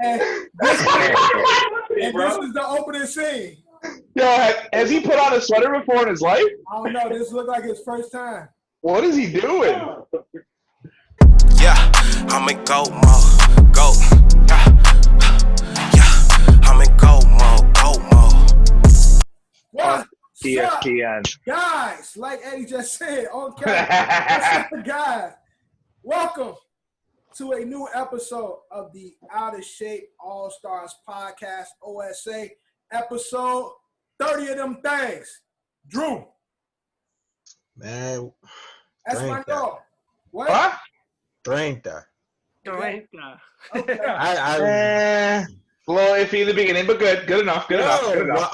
And this is the opening scene. Yo, has he put on a sweater before in his life? I don't know. This looked like his first time. What is he doing? Yeah, I'm in go mode, go. Yeah, I'm in go mode. What's ESPN. up, guys? Like Eddie just said, on camera. What's up, guys? Welcome to a new episode of the Out of Shape Allstars podcast, OSA, episode 30 of them things. Drew. Man, That's my dog. What? Huh? 30. Okay. I A little iffy in the beginning, but good enough. Good enough.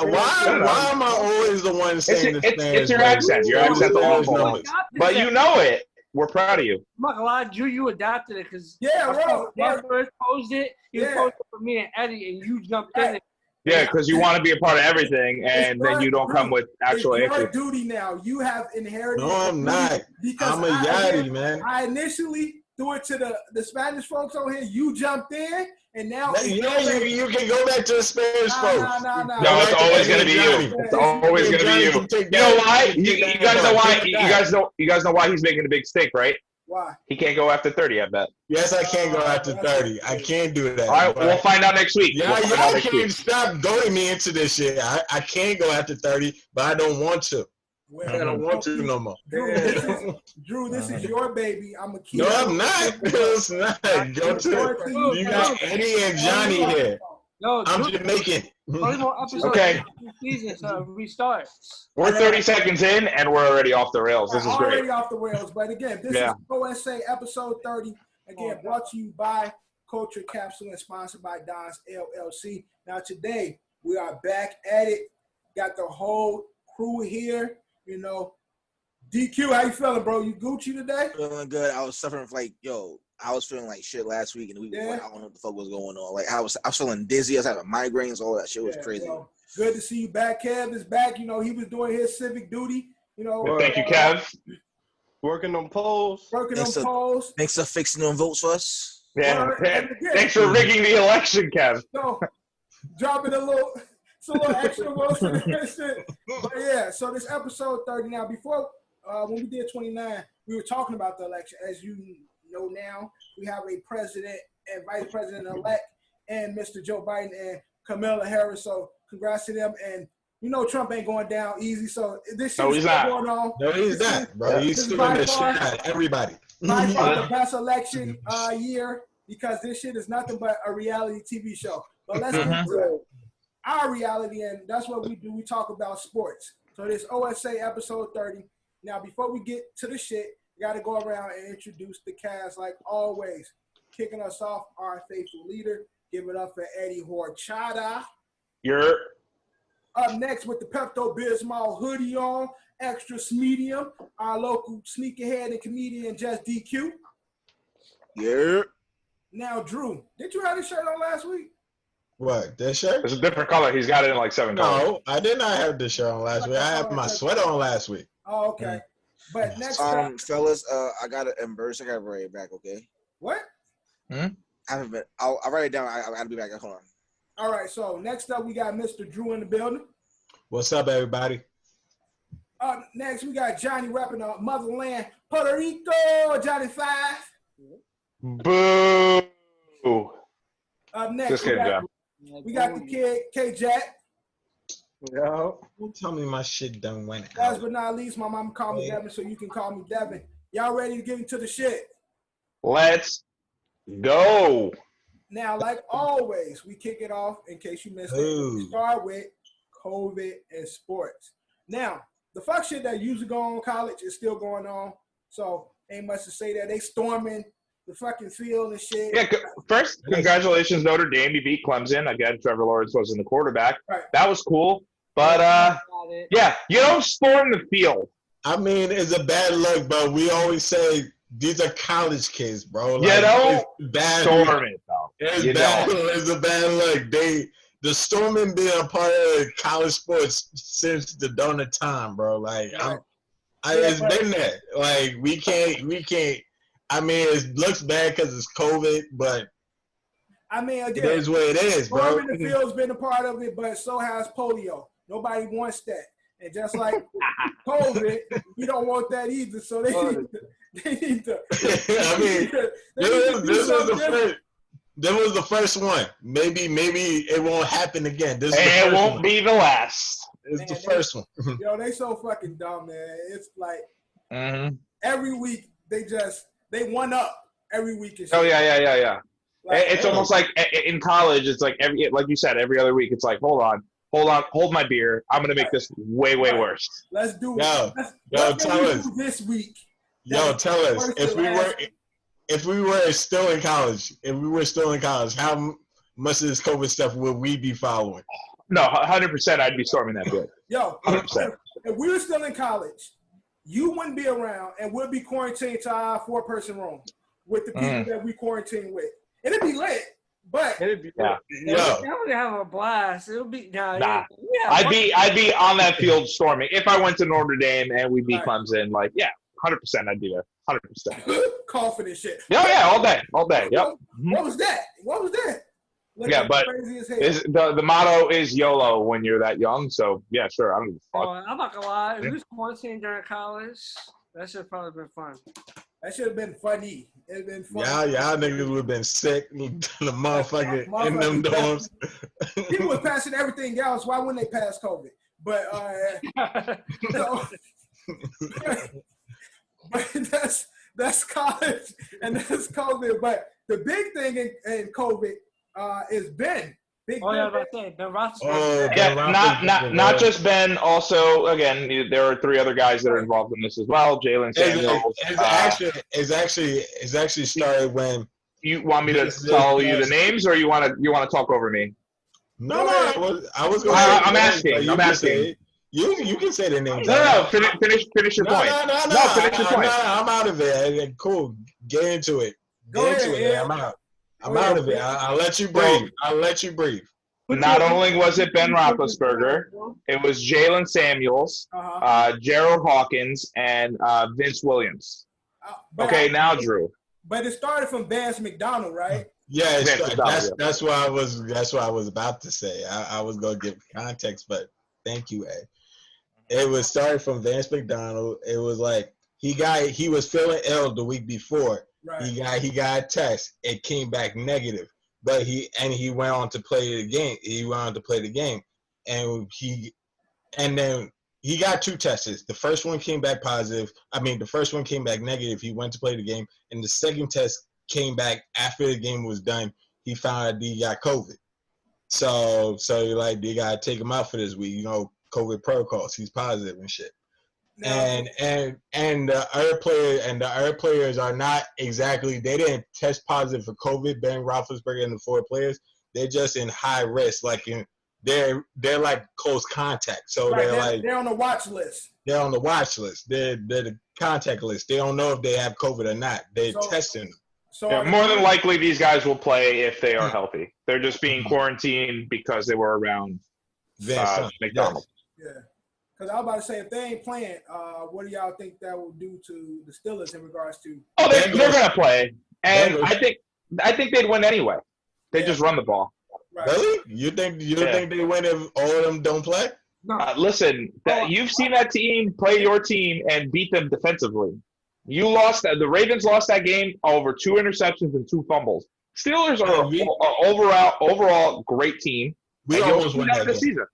Why am I always the one saying the Spanish? It's your accent. Your accent's awful. But you know it. We're proud of you. I'm not gonna lie, Drew, you adopted it because bro. when I first posted it, you posted it for me and Eddie, and you jumped in it. Yeah, because you want to be a part of everything, and then you don't come with actual it's your answers. duty now. You have inherited. No, I'm not. I'm a yachty, man. I initially threw it to the Spanish folks over here. You jumped in, and now You can go back to the Spanish folks. No, it's always going to be you. It's always going to be you. You know why? You guys know why? You guys know why he's making a big stink, right? Why? He can't go after 30, I bet. Yes, I can't go after 30. I can't do that. All right, we'll find out next week. Y'all can't stop goading me into this shit. I can't go after 30, but I don't want to. I don't want to no more. Drew, this is your baby. I'm a kid. No, I'm not. It's not. You got Eddie and Johnny here. No, I'm Jamaican. only more episodes Okay. this season, so restart. We're 30 seconds in, and we're already off the rails. This is already great. off the rails. But again, this is OSA episode 30. Again, brought to you by Culture Capsule and sponsored by Don's LLC. Now today, we are back at it. Got the whole crew here. You know, DQ, how you feeling, bro? You Gucci today? Feeling good. I was suffering from I was feeling like shit last week and the week before. I don't know what the fuck was going on. Like I was feeling dizzy. I was having migraines. All that shit was crazy. Well, good to see you back. Kev is back. You know, he was doing his civic duty. You know, Thank you, Kev. Working on polls. Thanks for fixing them votes for us. Yeah. Thanks for rigging the election, Kev. So, dropping a little extra votes for this shit. But yeah, so this episode 30 now. Before when we did 29, we were talking about the election. As you know now, we have a president and vice president-elect and Mr. Joe Biden and Kamala Harris. So congrats to them. And you know Trump ain't going down easy. So this shit is going on. No, he's not, bro. He's doing the shit out of everybody. By far the best election year because this shit is nothing but a reality TV show. But let's get to our reality, and that's what we do. We talk about sports. So this OSA episode 30. Now, before we get to the shit, we got to go around and introduce the cast like always. Kicking us off, our faithful leader. Give it up for Eddie Horchata. You're Up next with the Pepto-Bismol hoodie on, extra medium, our local sneakerhead and comedian, Just DQ. Yeah. Now, Drew, did you have this shirt on last week? What, this shirt? It's a different color. He's got it in like 7 colors. No, I did not have this shirt on last week. I had my sweater on last week. Oh, okay. But next fellas, I got to embarrass. I got to write it back, okay? What? I haven't been. I'll write it down. I got to be back. Hold on. All right, so next up, we got Mr. Drew in the building. What's up, everybody? Next, we got Johnny repping motherland, Puerto Rico, Johnny 5. Boo. Up next, we got the kid, K-Jack. Yo. Don't tell me my shit done went out. Last but not least, my mom called me Devin, so you can call me Devin. Y'all ready to get into the shit? Let's go. Now, like always, we kick it off in case you missed it. We start with COVID and sports. Now, the fuck shit that usually go on in college is still going on, so ain't much to say there. They storming the fucking field and shit. Yeah, first, congratulations, Notre Dame. You beat Clemson. Again, Trevor Lawrence wasn't the quarterback. Right. That was cool. But, yeah, you don't storm the field. I mean, it's a bad look, but we always say these are college kids, bro. Like, you don't storm it, though. It's a bad look. The storming been a part of college sports since the dawn of time, bro. Like, it's been there. Like, we can't. I mean, it looks bad because it's COVID, but I mean, again, it is what it is, bro. Storming the field's been a part of it, but so has polio. Nobody wants that. And just like COVID, we don't want that either. So they need to. I mean, this was the first one. Maybe it won't happen again. It won't be the last. It's the first one. Yo, they so fucking dumb, man. It's like every week they one up every week. Oh yeah. Like, it's almost like in college. It's like like you said, every other week. It's like, hold my beer. I'm gonna make this way worse. Let's do it. Let's tell us this week. Yo, tell us if we were still in college. If we were still in college, how much of this COVID stuff would we be following? No, 100%. I'd be storming that beer. Yo, 100%. If we were still in college, you wouldn't be around, and we'll be quarantined to our 4-person room with the people that we quarantine with. It'd be lit, but it'd be lit. I would have a blast. It'll be I'd be on that field storming if I went to Notre Dame and we beat Clemson. Like, 100%. I'd be there. 100%. Coughing and shit. Yeah, all day. Yep. What was that? But the motto is YOLO when you're that young. So yeah, sure. I don't give a fuck. I'm not gonna lie. If we was quarantined during college, that should have probably been fun. That should have been funny. It'd been fun. Y'all niggas would have been sick. The motherfucker in them dorms. People were passing everything else. Why wouldn't they pass COVID? But but that's college and that's COVID. But the big thing in COVID is Ben. Ben Roethlisberger. Not just Ben. Also, again, there are 3 other guys that are involved in this as well. Jalen Samuels. It's actually started when. You want me to tell you the names, or you want to talk over me? No. I was going. I'm asking. You can say the names. No. Finish your point. No. Finish your point. No, I'm out of it. Cool. Get into it. I'm out. I'm out of it. I'll let you breathe. Not only was it Ben Roethlisberger, it was Jalen Samuels, Gerald Hawkins, and Vince Williams. Now Drew. But it started from Vance McDonald, right? Yeah, that's what I was about to say. I was gonna give context, but thank you, Ed. It was started from Vance McDonald. It was like he was feeling ill the week before. Right. He got a test. It came back negative, but he went on to play the game. And then he got 2 tests. The first one came back positive. The first one came back negative. He went to play the game, and the second test came back after the game was done. He found out he got COVID. So like they gotta take him out for this week. COVID protocols. He's positive and shit. No. And the other players are not exactly. They didn't test positive for COVID. Ben Roethlisberger and the 4 players, they're just in high risk. Like they're like close contact. So they're on the watch list. They're on the watch list. They're the contact list. They don't know if they have COVID or not. They're testing them. So more than likely, these guys will play if they are healthy. They're just being quarantined because they were around McDonald's. Yeah. Because I was about to say, if they ain't playing, what do y'all think that will do to the Steelers in regards to? Oh, they're going to play, and I think they'd win anyway. They just run the ball. Right. Really? You think they win if all of them don't play? Listen, you've seen that team play your team and beat them defensively. You lost that. The Ravens lost that game over 2 interceptions and 2 fumbles. Steelers are overall great team. We almost won that season.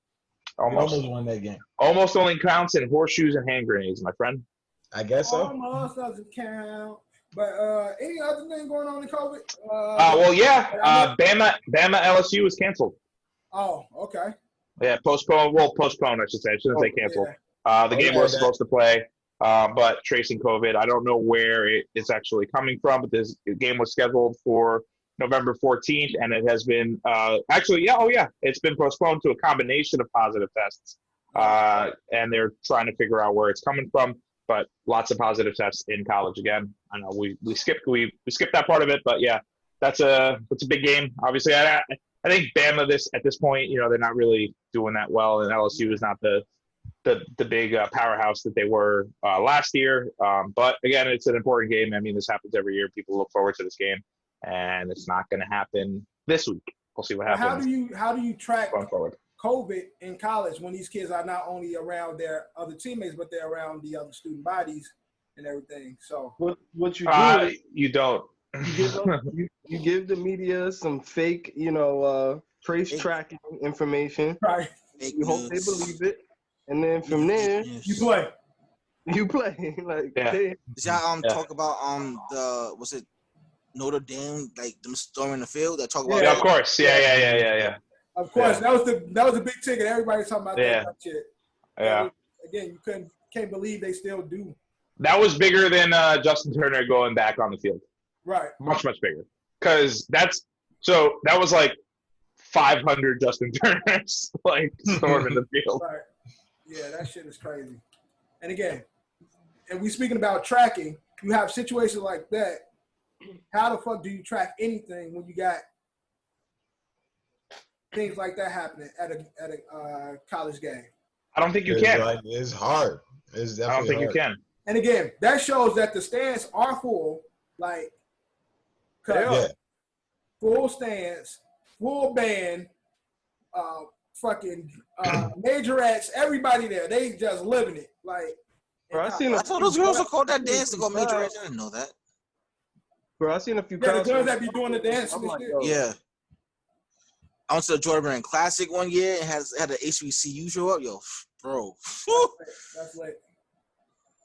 Almost won that game. Almost only counts in horseshoes and hand grenades, my friend. I guess so. Almost doesn't count. But any other thing going on in COVID? Bama LSU was canceled. Oh, okay. Yeah, postponed. Well, postponed, I should say. I shouldn't say canceled. The game was supposed to play, but tracing COVID. I don't know where it's actually coming from, but this game was scheduled for November 14th, and it has been it's been postponed to a combination of positive tests, and they're trying to figure out where it's coming from. But lots of positive tests in college again. I know we skipped that part of it, but yeah, that's a big game. Obviously, I think Bama at this point, they're not really doing that well, and LSU is not the big powerhouse that they were last year. But again, it's an important game. I mean, this happens every year. People look forward to this game. And it's not going to happen this week. We'll see what happens. How do you track going forward? COVID in college when these kids are not only around their other teammates, but they're around the other student bodies and everything? So what you do? You don't. You give the media some fake, trace tracking information. right, You hope they believe it, and then from there you play. you play. Like, Yeah. Did y'all talk about what's it, Notre Dame, like them storming the field? That talk about Yeah, of course. Yeah. Of course, that was the big ticket. Everybody's talking about that shit. Yeah. Again, you can't believe they still do. That was bigger than Justin Turner going back on the field. Right. Much bigger. Because that was like 500 Justin Turners like storming the field. Right. Yeah, that shit is crazy. And again, and we speaking about tracking, you have situations like that. How the fuck do you track anything when you got things like that happening at a college game? I don't think you can. Like, it's hard. It's definitely I don't think hard. you can. And again, that shows that the stands are full, like full stands, full band, fucking majorettes, everybody there. They just living it. Like, Bro, I thought those girls are called that dance to go majorettes. I didn't know that. Bro, I seen a few the girls that be doing the dance. I'm like, Yeah. I went to the Jordan Brand Classic one year and had an HBCU show up. Yo, bro. That's lit.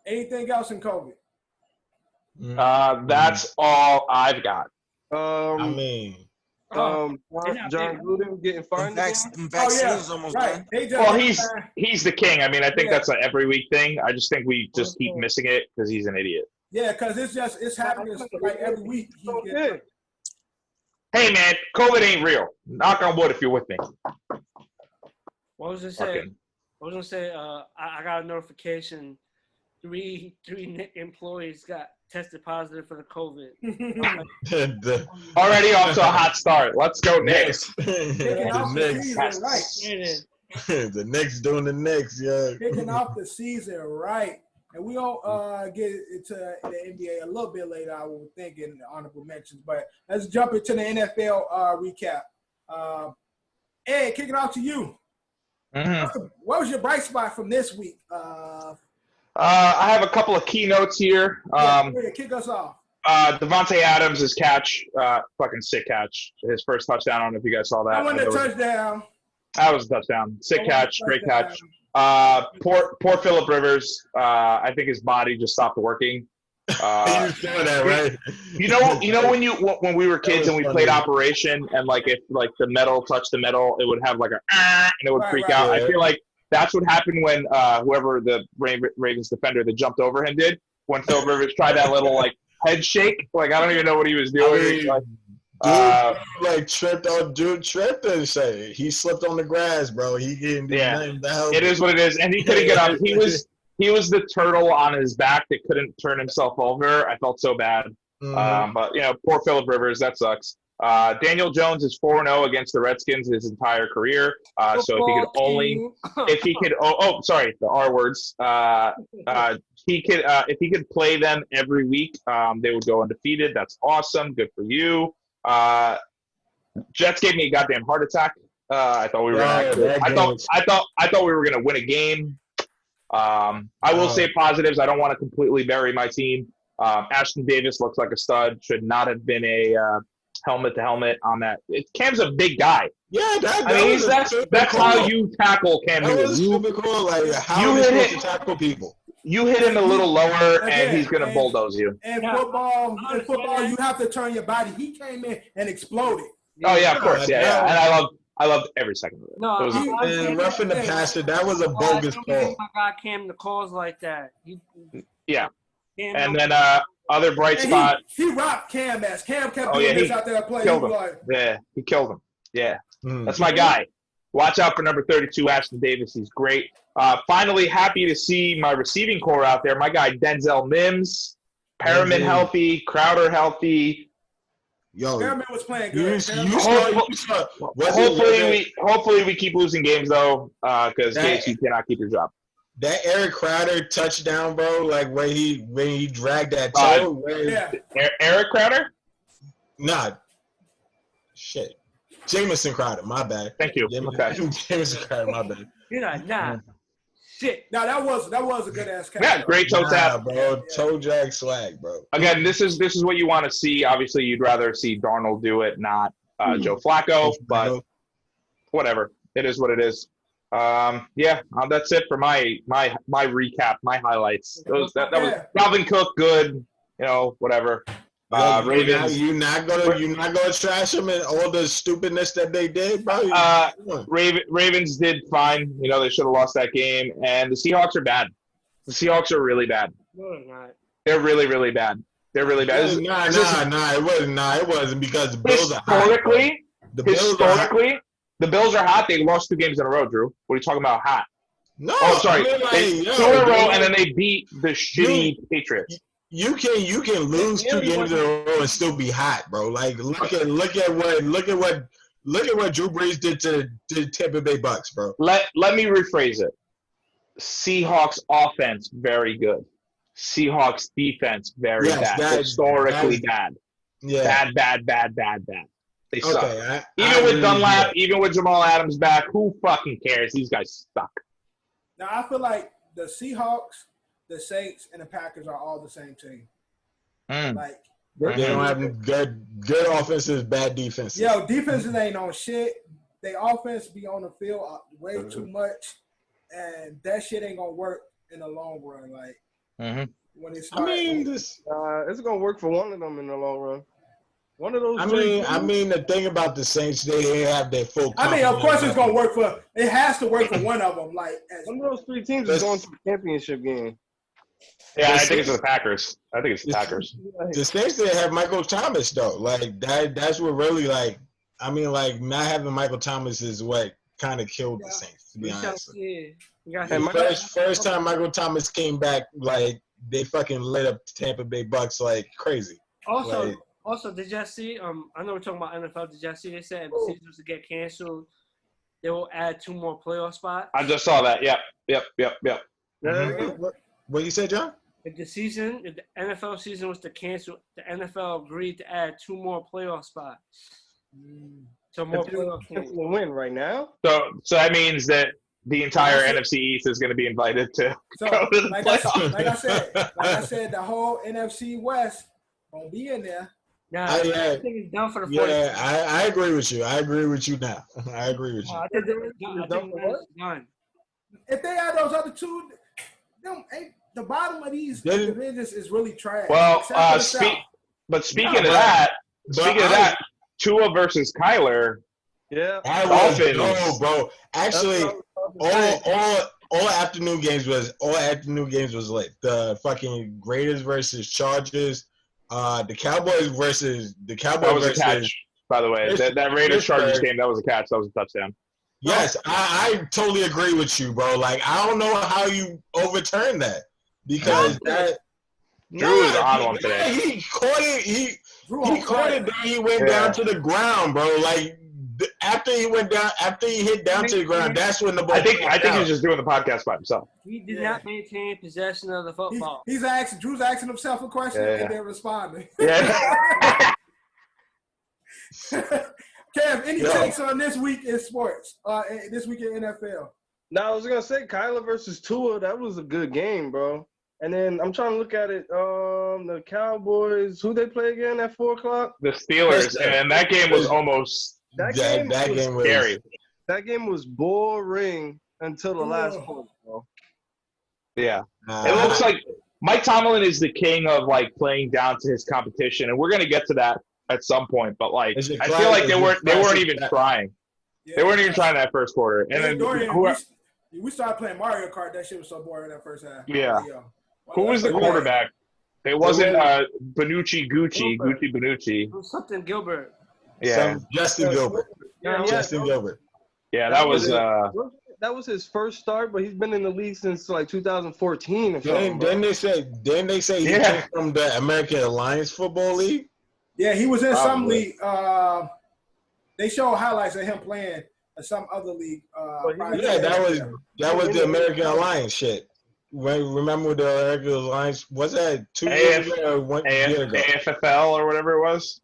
Anything else in COVID? That's all I've got. I mean, John Gruden getting fined. Vaccines is almost done. Well, he's the king. I mean, I think that's an every week thing. I just think we just keep missing it because he's an idiot. Yeah, because it's happening like every week. Hey man, COVID ain't real. Knock on wood if you're with me. What was I gonna say? I got a notification. Three employees got tested positive for the COVID. Already off to a hot start. Let's go Knicks. The Knicks doing the Knicks, yeah. Kicking off the season right. And we don't get into the NBA a little bit later, I would think, in honorable mentions. But let's jump into the NFL recap. Ed, kick it off to you. Mm-hmm. What was your bright spot from this week? I have a couple of keynotes here. Kick us off. Devontae Adams' catch, fucking sick catch. His first touchdown. I don't know if you guys saw that. I won the touchdown. That was a touchdown. Sick catch, great catch. Poor Phillip Rivers. I think his body just stopped working. You saw that, right? You know when we were kids and we played Operation and like if like the metal touched the metal, it would have like a and it would freak out. Yeah. I feel like that's what happened when whoever the Ravens defender that jumped over him did when Phillip Rivers tried that little like head shake. Like I don't even know what he was doing. Tripped and say he slipped on the grass, bro. He didn't do nothing to help. It is what it is, and he couldn't get up. He was the turtle on his back that couldn't turn himself over. I felt so bad. But poor Phillip Rivers, that sucks. Daniel Jones is 4-0 against the Redskins his entire career. So if he could the R words. If he could play them every week, they would go undefeated. That's awesome. Good for you. Jets gave me a goddamn heart attack. I thought we were I thought we were gonna win a game. I will say positives. I don't want to completely bury my team. Ashton Davis looks like a stud. Should not have been a helmet to helmet on that. Cam's a big guy. Yeah, that's how you tackle Cam Newton. That was super cool. Like how are you supposed to tackle people? You hit him a little lower, and he's gonna bulldoze you. And football, you have to turn your body. He came in and exploded. Oh yeah, of course, yeah. And I loved every second of it. No, and roughing the passer, that was a bogus call. I got Cam the calls like that. And then other bright spot. He rocked Cam ass. Cam kept doing this out there playing. He killed him. Yeah, that's my guy. Watch out for number 32, Ashton Davis. He's great. Finally, happy to see my receiving core out there. My guy Denzel Mims, Perriman healthy, Crowder healthy. Yo, Perriman was playing good. Hopefully we keep losing games though, because Gates, you cannot keep your job. That Eric Crowder touchdown, bro, like when he dragged that toe. Eric Crowder? Nah. Shit. Jamison Crowder, my bad. Thank you. Okay. Jamison Crowder, my bad. You're like, nah. Shit. No, that was a good ass catch. Yeah, great toe tap, bro. Toe drag swag, bro. Again, this is what you want to see. Obviously, you'd rather see Darnold do it, not Joe Flacco. But whatever, it is what it is. That's it for my recap, my highlights. That was Dalvin Cook, good. Whatever. Ravens. You're not gonna trash them and all the stupidness that they did, bro. Ravens did fine. They should have lost that game, and the Seahawks are bad. The Seahawks are really bad. No, they're not. They're really, really bad. They're really bad. It wasn't because the Bills are hot. Historically, the Bills are hot. They lost 2 games in a row, Drew. What are you talking about hot? No. Oh, sorry. They 2 in a row, and then they beat the shitty Patriots. You can lose 2 games in a row and still be hot, bro. Like look at what Drew Brees did to Tampa Bay Bucks, bro. Let me rephrase it. Seahawks offense very good. Seahawks defense very bad. Historically bad. Yeah. Bad. They suck. Even with Dunlap, even with Jamal Adams back, who fucking cares? These guys suck. Now I feel like the Seahawks, the Saints, and the Packers are all the same team. Like they don't have good offenses, bad defenses. Yo, defenses ain't on shit. They offense be on the field way too much, and that shit ain't gonna work in the long run. Like when it starts. It's gonna work for one of them in the long run. One of those. I mean, the thing about the Saints, they have their full. Of course, it's gonna work for. It has to work for one of them. Like one of those 3 teams is going to the championship game. Yeah, I think it's the Packers. The Saints didn't have Michael Thomas though. Like that's what really like. I mean, like not having Michael Thomas is what kind of killed the Saints. To be honest. First time Michael Thomas came back, like they fucking lit up Tampa Bay Bucks like crazy. Also, did y'all see? I know we're talking about NFL. Did y'all see? They said if the season was to get canceled, they will add 2 more playoff spots. I just saw that. Yep. What you said, John? If the NFL season was to cancel, the NFL agreed to add 2 more playoff spots. So more playoff teams will win right now. So that means that the entire NFC East is going to be invited to go to the playoffs. Like I said, the whole NFC West won't be in there. I think it's done for the 40. Yeah, I agree with you. I agree with you now. I agree with you. I think it's done. If they add those other 2, the bottom of these divisions is really trash. Well, speaking of that, Tua versus Kyler. Yeah, Dolphins. Bro. Actually, all afternoon games was lit. The fucking Raiders versus Chargers. The Cowboys versus. That was a catch, by the way. That Raiders Chargers game, that was a catch. That was a touchdown. Yes, I totally agree with you, bro. Like I don't know how you overturn that because Drew is on one today. He caught it. He caught it. Then he went down to the ground, bro. Like after he hit down to the ground, that's when the ball. I think he's just doing the podcast by himself. He did not maintain possession of the football. Drew's asking himself a question and then responding. Yeah. Kev, any takes on this week in sports? This week in NFL? No, I was gonna say Kyler versus Tua. That was a good game, bro. And then I'm trying to look at it. The Cowboys. Who they play again at 4:00? The Steelers, and that game was almost. That game was scary. That game was boring until the last quarter, bro. Yeah, it looks like Mike Tomlin is the king of like playing down to his competition, and we're gonna get to that at some point. But like, I feel like they weren't even trying. Yeah. They weren't even trying that first quarter. And then we started playing Mario Kart. That shit was so boring that first half. Yeah. Who was the quarterback? It wasn't Bonucci. It was something Gilbert. Yeah. Justin Gilbert. Justin Gilbert. Yeah, that was. That was his first start, but he's been in the league since like 2014 or something. Didn't they say he came from the American Alliance Football League? Yeah, he was in some league. They show highlights of him playing in some other league. That was the American Alliance shit. Remember the American Alliance? Was that 2 years ago or 1 year ago? AFFL or whatever it was?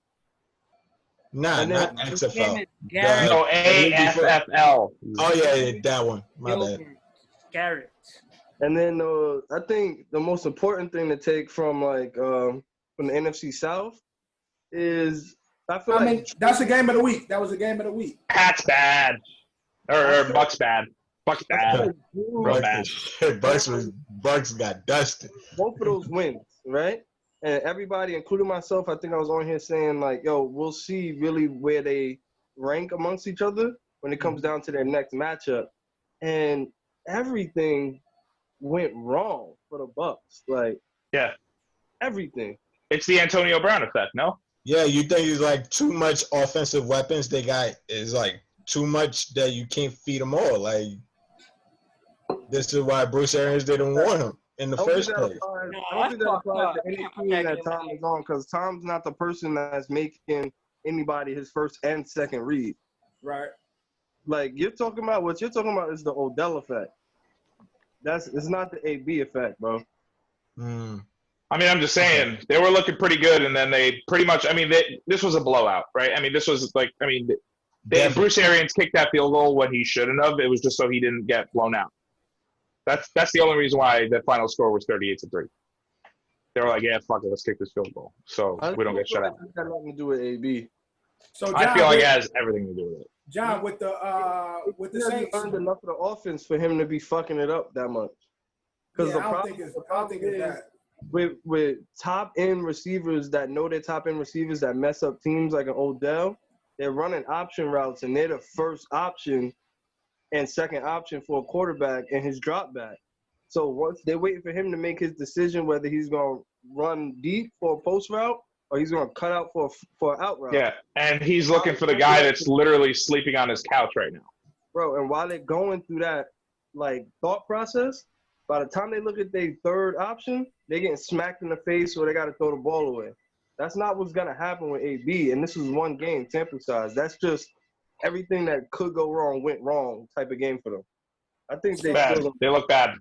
Nah, not XFL. No, AFFL. Oh yeah, that one. My bad. Garrett. And then I think the most important thing to take from from the NFC South is I mean that's a game of the week. That was a game of the week. Pat's bad. Or Buck's bad. Buck's bad. Real bad. Bucks got dusted. Both of those wins, right? And everybody, including myself, I think I was on here saying yo, we'll see really where they rank amongst each other when it comes down to their next matchup. And everything went wrong for the Bucks. Everything. It's the Antonio Brown effect, no? Yeah, you think it's too much offensive weapons they got is too much that you can't feed them all. This is why Bruce Arians didn't want him in the first place. I don't think that applies to any team that Tom is on, because Tom's not the person that's making anybody his first and second read. Right. What you're talking about is the Odell effect. It's not the AB effect, bro. I mean, I'm just saying they were looking pretty good, and then they pretty much. I mean, this was a blowout, right? I mean, this was Bruce Arians kicked that field goal when he shouldn't have. It was just so he didn't get blown out. That's the only reason why the final score was 38-3. They were like, yeah, fuck it, let's kick this field goal, so we don't get shut out. It got nothing to do with AB. So John, I feel like it has everything to do with it. John, with the Saints, earned enough of the offense for him to be fucking it up that much. Because I don't think it's that. With top end receivers that know they're top end receivers that mess up teams like an Odell, they're running option routes and they're the first option and second option for a quarterback and his drop back. So once they're waiting for him to make his decision whether he's gonna run deep for a post route or he's gonna cut out for an out route. Yeah, and he's looking for the guy that's literally sleeping on his couch right now. Bro, and while they're going through that thought process, by the time they look at their third option, they're getting smacked in the face or they got to throw the ball away. That's not what's going to happen with AB. And this was one game, sample size. That's just everything that could go wrong went wrong type of game for them. I think they look bad.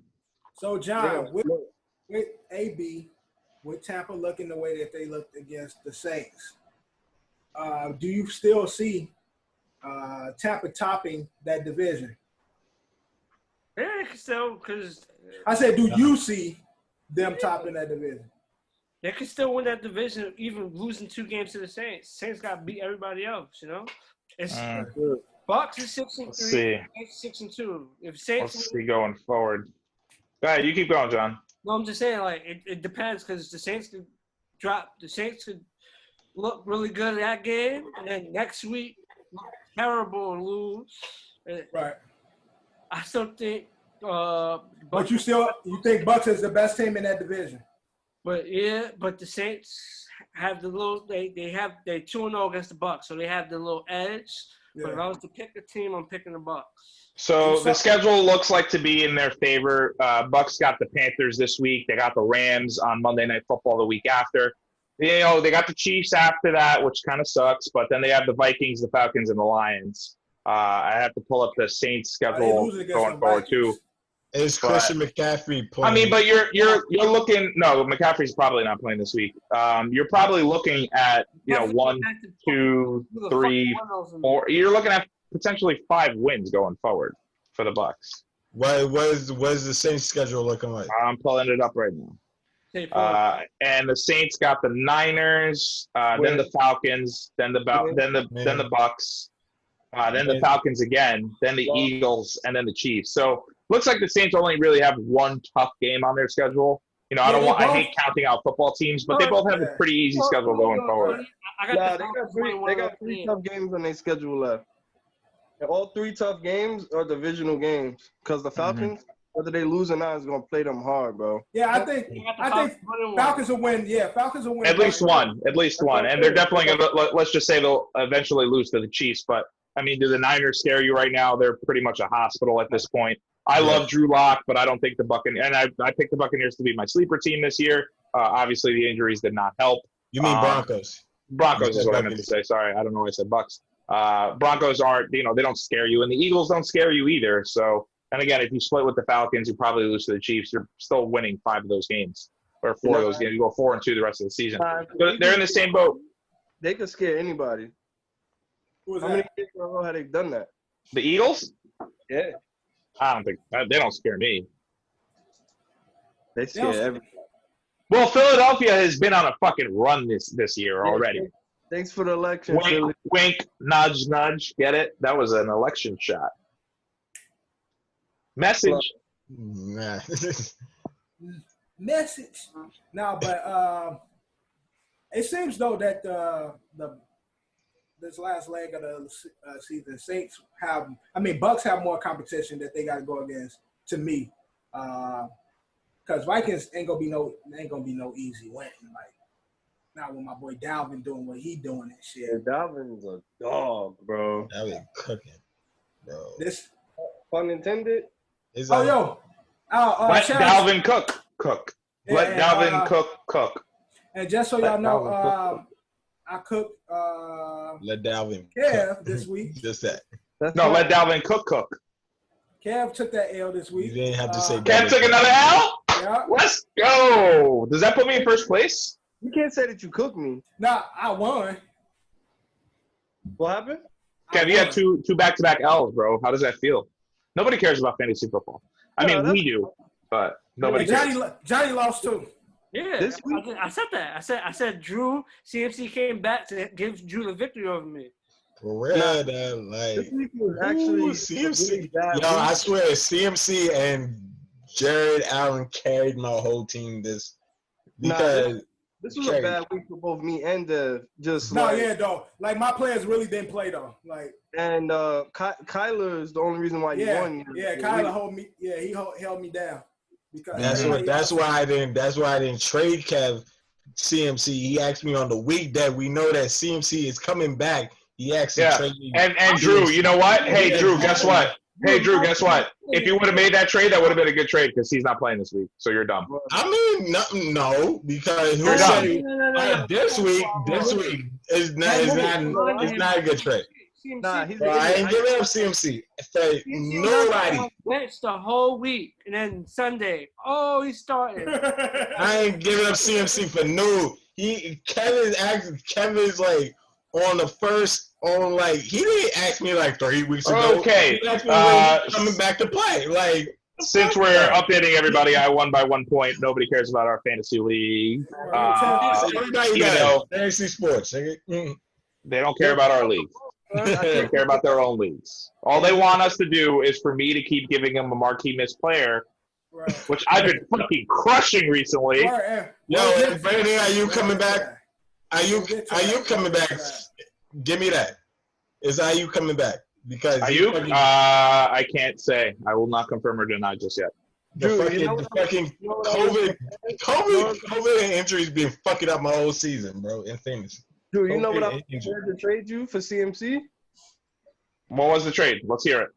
So, John, with AB, with Tampa looking the way that they looked against the Saints, do you still see Tampa topping that division? Yeah, still, because I said, do you see them topping that division? They can still win that division, even losing 2 games to the Saints. Saints got to beat everybody else, It's Bucks is 6-3. Saints 6-2. If Saints, let's see going forward. Go ahead, you keep going, John. No, I'm just saying, it depends because the Saints could drop. The Saints could look really good at that game, and then next week, terrible and lose. Right. I still think. But you think Bucks is the best team in that division? But the Saints have the little. They're 2-0 against the Bucks, so they have the little edge. Yeah. But if I was to pick a team, I'm picking the Bucks. So the schedule looks like to be in their favor. Bucks got the Panthers this week. They got the Rams on Monday Night Football the week after. They got the Chiefs after that, which kind of sucks. But then they have the Vikings, the Falcons, and the Lions. I have to pull up the Saints schedule going forward too. Is Christian McCaffrey playing? I mean, but you're looking. No, McCaffrey's probably not playing this week. You're probably looking at 1, 2, 3, 4. You're looking at potentially 5 wins going forward for the Bucks. What is the Saints schedule looking like? I'm pulling it up right now. And the Saints got the Niners, then the Falcons, then the Bucks. Then the Falcons again, then the Eagles, and then the Chiefs. So looks like the Saints only really have one tough game on their schedule. I hate counting out football teams, but they both have a pretty easy schedule going forward. They got 3 tough games on their schedule left. And all 3 tough games are divisional games because the Falcons, whether they lose or not, is going to play them hard, bro. Yeah, I think Falcons will win. Yeah, Falcons will win. At least one. And they're definitely going to – let's just say they'll eventually lose to the Chiefs, but – I mean, do the Niners scare you right now? They're pretty much a hospital at this point. I love Drew Lock, but I don't think the Buccaneers – and I picked the Buccaneers to be my sleeper team this year. Obviously, the injuries did not help. You mean Broncos? Broncos is what I meant to say. Sorry, I don't know why I said Bucks. Broncos aren't – they don't scare you, and the Eagles don't scare you either. So, and again, if you split with the Falcons, you probably lose to the Chiefs. You're still winning 5 of those games or 4 of those games. You go 4-2 the rest of the season. So they're in the same boat. They could scare anybody. Who was How that? many years in a row have they done that? The Eagles? Yeah. I don't think they don't scare me. They scare everybody. Well, Philadelphia has been on a fucking run this year already. Thanks for the election, Wink, Philly. wink, nudge, nudge. Get it? That was an election shot. Message. Nah. Message. No, but it seems though that this last leg of the season, Saints have. I mean, Bucks have more competition that they got to go against. To me, because Vikings ain't gonna be no easy win. Like not with my boy Dalvin doing what he doing and shit. Yeah, Dalvin's a dog, bro. That was cooking, bro. This Pun intended. It's let Dalvin cook. Let Dalvin cook. And just so y'all know, I cooked let Dalvin Kev this week. Just that. Let Dalvin cook. Kev took that L this week. You didn't have to say Kev took another L? Yeah. Let's go. Does that put me in first place? You can't say that you cooked me. Nah, I won. What happened? Kev, you had two back-to-back L's, bro. How does that feel? Nobody cares about fantasy football. I mean, we do, but nobody cares. Johnny lost too. Yeah, This week? I said that. I said Drew, CMC came back to give Drew the victory over me. For real, like This week was actually CMC. really bad Yo, I week. swear, CMC and Jared Allen carried my whole team this because This was a bad week for both me and Dev. Though. Like my players really didn't play though. Like and Kyler is the only reason why you won. Yeah, Kyler held me. Yeah, he held me down because that's why I didn't trade Kev CMC. He asked me on the week that we know that CMC is coming back. He asked me to trade me. And Drew, you know what? Hey Drew, guess what? If you would have made that trade, that would have been a good trade because he's not playing this week. So you're dumb. I mean, no, because who You're said dumb. this week is not a good trade. Nah, I ain't giving up CMC. Nobody. Bench the whole week, and then Sunday, he started. I ain't giving up CMC for no. Kevin's like on the first. He didn't ask me like 3 weeks ago. Okay. He asked me when he's coming back to play. Like, since we're updating everybody, I won by 1 point. Nobody cares about our fantasy league. Everybody does. Fantasy sports. They don't care about our league. They care about their own leagues. All they want us to do is for me to keep giving them a Marquee Miss player, which I've been fucking crushing recently. Yo, Brandon, are you coming back? Are you coming back? Give me that. Is IU coming back? Because Ayuk, I can't say. I will not confirm or deny just yet. The fucking COVID and injuries been fucking up my whole season, bro. In fantasy. Dude, you know what I'm prepared to trade you for CMC? What was the trade? Let's hear it.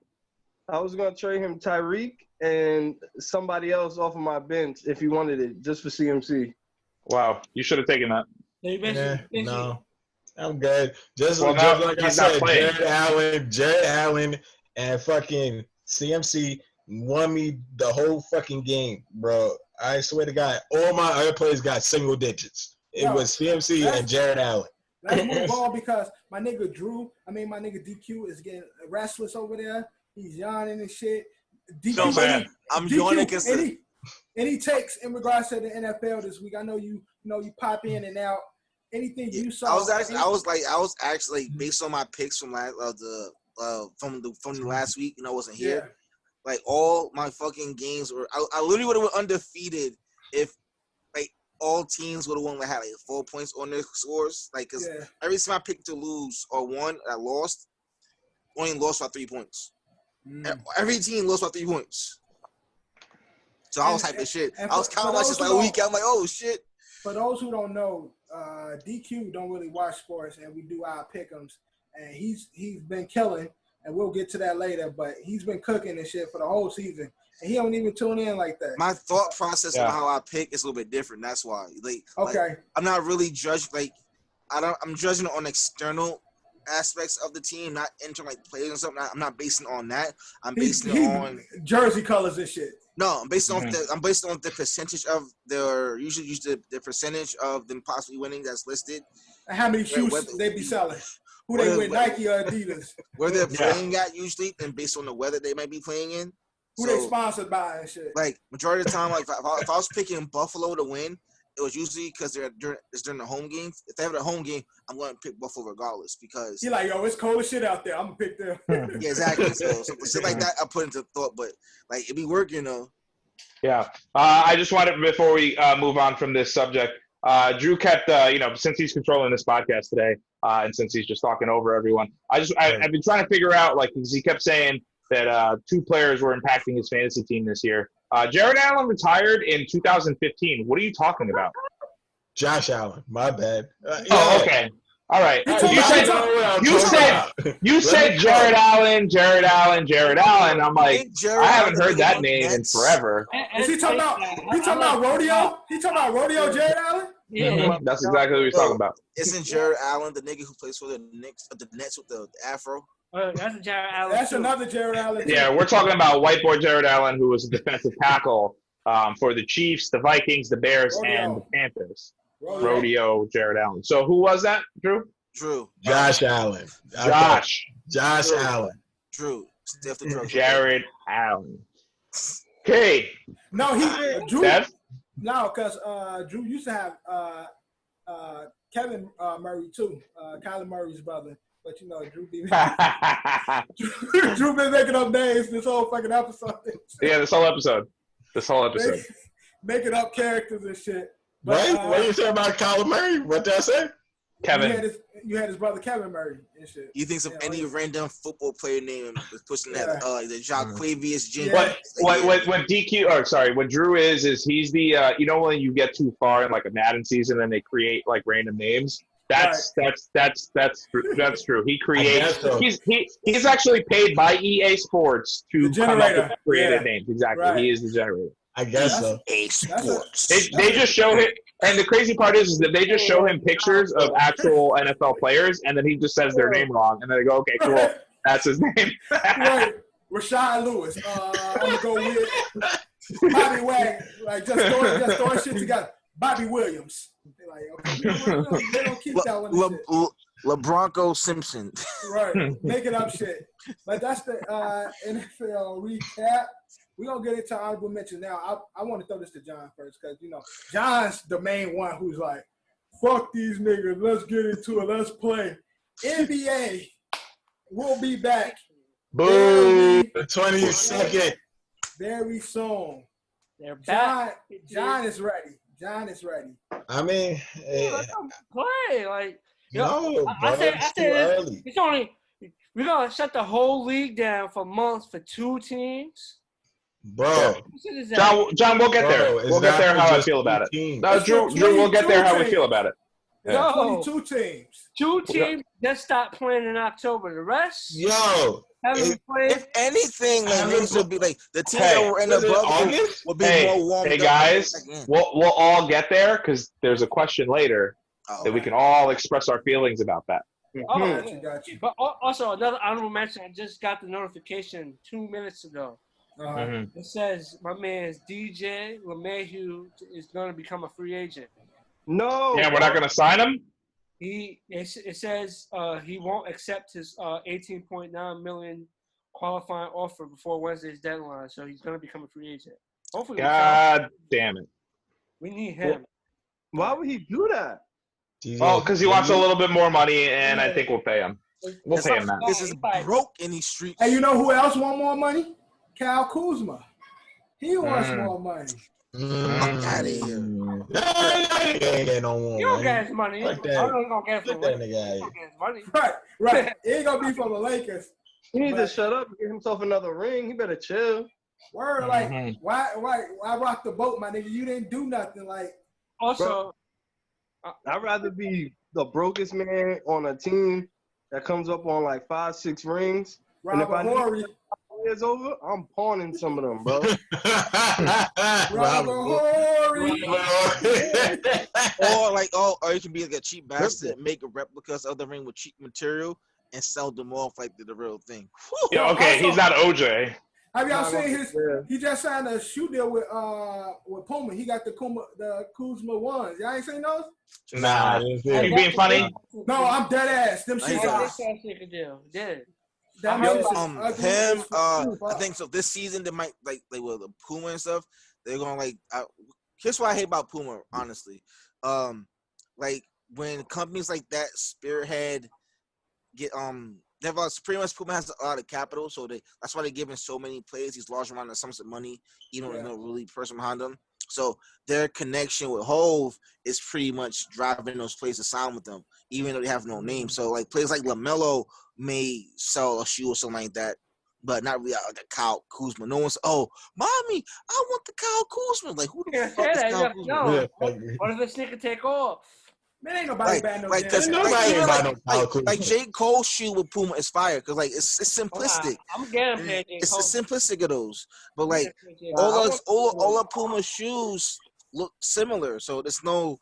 I was gonna trade him Tyreek and somebody else off of my bench if he wanted it, just for CMC. Wow, you should have taken that. No. I'm good. Just like I said, Jared Allen and fucking CMC won me the whole fucking game, bro. I swear to God, all my other players got single digits. It was CMC and Jared Allen. Let's move on because my nigga DQ is getting restless over there. He's yawning and shit. DQ, I'm yawning because any takes in regards to the NFL this week? I know you pop in and out. Anything you saw? I was actually based on my picks from the last week. Wasn't here. Yeah. Like all my fucking games were. I literally would have went undefeated if like all teams would have won. Had 4 points on their scores. Like because every time I picked to lose or won, I lost. Only lost by 3 points. Every team lost by 3 points. So I was hyped as shit. I was counting just like a week. I'm like, oh shit. For those who don't know, DQ don't really watch sports, and we do our pick'ems. And he's been killing, and we'll get to that later. But he's been cooking and shit for the whole season, and he don't even tune in like that. My thought process on how I pick is a little bit different. That's why, I'm not really judging. I'm judging on external aspects of the team, not internal players and something. I'm not basing on that. I'm basing it on jersey colors and shit. No, I'm based on the percentage of their usually the percentage of them possibly winning that's listed. And how many shoes they be selling? who they with, Nike or Adidas. Where they're playing at usually, and based on the weather they might be playing in. Who they sponsored by and shit. Like majority of the time, like if I was picking Buffalo to win, it was usually because it's during the home game. If they have a home game, I'm going to pick Buffalo regardless because he like, yo, it's cold as shit out there. I'm gonna pick them. Yeah, exactly. So shit like that, I put into thought, but like it be working though. Yeah, I just wanted before we move on from this subject. Drew kept, since he's controlling this podcast today, and since he's just talking over everyone, I've been trying to figure out, like, because he kept saying that 2 players were impacting his fantasy team this year. Jared Allen retired in 2015. What are you talking about? Josh Allen. My bad. Okay. All right. You said Jared Allen. I'm like, I haven't heard that name in forever. Is he talking about? He talking about rodeo? He talking about rodeo Jared Allen? Yeah, that's exactly what he's talking about. Isn't Jared Allen the nigga who plays for the Nets with the afro? That's Jared Allen. That's another Jared Allen. Yeah, we're talking about white boy Jared Allen, who was a defensive tackle for the Chiefs, the Vikings, the Bears, and the Panthers. Rodeo Jared Allen. So who was that, Drew? Josh Allen. Josh Allen. Drew. Jared Allen. Okay. No, Drew. Dev? No, because Drew used to have Kevin Murray too, Kyler Murray's brother. But you know, Drew been making up names this whole fucking episode. Yeah, this whole episode. Making up characters and shit. But, what are you saying about Kyler Murray? What did I say? Kevin. You had his brother Kevin Murray and shit. You think any random football player name was pushing that the Jacquavius Jim? What Drew is he's the when you get too far in like a Madden season and they create like random names. That's true. He creates. He's actually paid by EA Sports to come up with creative names. Exactly. Right. He is the generator. I guess so. EA Sports. They just show him, and the crazy part is that they just show him pictures of actual NFL players, and then he just says their name wrong, and then they go, "Okay, cool, that's his name." Right. Rashad Lewis. I'm gonna go with Bobby Wagner. Like just throwing shit together. Bobby Williams. They're like, okay, they don't keep that one. LeBronco Simpson. Right, making up shit. But that's the NFL recap. We're going to get into honorable mention now. I want to throw this to John first because, John's the main one who's like, fuck these niggas. Let's get into it. Let's play. NBA will be back. Boom. The 22nd. Very soon. They're back. John is ready. I mean, play. Like, I said too early. It's only, we're going to shut the whole league down for months for 2 teams. Bro, John, we'll get there. We'll get there how I feel about it. No, Drew, we'll get there how we feel about it. Yeah. 22 teams. 2 teams that stopped playing in October. The rest, haven't played. If anything, like niggas would be like the teams that were in the bubble would be more warmed up. Hey guys, we'll all get there because there's a question later that we can all express our feelings about that. Got you. But also another honorable mention. I just got the notification 2 minutes ago. It says my man's DJ LeMahieu is going to become a free agent. No. Yeah, we're not going to sign him? It says he won't accept his $18.9 million qualifying offer before Wednesday's deadline, so he's going to become a free agent. Hopefully. God damn it. We need him. Why would he do that? Oh, because he wants a little bit more money, and I think we'll pay him. We'll pay him that. This is broke in these streets. Hey, you know who else want more money? Kyle Kuzma. He wants more money. Fuck out of here. You don't get his money. Like that. I'm not going to get his money. Right. He ain't going to be from the Lakers. He needs to shut up and get himself another ring. He better chill. Word, like, why rock the boat, my nigga? You didn't do nothing. Like, also, I'd rather be the brokest man on a team that comes up on like 5-6 rings. Robert Horry. Years over, I'm pawning some of them, bro. Robert Horry. Or you can be like a cheap bastard, make replicas of the ring with cheap material and sell them off like they're the real thing. Yeah, okay, he's not OJ. Have y'all seen his? Yeah. He just signed a shoe deal with Puma. He got the Kuzma ones. Y'all ain't seen those? Nah, you being funny? No, I'm dead ass. Them shit are. I think so. This season they might like they will the Puma and stuff. They're gonna like. Here's what I hate about Puma, honestly. Like when companies like that spearhead get pretty much Puma has a lot of capital, so that's why they're giving so many players these large amount of sums of money, even with no really person behind them. So their connection with Hove is pretty much driving those players to sign with them, even though they have no name. So like players like LaMelo may sell a shoe or something like that, but not really like a Kyle Kuzma. No one's mommy, I want the Kyle Kuzma. Like who the fuck is Kyle Kuzma? What if this nigga take off? Man, ain't nobody bad no like J. Cole's shoe with Puma is fire because like it's simplistic. I'm getting paid. It's the simplistic of those, but like all the Puma shoes look similar, so there's no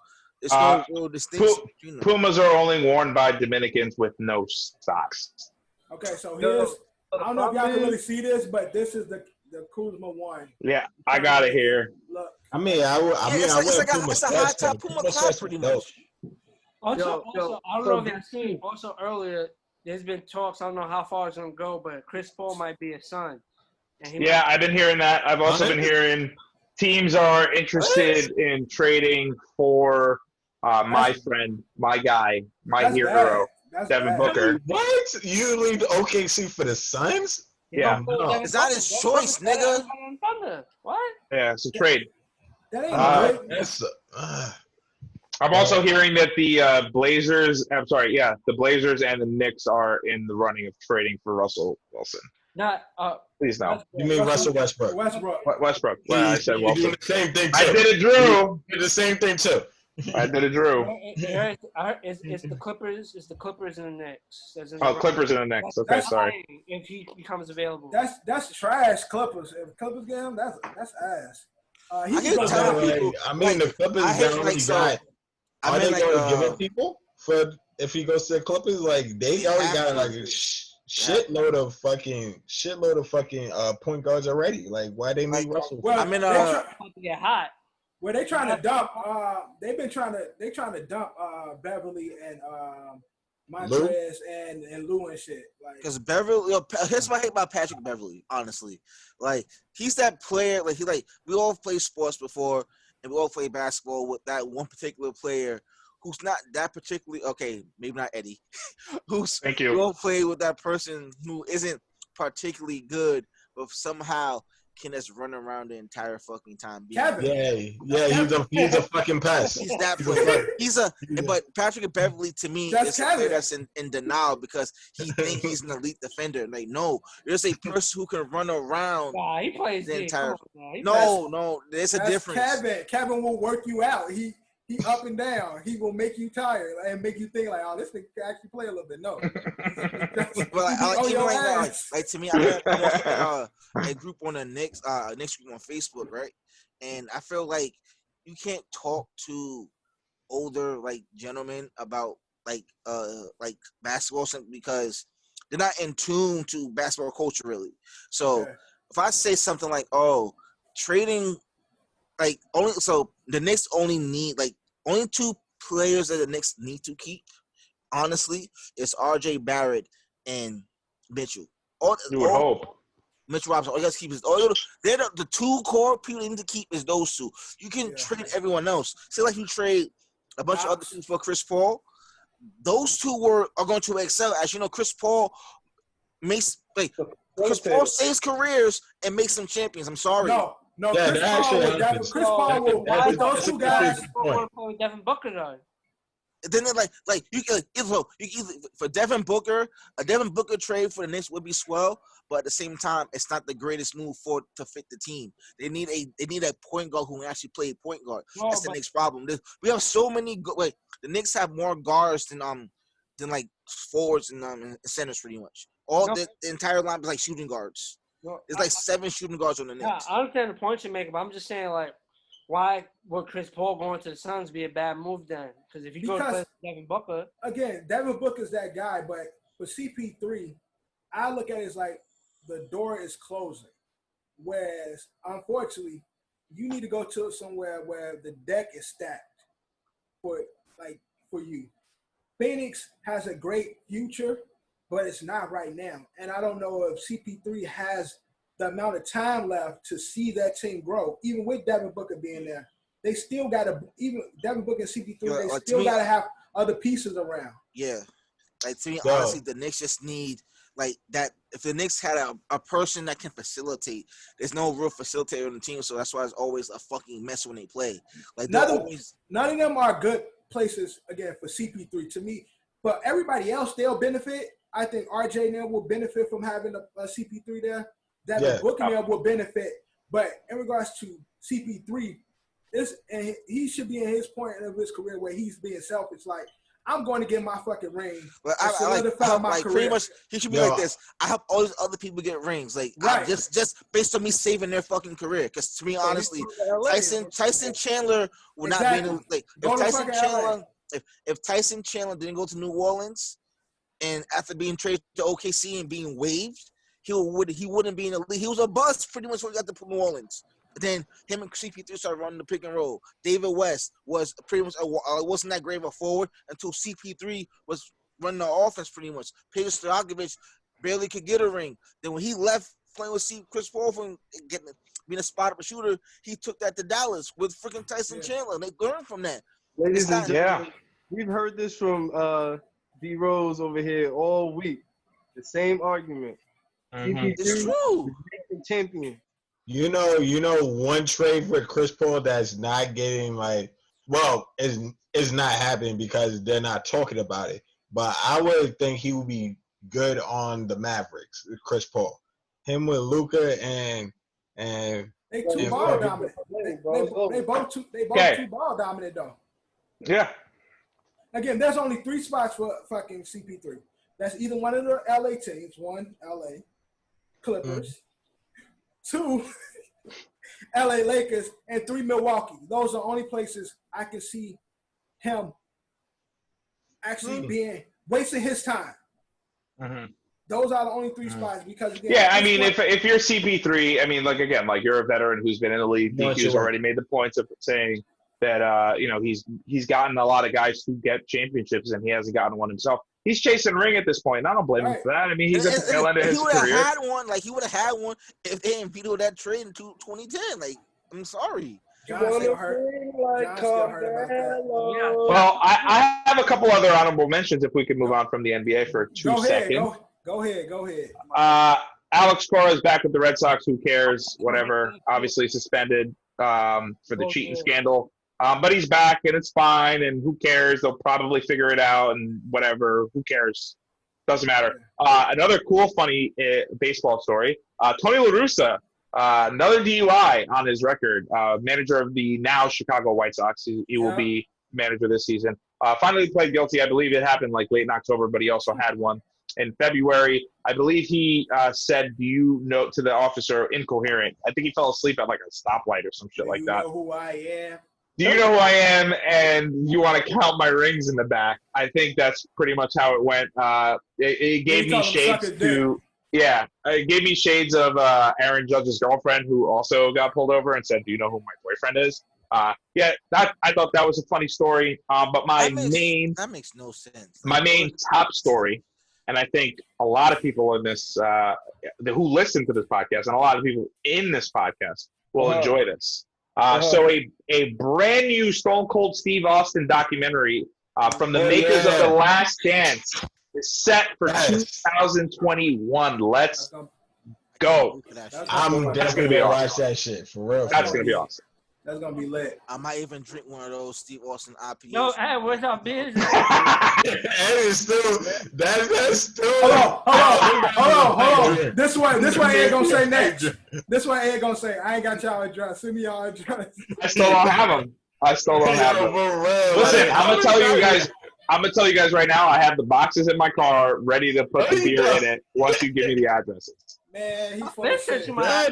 real distinction between them. Pumas are only worn by Dominicans with no socks. Okay, so here's I don't know if y'all can really see this, but this is the Kuzma one. Yeah, I got it here. Look, it's a high top Puma class pretty much. Also, I don't know if you've seen. Also, earlier, there's been talks. I don't know how far it's gonna go, but Chris Paul might be a son. I've been hearing that. I've also been hearing teams are interested in trading for my friend, my guy, my hero, Devin Booker. What? You leave OKC for the Suns? Yeah. No. It's not his choice, nigga. What? Yeah, it's a trade. That ain't I'm also hearing that the Blazers and the Knicks are in the running of trading for Russell Wilson. Please no. You mean Russell Westbrook? Westbrook. Well, I said Wilson. You doing the same thing too. I did it, Drew. You did the same thing too. I did it, Drew. It's the Clippers. It's the Clippers and the Knicks. Clippers and the Knicks. Okay, sorry. If he becomes available. That's trash. Clippers. If Clippers get him, that's ass. The Clippers got. Are they going to give it people for if he goes to the Clippers? Like they already got like a shitload of fucking point guards already. Like why they need Russell? Well, to get hot. Well, they trying to dump. They trying to dump Beverly and Montrez and Lou and shit. Because Beverly, here's what I hate about Patrick Beverly. Honestly, like he's that player. Like we all played sports before. And we all play basketball with that one particular player who's not that particularly okay, maybe not Eddie. Thank you. We all play with that person who isn't particularly good, but somehow can just run around the entire fucking time. He's a fucking pest. He's that player. But Patrick Beverly to me is a player that's in denial because he thinks he's an elite defender. Like no, there's a person who can run around. Nah, he plays the entire. No, there's a difference. Kevin will work you out. He up and down. He will make you tired and make you think like, oh, this thing can actually play a little bit. No. Like to me, I had a group on the Knicks group on Facebook, right? And I feel like you can't talk to older like gentlemen about like basketball because they're not in tune to basketball culture really. So if I say something like, oh, trading like the Knicks only two players that the Knicks need to keep, honestly, is R.J. Barrett and Mitchell. You would hope. Mitchell Robinson. All you guys keep is they're the two core people you need to keep is those two. You can trade everyone else. Say like you trade a bunch of other things for Chris Paul. Those two are going to excel. As you know, Chris Paul saves careers and makes them champions. I'm sorry. No, Chris Paul will those two guys play Devin Booker though. Then they're you can either for Devin Booker, a Devin Booker trade for the Knicks would be swell, but at the same time, it's not the greatest move to fit the team. They need a point guard who can actually play point guard. That's the Knicks' problem. We have so many. The Knicks have more guards than like forwards and centers pretty much. The entire line is like shooting guards. There's like 7 shooting guards on the Knicks. Yeah, I understand the point you're making, but I'm just saying, like, why would Chris Paul going to the Suns be a bad move then? Because if you go to Devin Booker. Again, Devin Booker's that guy, but for CP3, I look at it as like the door is closing. Whereas, unfortunately, you need to go to somewhere where the deck is stacked for you. Phoenix has a great future, but it's not right now. And I don't know if CP3 has the amount of time left to see that team grow. Even with Devin Booker being there, they still got to, even Devin Booker and CP3, they still got to have other pieces around. Yeah. Like, to me, honestly, the Knicks just need, like, that. If the Knicks had a person that can facilitate, there's no real facilitator on the team, so that's why it's always a fucking mess when they play. Like, none of them are good places, again, for CP3 to me. But everybody else, they'll benefit. I think RJ now will benefit from having a CP3 there. Devin Booker now will benefit. But in regards to CP3, and he should be in his point of his career where he's being selfish. Like, I'm going to get my fucking ring. But pretty much, he should be like this. I help all these other people get rings. Like, just based on me saving their fucking career. Because to me, honestly, Tyson Chandler will not be in, like, if Tyson Chandler didn't go to New Orleans, and after being traded to OKC and being waived, he wouldn't be in the league. He was a bust pretty much when he got to New Orleans. Then him and CP3 started running the pick and roll. David West was pretty much wasn't that great of a forward until CP3 was running the offense pretty much. Peter Stojakovic barely could get a ring. Then when he left playing with Chris Paul from being a spot-up shooter, he took that to Dallas with freaking Tyson Chandler. And they learned from that. Ladies and gentlemen, we've heard this from D Rose over here all week. The same argument. CP3 it's true. Champion. You know, one trade for Chris Paul that's not getting is not happening because they're not talking about it. But I would think he would be good on the Mavericks, Chris Paul. Him with Luka and they too ball dominant. They both too ball dominant though. Yeah. Again, there's only 3 spots for fucking CP3. That's either one of the LA teams, 1 LA Clippers. 2, LA Lakers, and 3, Milwaukee. Those are the only places I can see him actually wasting his time. Mm-hmm. Those are the only 3 spots because again, if you're CP3, I mean, you're a veteran who's been in the league. DQ's already made the points of saying that he's gotten a lot of guys who get championships and he hasn't gotten one himself. He's chasing ring at this point, and I don't blame him for that. I mean, he's at the tail end of his career. He would have had one if they didn't veto that trade in 2010. Like, I'm sorry. John still hurt. Well, I have a couple other honorable mentions if we could move on from the NBA for 2 seconds. Go ahead. Alex Cora is back with the Red Sox. Who cares? Whatever. Obviously suspended for the cheating scandal. But he's back, and it's fine, and who cares? They'll probably figure it out, and whatever. Who cares? Doesn't matter. Another cool, funny baseball story. Tony La Russa, another DUI on his record. Manager of the now Chicago White Sox. He will be manager this season. Finally pled guilty. I believe it happened late in October, but he also had one in February. I believe he said, "Do you know?" to the officer, incoherent. I think he fell asleep at a stoplight or some shit like that. Do you know who I am? Do you know who I am? And you want to count my rings in the back? I think that's pretty much how it went. It gave me shades it gave me shades of Aaron Judge's girlfriend, who also got pulled over and said, "Do you know who my boyfriend is?" I thought that was a funny story. But that makes no sense. My main top story, and I think a lot of people in this who listen to this podcast and a lot of people in this podcast will enjoy this. So a brand new Stone Cold Steve Austin documentary from the makers of The Last Dance is set for 2021. Let's go. I'm definitely going to watch that shit, for real. That's going to be awesome. That's going to be lit. I might even drink one of those Steve Austin IPAs. Yo, hey, what's up, biz? That's still. Hold on. This one Ed gonna say next. This one Ed gonna say, I ain't got y'all address. Send me y'all address. I still don't have them. Listen, I'm gonna tell you guys right now. I have the boxes in my car ready to put the beer in it once you give me the addresses. Man, he's full of shit. Send them right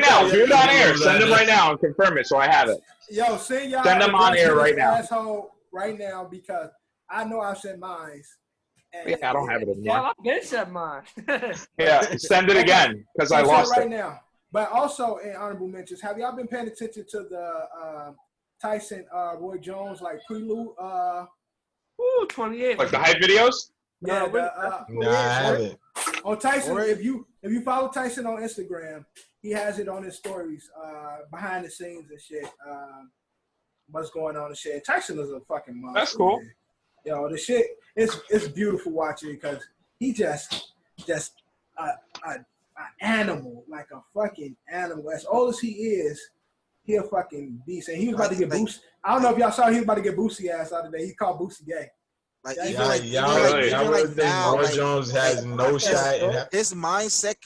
now. Do it on air. Send them right now and confirm it so I have it. Yo, send them on air right now. Asshole right now, because I know I sent mine, Yeah, I don't have it anymore. Yeah, I said mine. Yeah, send it again because I lost right it now. But also in honorable mentions, have y'all been paying attention to the Tyson Roy Jones like prelude? 28. Like the hype videos. Yeah, nah, I haven't. On Tyson, if you follow Tyson on Instagram, he has it on his stories, behind the scenes and shit. What's going on and shit. Tyson is a fucking monster. That's cool. Man. Yo, the shit it's beautiful watching because he just an animal, like a fucking animal. As old as he is, he a fucking beast. And he was about to get Boosie. I don't know if y'all saw he was about to get Boosie ass the other day. He called Boosie gay. Like y'all think Roy Jones has no shot. His mindset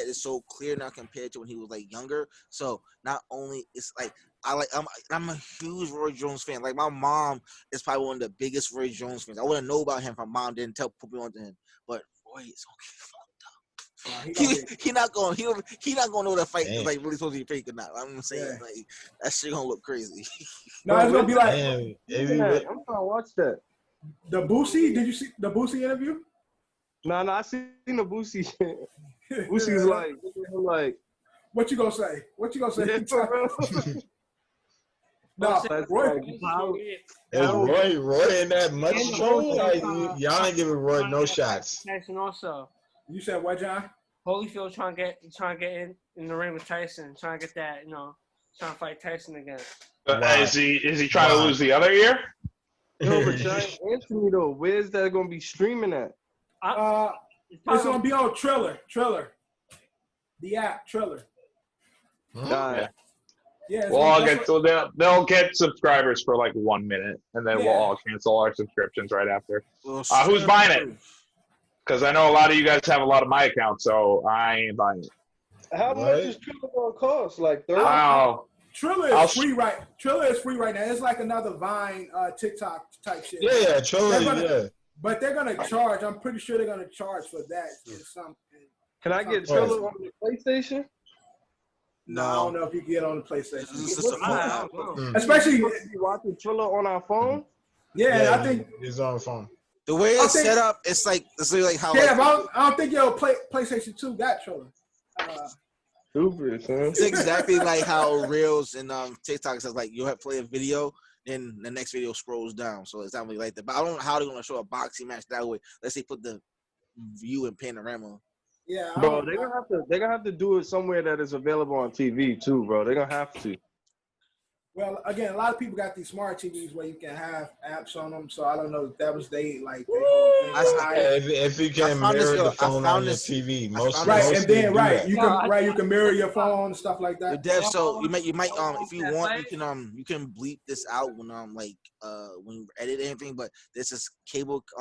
is so clear now compared to when he was like younger. So not only it's like I'm a huge Roy Jones fan. Like my mom is probably one of the biggest Roy Jones fans. I wouldn't know about him if my mom didn't put me on to him. But Roy is he not going to know that fight is like really supposed to be fake or not. I'm saying like that shit gonna look crazy. No, it's gonna be like I'm gonna watch that. The Boosie, did you see the Boosie interview? No, I seen the Boosie. Boosie's like what you gonna say? What you gonna say? Yeah, no, Roy. Is Roy in that much trouble? Like y'all ain't giving Roy no shots. Tyson also. You said what, John? Holyfield trying to get in the ring with Tyson, trying to get that, trying to fight Tyson again. Is he trying to lose the other ear? No, but Giant Anthony though, where's that gonna be streaming at? It's gonna be on Triller. The app Triller. Yeah. They'll get subscribers for like 1 minute, and then we'll all cancel our subscriptions right after. Who's buying it? Because I know a lot of you guys have a lot of my accounts, so I ain't buying it. How much is Triller gonna cost? Like $30? Wow. Triller is free right. Triller is free right now. It's like another Vine, TikTok type shit. Yeah, Triller. But they're gonna charge. I'm pretty sure they're gonna charge for that or something. Can I get Triller on the PlayStation? No, I don't know if you can get on the PlayStation. Especially if you watching Triller on our phone. Yeah, I think it's on phone. The way it's set up, it's like how. Yeah, but I don't think your PlayStation 2 got Triller. Stupid, son. It's exactly like how Reels and TikTok says like you'll have to play a video, then the next video scrolls down. So it's not really like that. But I don't know how they're gonna show a boxing match that way. Let's say put the view in panorama. Yeah, bro, they're gonna have to do it somewhere that is available on TV too, bro. They're gonna have to. Well, again, a lot of people got these smart TVs where you can have apps on them. So I don't know if that was if you can mirror the phone on your TV, you can mirror your phone and stuff like that. So you might if you want you can bleep this out when when you edit anything. But this is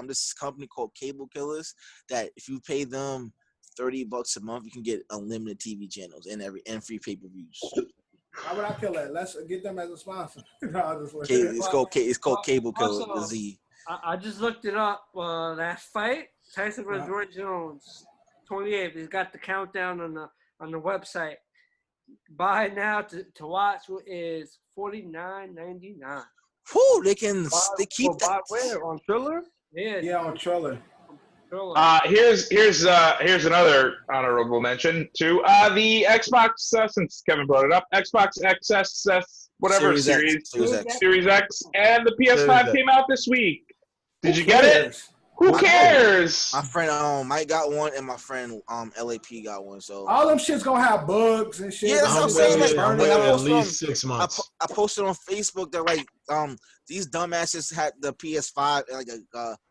this company called Cable Killers that if you pay them $30 a month, you can get unlimited TV channels and free pay-per-views. How would I kill that? Let's get them as a sponsor. It's called Cable Killers. The Z. I just looked it up. That fight, Tyson vs. Roy Jones, 28th. He's got the countdown on the website. Buy now to watch is $49.99. Whew, they keep that. Where on Triller? Yeah, on Triller. Here's another honorable mention to the Xbox, since Kevin brought it up, Xbox XS, whatever Series X, and the PS5 came out this week. Did you get it? Who cares? My friend Mike got one, and my friend LAP got one. So all them shit's gonna have bugs and shit. Yeah, that's what I'm saying. Like, at least 6 months. I posted on Facebook that like these dumbasses had the PS5. Like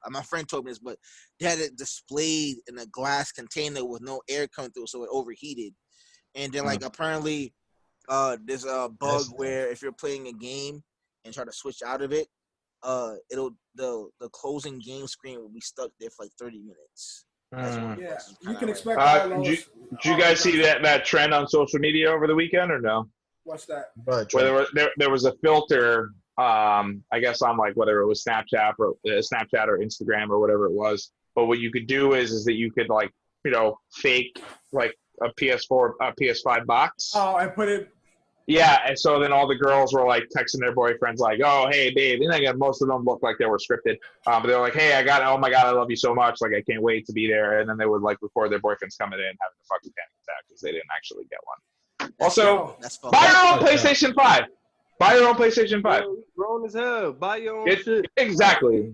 my friend told me this, but they had it displayed in a glass container with no air coming through, so it overheated. And then like apparently there's a bug where if you're playing a game and try to switch out of it, the closing game screen will be stuck there for like 30 minutes. Yeah, you can expect. Did you guys see that trend on social media over the weekend or no? What's that? Where there was a filter, I guess on like whether it was Snapchat or Instagram or whatever it was. But what you could do is that you could like fake like a PS4, a PS5 box. Oh, and put it. Yeah, and so then all the girls were like texting their boyfriends, like, "Oh, hey, babe." And again, most of them looked like they were scripted, but they're like, "Hey, oh my god, I love you so much. Like, I can't wait to be there." And then they would like record their boyfriends coming in having a fucking panic attack because they didn't actually get one. Also, buy your own PlayStation 5. Buy your own PlayStation 5. Yo, grown as hell. Buy your own shit. Exactly.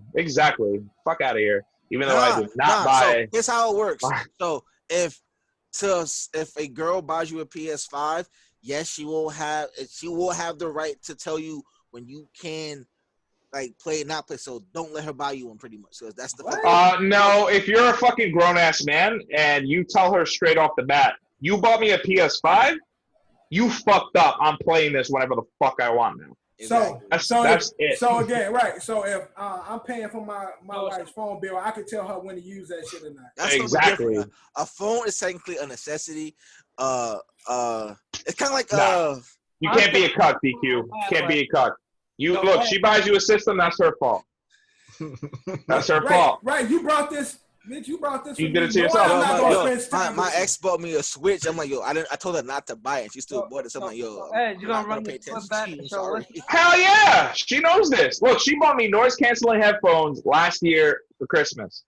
Fuck out of here. Even though I do not buy. So here's how it works. So if a girl buys you a PS5, yes, she will have the right to tell you when you can like play and not play. So don't let her buy you one, pretty much. So that's the. No, if you're a fucking grown ass man and you tell her straight off the bat, you bought me a PS5, you fucked up. I'm playing this whenever the fuck I want now. Exactly. So that's it. So again, right. So if I'm paying for my wife's phone bill, I can tell her when to use that shit or not. That's exactly. A phone is technically a necessity. It's kind of like You can't be a cuck, DQ. Can't be a cuck. Look. She buys you a system. That's her fault. That's her fault. Right. You brought this. Mitch, you brought this. You did it to yourself. My ex bought me a Switch. I'm like, I told her not to buy it. And she still bought it. So I'm like, hey, you gonna run the flip back? Hell yeah, she knows this. Look, she bought me noise canceling headphones last year for Christmas.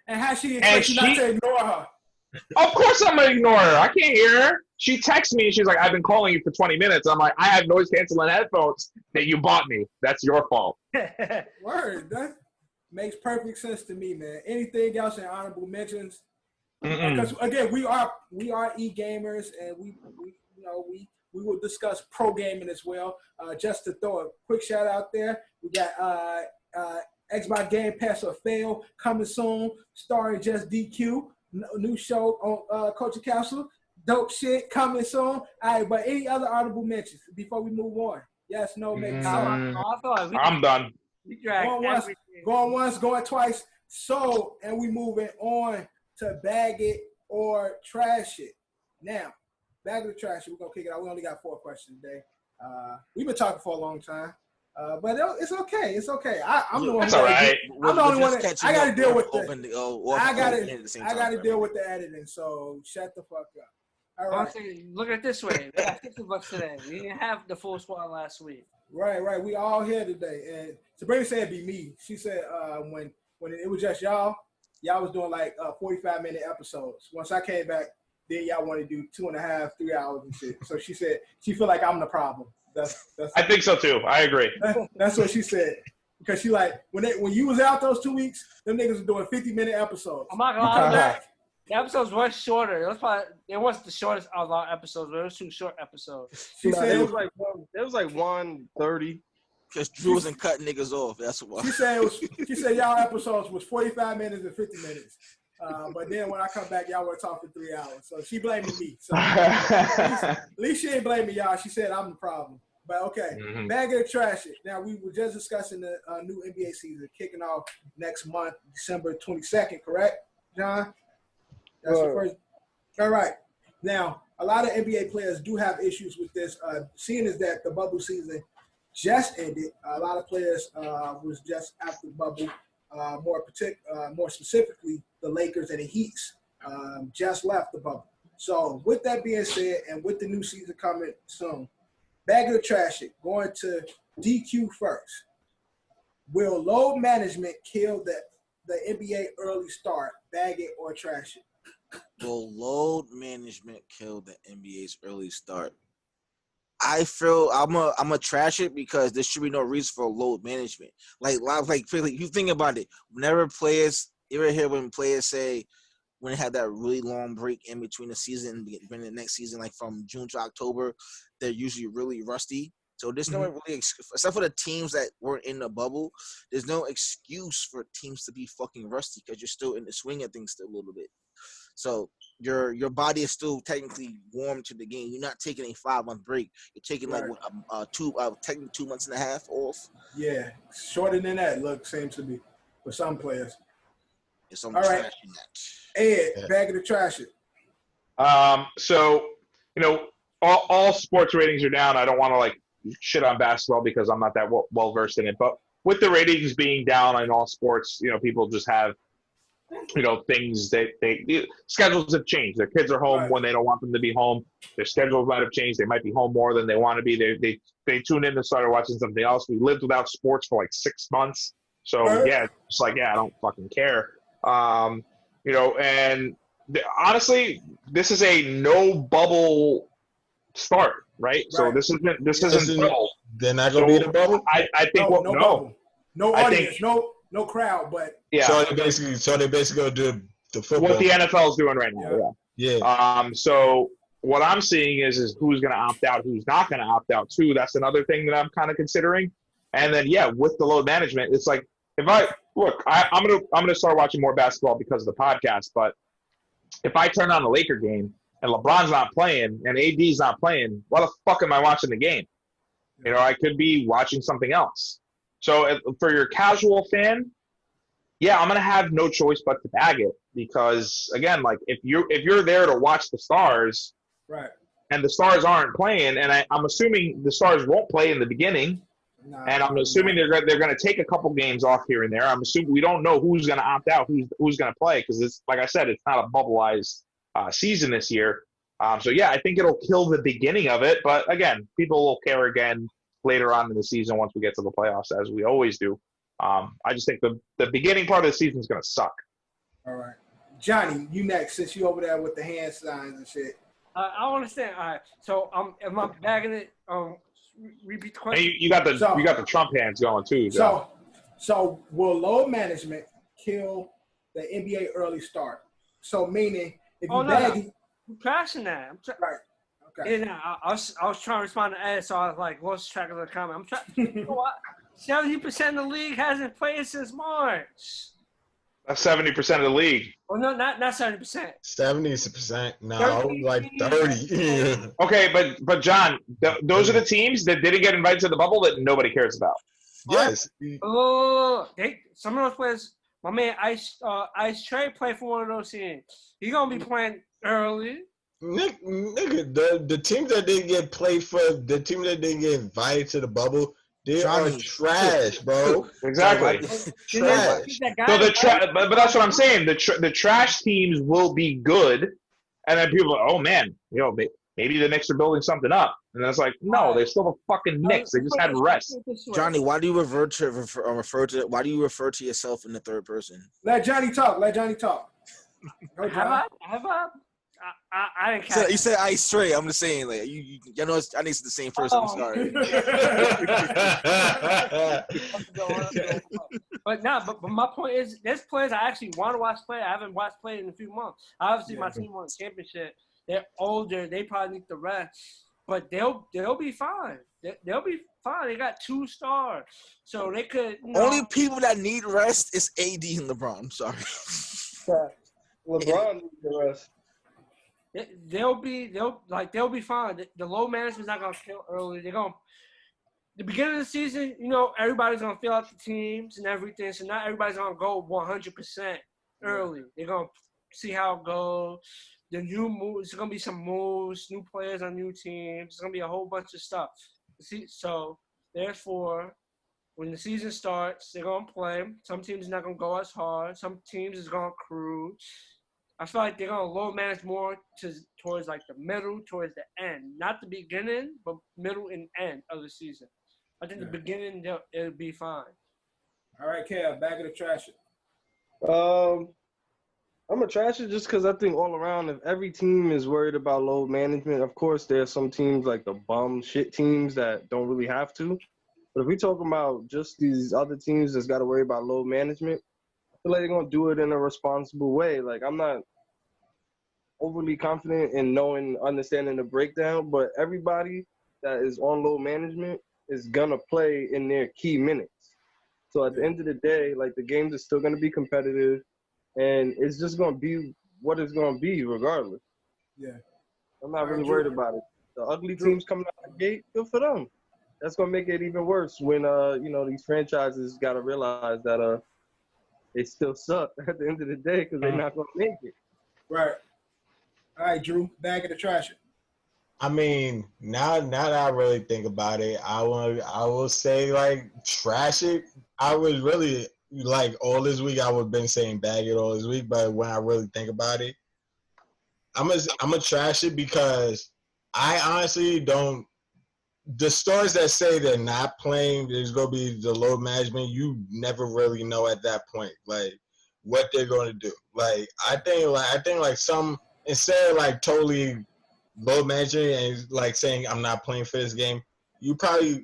And how she expects you not to ignore her? Of course I'm gonna ignore her. I can't hear her. She texts me and she's like, "I've been calling you for 20 minutes." I'm like, "I have noise canceling headphones that you bought me. That's your fault." Word. That makes perfect sense to me, man. Anything else in honorable mentions? Because again, we are e-gamers, and we will discuss pro gaming as well. Just to throw a quick shout out there, we got Xbox Game Pass or Fail coming soon, starring Just DQ. New show on Culture Capsule. Dope shit coming soon. All right, but any other honorable mentions before we move on? Yes, no, maybe. I'm done. Going once, going twice. So, and we moving on to bag it or trash it. Now, bag it or trash it. We're gonna kick it out. We only got 4 questions today. We've been talking for a long time. But it's okay. It's okay. I'm the one. That's all right. I'm the only one. I got to deal with I got to deal with the editing. So shut the fuck up. All right. Look at it this way. We got 50 bucks today. We didn't have the full squad last week. Right. We all here today. And Sabrina said it'd be me. She said when it was just y'all was doing like 45-minute episodes. Once I came back, then y'all want to do 2.5, 3 hours and shit. So she said she feel like I'm the problem. That's I think so too. I agree. That's what she said. Because she like when you was out those 2 weeks, them niggas were doing 50-minute episodes. I'm not gonna lie. The episodes were shorter. It wasn't the shortest of our episodes, but it was 2 short episodes. She said it was like 1:30. Because Drew wasn't cutting niggas off. That's why. She said y'all episodes was 45 minutes and 50 minutes. But then when I come back, y'all want to talk for 3 hours. So she blaming me. So at least she ain't blaming y'all. She said I'm the problem. But okay, bag it or trash it. Now, we were just discussing the new NBA season kicking off next month, December 22nd, correct, John? That's the first. All right. Now, a lot of NBA players do have issues with this. Seeing as that the bubble season just ended, a lot of players was just after the bubble. More specifically, the Lakers and the Heats just left the bubble. So with that being said, and with the new season coming soon, bag it or trash it. Going to DQ first. Will load management kill the NBA early start? Bag it or trash it. Will load management kill the NBA's early start? I feel I'm a trash it because there should be no reason for load management. Like you think about it. Whenever players, you ever hear when players say when they have that really long break in between the season and beginning the next season, like from June to October, they're usually really rusty. So there's no really except for the teams that weren't in the bubble. There's no excuse for teams to be fucking rusty because you're still in the swing of things still a little bit. So your body is still technically warm to the game. You're not taking a 5-month break. You're taking technically 2 months and a half off. Yeah, shorter than that. Seems to be for some players. All right, Ed, bag it or trash it. So all sports ratings are down. I don't want to like shit on basketball because I'm not that well versed in it. But with the ratings being down in all sports, people just have things that schedules have changed. Their kids are home when they don't want them to be home. Their schedules might have changed. They might be home more than they want to be. They tune in and started watching something else. We lived without sports for like 6 months. So it's like, I don't fucking care. And honestly, this is a no bubble start, right? So this isn't bubble. They're not gonna be in a bubble. I think no bubble, no audience, no crowd, but So they basically gonna do the football. What the NFL is doing right now. Yeah. So what I'm seeing is who's gonna opt out, who's not gonna opt out too. That's another thing that I'm kind of considering. And then with the load management, it's like I'm gonna start watching more basketball because of the podcast. But if I turn on a Laker game and LeBron's not playing and AD's not playing, why the fuck am I watching the game? I could be watching something else. So for your casual fan, I'm gonna have no choice but to bag it because again, like if you're there to watch the Stars, right, and the Stars aren't playing, and I'm assuming the Stars won't play in the beginning, and I'm assuming they're gonna take a couple games off here and there. I'm assuming we don't know who's gonna opt out, who's gonna play because it's like I said, it's not a bubbleized season this year. So I think it'll kill the beginning of it, but again, people will care again later on in the season once we get to the playoffs, as we always do. I just think the beginning part of the season is going to suck. All right. Johnny, you next, since you over there with the hand signs and shit. I understand. All right. So am I bagging it? Repeat the question. Hey, you got the Trump hands going too. So will load management kill the NBA early start? So meaning if you bag I'm crashing that. Right. Okay. Yeah, I was trying to respond to Ed, so I was like, lost track of the comment. I'm trying. You know what? 70% of the league hasn't played since March. That's 70% of the league. Well, no, not 70%. 70%. No, like 30. Okay, but John, those are the teams that didn't get invited to the bubble that nobody cares about. Yes. Some of those players. My man Ice Trey played for one of those teams. He's gonna be playing early. Nigga, the teams that didn't get played for, the team that didn't get invited to the bubble, they are trash, bro. Exactly. Trash. So but that's what I'm saying. The trash teams will be good, and then people are, oh man, maybe the Knicks are building something up, and then it's like, no, they're still the fucking Knicks. They just had rest. Johnny, why do you refer to yourself in the third person? Let Johnny talk. Go, Have I? I didn't catch you said Ice Trey. I'm just saying, like you know, I think it's the same person. I'm sorry. But my point is, there's players I actually want to watch play. I haven't watched play in a few months. Obviously, my team won the championship. They're older. They probably need the rest, but they'll be fine. They'll be fine. They got 2 stars, so they could. Only people that need rest is AD and LeBron. I'm sorry. LeBron needs the rest. They'll be fine. The load management's not gonna kill early. The beginning of the season, everybody's gonna fill out the teams and everything. So not everybody's gonna go 100% early. They're gonna see how it goes. The new moves. There's gonna be some moves, new players on new teams. It's gonna be a whole bunch of stuff. So therefore, when the season starts, they're gonna play. Some teams are not gonna go as hard. Some teams is gonna cruise. I feel like they're gonna load manage more towards like the middle, towards the end, not the beginning, but middle and end of the season. I think the beginning it'll be fine. All right, Kev, back of the trash. I'm a trash it just because I think all around, if every team is worried about load management, of course there are some teams like the bum shit teams that don't really have to. But if we talk about just these other teams that's got to worry about load management, I feel like they're going to do it in a responsible way. Like, I'm not overly confident in understanding the breakdown, but everybody that is on load management is going to play in their key minutes. So at the end of the day, like, the games are still going to be competitive, and it's just going to be what it's going to be regardless. Yeah. I'm not really worried about it. The ugly teams coming out the gate, good for them. That's going to make it even worse when, these franchises got to realize that they still suck at the end of the day because they're not going to make it. Right. All right, Drew, bag of the trash. I mean, now that I really think about it, I will say, like, trash it. I was really, like all this week I would been saying bag it all this week, but when I really think about it, I'm gonna trash it because I honestly don't. The stores that say they're not playing, there's gonna be the load management. You never really know at that point, like what they're gonna do. Like I think like some instead of like totally load managing and like saying I'm not playing for this game, you probably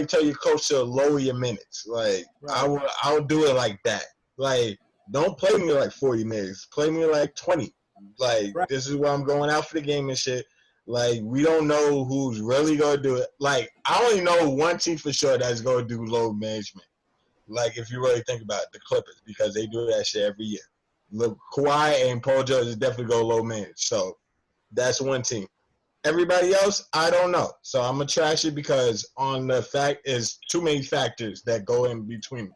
tell your coach to lower your minutes. Like right. I would do it like that. Like don't play me like 40 minutes. Play me like 20. Like right. This is where I'm going out for the game and shit. Like we don't know who's really gonna do it. Like I only know one team for sure that's gonna do load management. Like if you really think about it, the Clippers, because they do that shit every year. Look, Kawhi and Paul George is definitely go low manage. So that's one team. Everybody else, I don't know. So I'm gonna trash it because on the fact is too many factors that go in between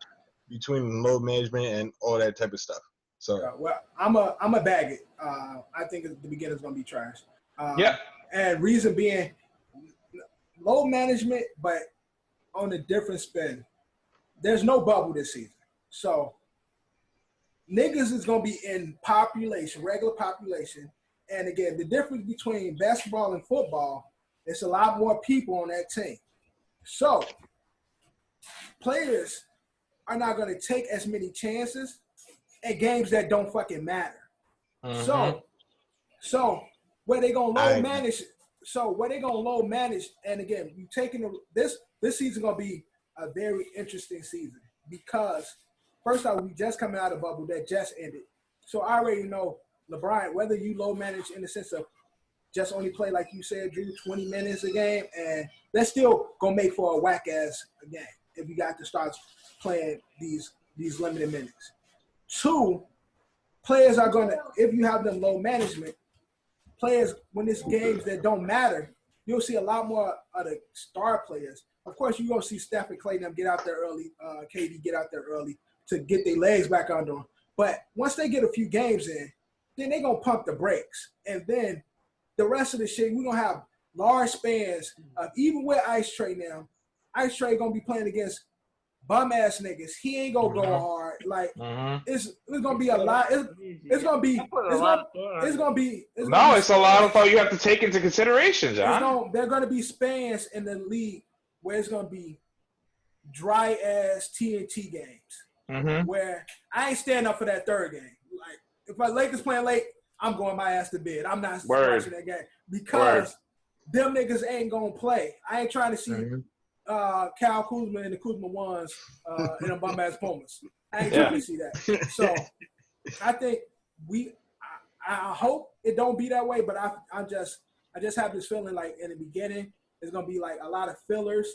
load management and all that type of stuff. So well, I'm a bag it. I think the beginner's gonna be trash. Yeah. And reason being, load management, but on a different spin. There's no bubble this season, so niggas is gonna be in population, regular population. And again, the difference between basketball and football, it's a lot more people on that team. So players are not going to take as many chances at games that don't fucking matter. Mm-hmm. So where they going to load manage? So where they going to load manage? And again, you taking this season going to be a very interesting season because first off, we just coming out of bubble that just ended. So I already know LeBron, whether you low manage in the sense of just only play, like you said, Drew, 20 minutes a game, and that's still going to make for a whack-ass game if you got to start playing these limited minutes. Two, players are going to, if you have them low management, players, when it's games that don't matter, you'll see a lot more of the star players. Of course, you're going to see Steph and Clay them get out there early, KD get out there early to get their legs back under them. But once they get a few games in, then they're going to pump the brakes. And then the rest of the shit, we're going to have large spans of even with Ice Trae now. Ice Trae going to be playing against bum-ass niggas. He ain't going to go hard. Like, it's going to be a lot. It's going to be – it's a lot of thought you have to take into consideration, John. There are going to be spans in the league where it's going to be dry-ass TNT games where I ain't stand up for that third game. Like, if my Lakers playing late, I'm going my ass to bed. I'm not watching that game because them niggas ain't gonna play. I ain't trying to see Kyle Kuzma and the Kuzma ones in a bum ass Pumas. I ain't trying to see that. So I think I hope it don't be that way, but I just have this feeling like in the beginning it's gonna be like a lot of fillers.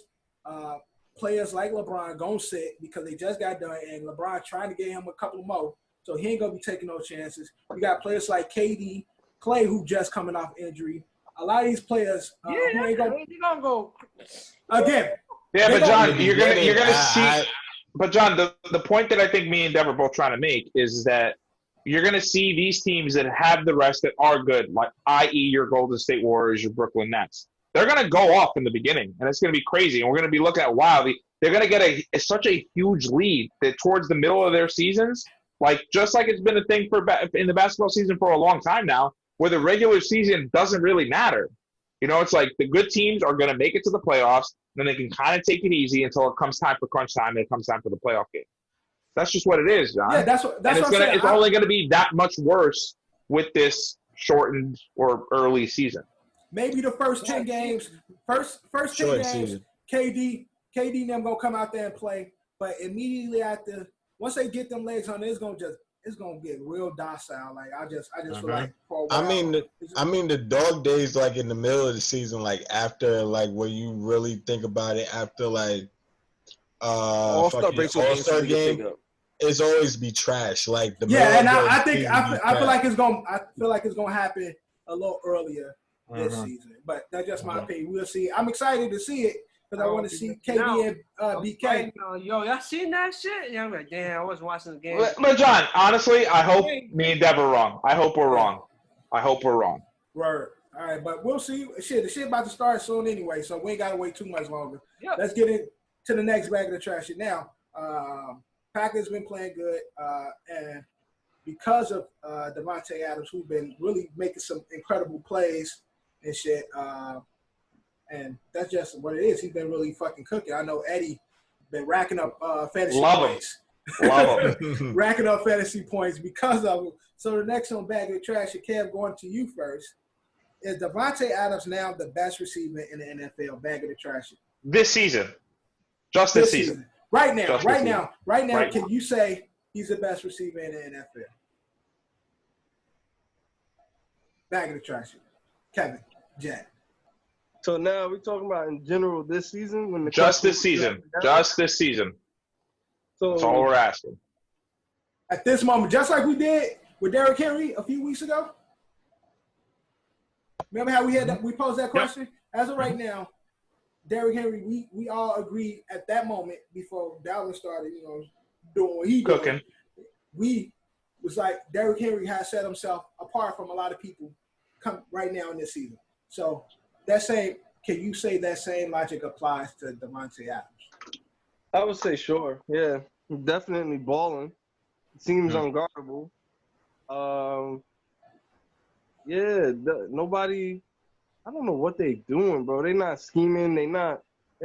Players like LeBron gonna sit because they just got done, and LeBron trying to get him a couple more. So he ain't going to be taking no chances. We got players like KD, Clay, who just coming off injury. A lot of these players who ain't going to go. Again. Yeah, but John, you're going to see. But John, the point that I think me and Dev are both trying to make is that you're going to see these teams that have the rest that are good, like i.e. your Golden State Warriors, your Brooklyn Nets. They're going to go off in the beginning, and it's going to be crazy. And we're going to be looking at, wow, they're going to get such a huge lead that towards the middle of their seasons – like, just like it's been a thing in the basketball season for a long time now, where the regular season doesn't really matter. You know, it's like the good teams are going to make it to the playoffs, then they can kind of take it easy until it comes time for crunch time and it comes time for the playoff game. That's just what it is, John. Yeah, that's what I'm saying. It's only going to be that much worse with this shortened or early season. Maybe the first 10 games, first 10 games, KD and them going to come out there and play, but immediately after – once they get them legs on, it's gonna get real docile. like I just feel like for a while, I mean the dog days like in the middle of the season, like after like when you really think about it, after like All-Star game, it's always be trash. Like the and I feel like it's gonna happen a little earlier this season. But that's just my opinion. We'll see. I'm excited to see it. Because I want to see KD and BK. Yo, y'all seen that shit? Yeah, I'm like, damn, I wasn't watching the game. But John, honestly, I hope me and Deb are wrong. I hope we're wrong. Word. All right, but we'll see. The shit about to start soon anyway, so we ain't got to wait too much longer. Yep. Let's get into the next bag of the trash. Now, Packers been playing good, and because of Davante Adams, who's been really making some incredible plays and shit. And that's just what it is. He's been really fucking cooking. I know Eddie been racking up fantasy points. Love him. Racking up fantasy points because of him. So the next on Bag of Trash, Kev, going to you first. Is Davante Adams now the best receiver in the NFL? Bag of the Trash. This season. Just this season. Right now. Right now, can now. you say he's the best receiver in the NFL? Bag of the Trash. Kevin, Jack. So now we're talking about in general this season? When the Just this season. Just this season. So, That's all we're asking. At this moment, just like we did with Derrick Henry a few weeks ago. Remember how we posed that question? Yep. As of right now, Derrick Henry, we all agreed at that moment before Dalvin started, doing what he did. Cooking. We was like Derrick Henry has set himself apart from a lot of people come right now in this season. So can you say that same logic applies to Davante Adams? I would say sure. Yeah, definitely balling. Seems unguardable. Nobody. I don't know what they doing, bro. They're not scheming. They're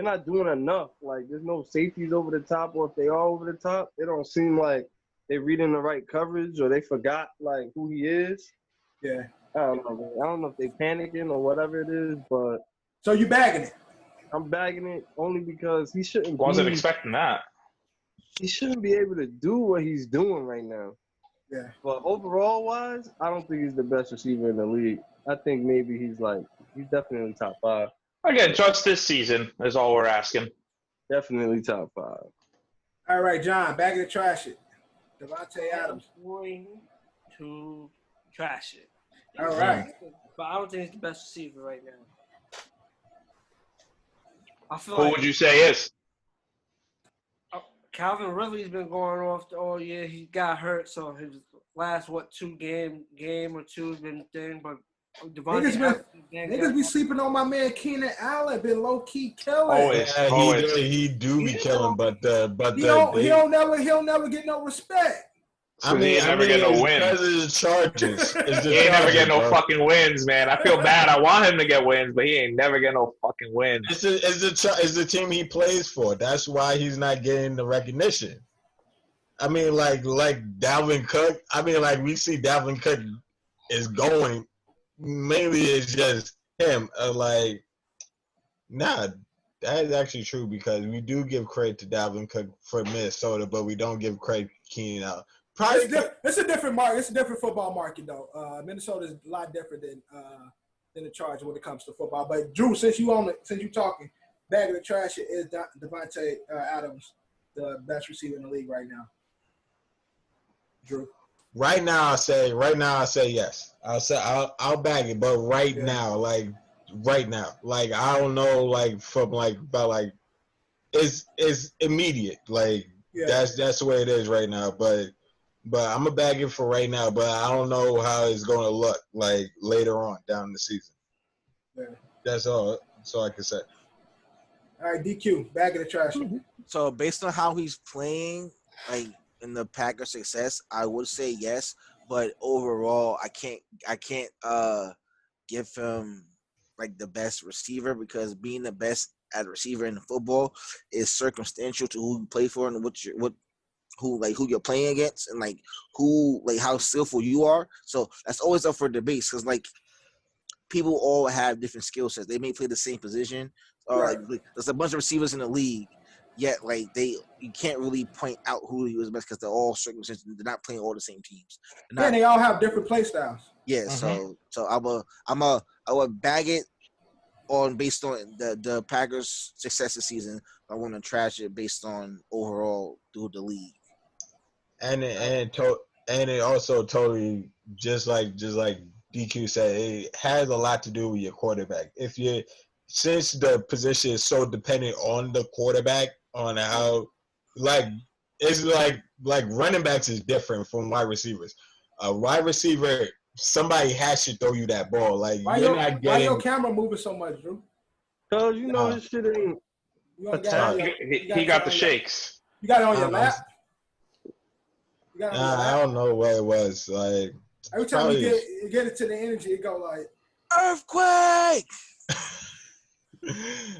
not doing enough. Like, there's no safeties over the top, or if they are over the top, it don't seem like they're reading the right coverage, or they forgot like who he is. Yeah. I don't know if they panicking or whatever it is, but. So you bagging it? I'm bagging it only because he shouldn't. Wasn't expecting that. He shouldn't be able to do what he's doing right now. Yeah. But overall wise, I don't think he's the best receiver in the league. I think maybe he's definitely top 5. Again, just this season is all we're asking. Definitely top 5. All right, John, bag of the trash it. Davante Adams. I'm going to trash it. All right. But I don't think he's the best receiver right now. I feel Who would you say is? Calvin Ridley's been going off all year. He got hurt, so his last game or two has been thing. But niggas be sleeping on my man Keenan Allen. Been low key killing. He do be killing, but he'll never get no respect. He ain't never get no wins. Because of the Chargers. He ain't never get no fucking wins, man. I feel bad. I want him to get wins, but he ain't never get no fucking wins. It's the team he plays for. That's why he's not getting the recognition. I mean, like Dalvin Cook. I mean, like we see Dalvin Cook is going. Mainly it's just him. Nah, that is actually true because we do give credit to Dalvin Cook for Minnesota, but we don't give credit to Keenan Allen. It's a different market. It's a different football market, though. Minnesota is a lot different than the Chargers when it comes to football. But Drew, since you talking, bag of the trash is Davante Adams, the best receiver in the league right now. Drew. Right now, I say yes. I'll bag it, but right now, I don't know, it's immediate. That's the way it is right now. But I'm gonna bag it for right now. But I don't know how it's gonna look like later on down the season. Yeah. That's all I can say. All right, DQ, bag of the trash. So based on how he's playing, in the Packers' success, I would say yes. But overall, I can't give him the best receiver because being the best at receiver in football is circumstantial to who you play for and who you're playing against and how skillful you are. So that's always up for debate because people all have different skill sets. They may play the same position. Or there's a bunch of receivers in the league, yet you can't really point out who he was best because they're all circumstances. They're not playing all the same teams. They all have different play styles. Yeah, so I would bag it based on the Packers' success this season. I want to trash it based on overall through the league. And it also totally just like DQ said, it has a lot to do with your quarterback. Since the position is so dependent on the quarterback, on how it's like running backs is different from wide receivers. A wide receiver, somebody has to throw you that ball. Why your camera moving so much, Drew? Cause this shit ain't. He got the shakes. You got it on your lap. I don't know what it was. Like every time you get it to the energy, it go like earthquake.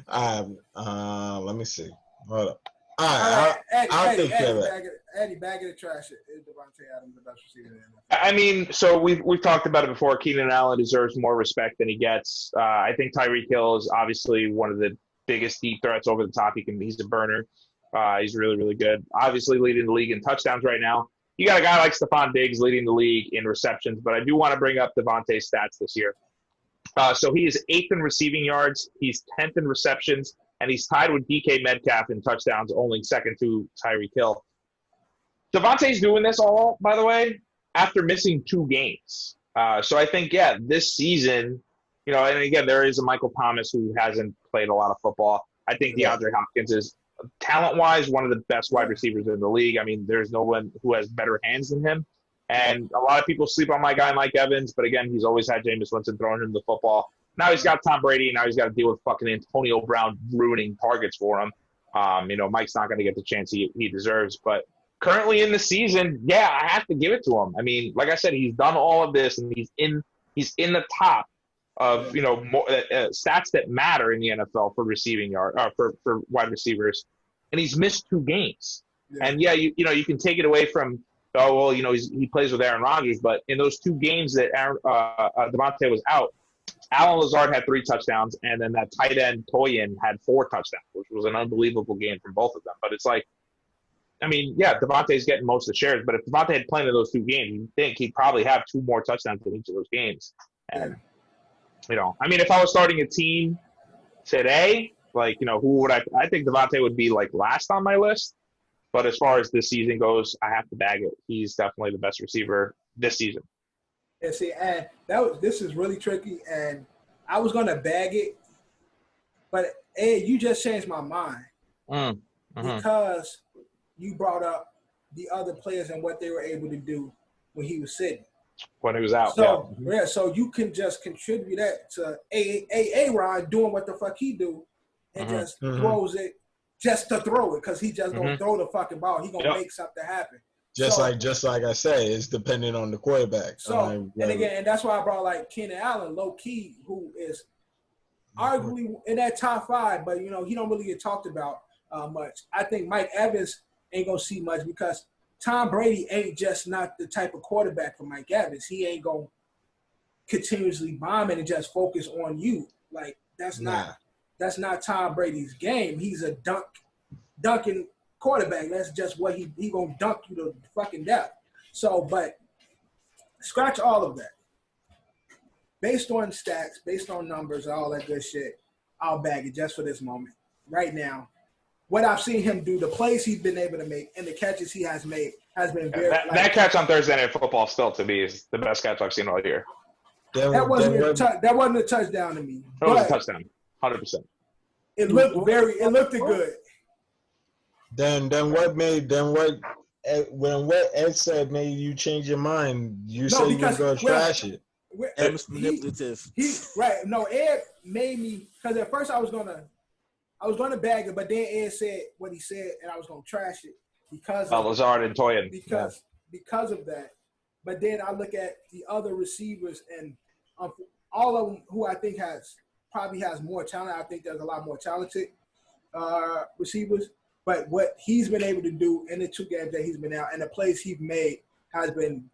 Let me see. Hold up. All right, right, I'll take care of it. Eddie, bag of the trash. Is Devontae Adams the best receiver in the NFL? I mean, so we've talked about it before. Keenan Allen deserves more respect than he gets. I think Tyreek Hill is obviously one of the biggest deep threats over the top. He's a burner. He's really, really good. Obviously leading the league in touchdowns right now. You got a guy like Stephon Diggs leading the league in receptions, but I do want to bring up Devontae's stats this year. So he is 8th in receiving yards. He's 10th in receptions. And he's tied with DK Metcalf in touchdowns, only second to Tyreek Hill. Devontae's doing this all, by the way, after missing 2 games. So I think, this season, and again, there is a Michael Thomas who hasn't played a lot of football. I think DeAndre Hopkins is, talent-wise, one of the best wide receivers in the league. I mean, there's no one who has better hands than him. And a lot of people sleep on my guy, Mike Evans, but again, he's always had Jameis Winston throwing him the football. Now he's got Tom Brady, and now he's got to deal with fucking Antonio Brown ruining targets for him. Mike's not going to get the chance he deserves. But currently in the season, I have to give it to him. I mean, like I said, he's done all of this, and he's in the top of stats that matter in the NFL for receiving yard for wide receivers, and he's missed 2 games. Yeah. And you can take it away from he plays with Aaron Rodgers, but in those 2 games that Devontae was out. Alan Lazard had 3 touchdowns, and then that tight end Toyin had 4 touchdowns, which was an unbelievable game from both of them. But it's like, I mean, Devontae's getting most of the shares, but if Devontae had played in those 2 games, you'd think he'd probably have 2 more touchdowns in each of those games. And, I mean, if I was starting a team today, who would I think Devontae would be, last on my list. But as far as this season goes, I have to bag it. He's definitely the best receiver this season. And see, and this is really tricky, and I was gonna bag it, but Ed, you just changed my mind because you brought up the other players and what they were able to do when he was sitting. When he was out. So so you can just contribute that to A-Rod doing what the fuck he do and just throws it just to throw it because he just gonna throw the fucking ball. He gonna make something happen. Just like I say, it's dependent on the quarterback. So and that's why I brought Keenan Allen, low key, who is arguably in that top 5, but he don't really get talked about much. I think Mike Evans ain't gonna see much because Tom Brady ain't just not the type of quarterback for Mike Evans. He ain't gonna continuously bomb it and just focus on you. That's not Tom Brady's game. He's a dunking quarterback. That's just what he gonna dunk you to fucking death. So, but scratch all of that. Based on stats, based on numbers, all that good shit, I'll bag it just for this moment. Right now, what I've seen him do, the plays he's been able to make, and the catches he has made has been very. That catch on Thursday Night Football still to me is the best catch I've seen all year. That wasn't a touchdown to me. It was a touchdown, 100%. It looked good. Then what Ed said made you change your mind? You said you were going to trash it. Ed was manipulative. Ed made me because at first I was gonna bag it, but then Ed said what he said, and I was gonna trash it because of Lazard and Toyin. Because of that. But then I look at the other receivers and all of them who I think probably has more talent. I think there's a lot more talented receivers. But what he's been able to do in the 2 games that he's been out and the plays he's made has been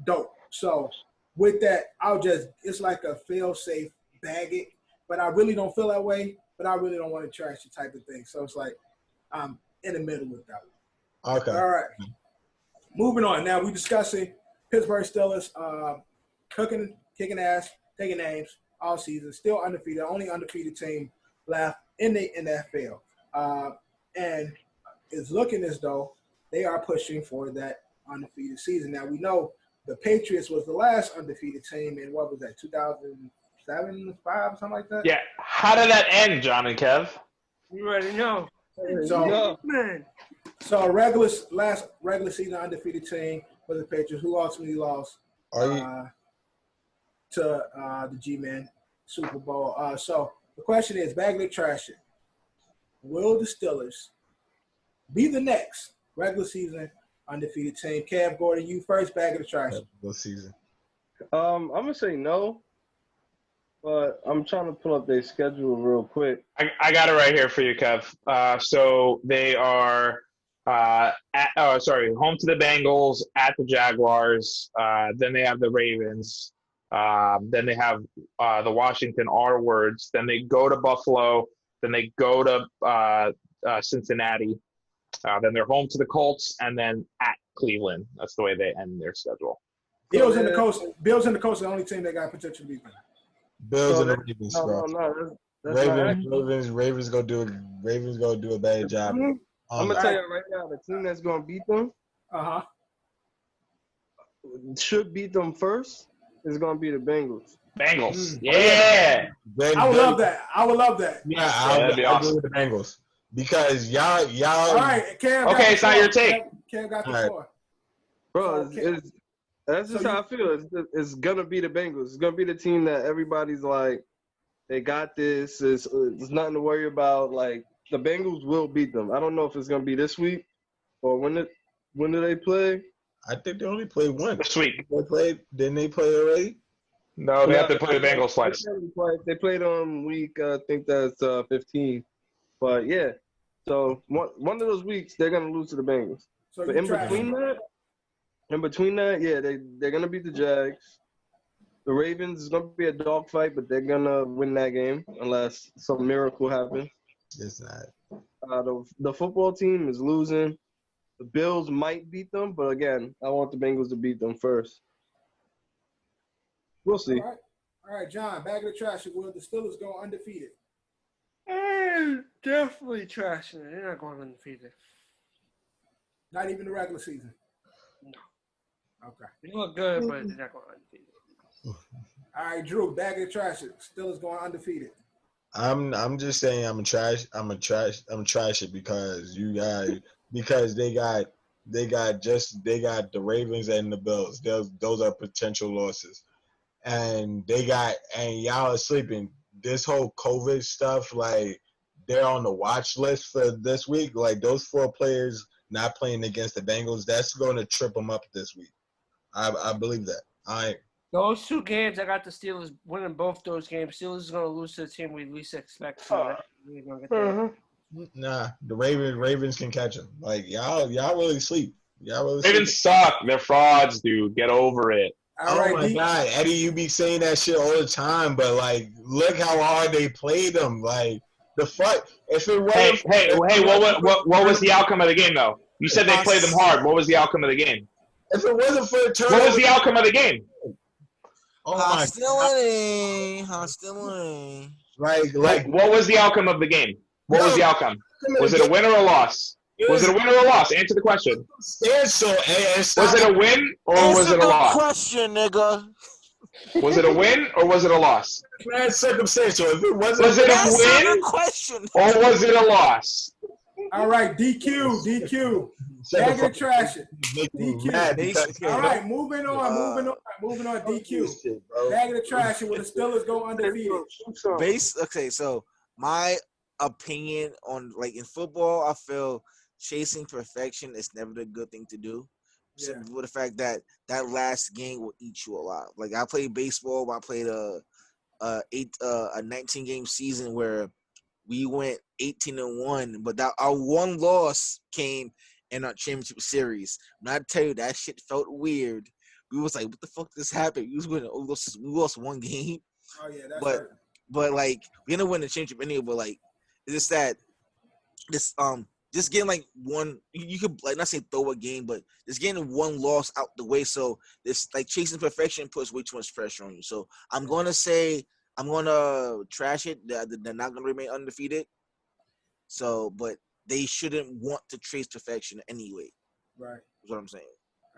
dope. So with that, it's like a fail-safe bag it. But I really don't feel that way. But I really don't want to trash the type of thing. So it's like I'm in the middle with that one. Okay. All right. Moving on. Now we're discussing Pittsburgh Steelers kicking ass, taking names all season. Still undefeated. Only undefeated team left in the NFL. And it's looking as though they are pushing for that undefeated season. Now, we know the Patriots was the last undefeated team in, what was that, 2007, 5, something like that? Yeah. How did that end, John and Kev? You already know. So last regular season undefeated team was the Patriots, who ultimately lost to the G-Men Super Bowl. So the question is, Bagley trash it. Will the Steelers be the next regular season undefeated team. Kev Gordon, you first, bag of the trash. This season. I'm gonna say no, but I'm trying to pull up their schedule real quick. I got it right here for you, Kev. So they are home to the Bengals, at the Jaguars. Then they have the Ravens. Then they have the Washington R-words. Then they go to Buffalo. Then they go to Cincinnati. Then they're home to the Colts, and then at Cleveland. That's the way they end their schedule. Bills and the Coast are the only team that got potential to beat them. Bills and the Ravens, bro. No, Ravens gonna do a better job. I'm gonna tell you right now, the team that's gonna beat them, should beat them first, is gonna be the Bengals. Bengals, yeah. I would love that. Yeah, I'll be awesome with the Bengals because y'all. All right, Cam. Okay, it's not your take. Cam got the floor. Bro, that's just how I feel. It's gonna be the Bengals. It's gonna be the team that everybody's like, they got this. It's nothing to worry about. Like, the Bengals will beat them. I don't know if it's gonna be this week or when do they play? I think they only played once. This week. Didn't they play already? No, they have to play the Bengals twice. They played on week, I think that's 15. But yeah, so one of those weeks they're gonna lose to the Bengals. So but in between that, yeah, they're gonna beat the Jags. The Ravens is gonna be a dogfight, but they're gonna win that game unless some miracle happens. It's not. The football team is losing. The Bills might beat them, but again, I want the Bengals to beat them first. We'll see. All right, John, bag of the trash. Will the Steelers go undefeated? Definitely trashing it. They're not going undefeated. Not even the regular season? No. Okay. They look good, but they're not going undefeated. All right, Drew, bag of the trash. Steelers going undefeated. I'm just saying I'm trash it because they got the Ravens and the Bills. Those are potential losses. And y'all are sleeping. This whole COVID stuff, like, they're on the watch list for this week. Like, those 4 players not playing against the Bengals, that's going to trip them up this week. I believe that. Those 2 games, I got the Steelers winning both those games. Steelers is going to lose to the team we least expect. So Nah, the Ravens can catch them. Like, y'all really sleep. Ravens suck. They're frauds, dude. Get over it. My God, Eddie, you be saying that shit all the time, but like, look how hard they played them. Like, the fight. If it wasn't, hey, what was the outcome of the game though? You said they played them hard. What was the outcome of the game? If it wasn't for the turnover, what was the outcome of the game? Oh Hostility. Like, what was the outcome of the game? What was the outcome? Was it a win or a loss? Was it a win or a loss? Answer the question. Was it a win or was it a loss? Question, nigga. Was it a win or was it a loss? That's circumstantial. If it wasn't, was it a win or was it a loss? All right, DQ. Bag of trash it. DQ. All right, moving on. DQ. Bag of the trash it. Will the Steelers go undefeated? Okay, so my opinion on, like, in football, I feel chasing perfection is never a good thing to do. Yeah. Simply with the fact that last game will eat you alive. Like, I played baseball. I played a 19-game season where we went 18-1, but our one loss came in our championship series. And I tell you, that shit felt weird. We was like, what the fuck this happened? We lost 1 game. Oh yeah, that's but like, we ended up winning the championship anyway. But like, it's just that just getting like one, you could, like, not say throw a game, but just getting 1 loss out the way. So this, like, chasing perfection puts way too much pressure on you. So I'm gonna trash it. They're not gonna remain undefeated. So, but they shouldn't want to chase perfection anyway. Right. That's what I'm saying.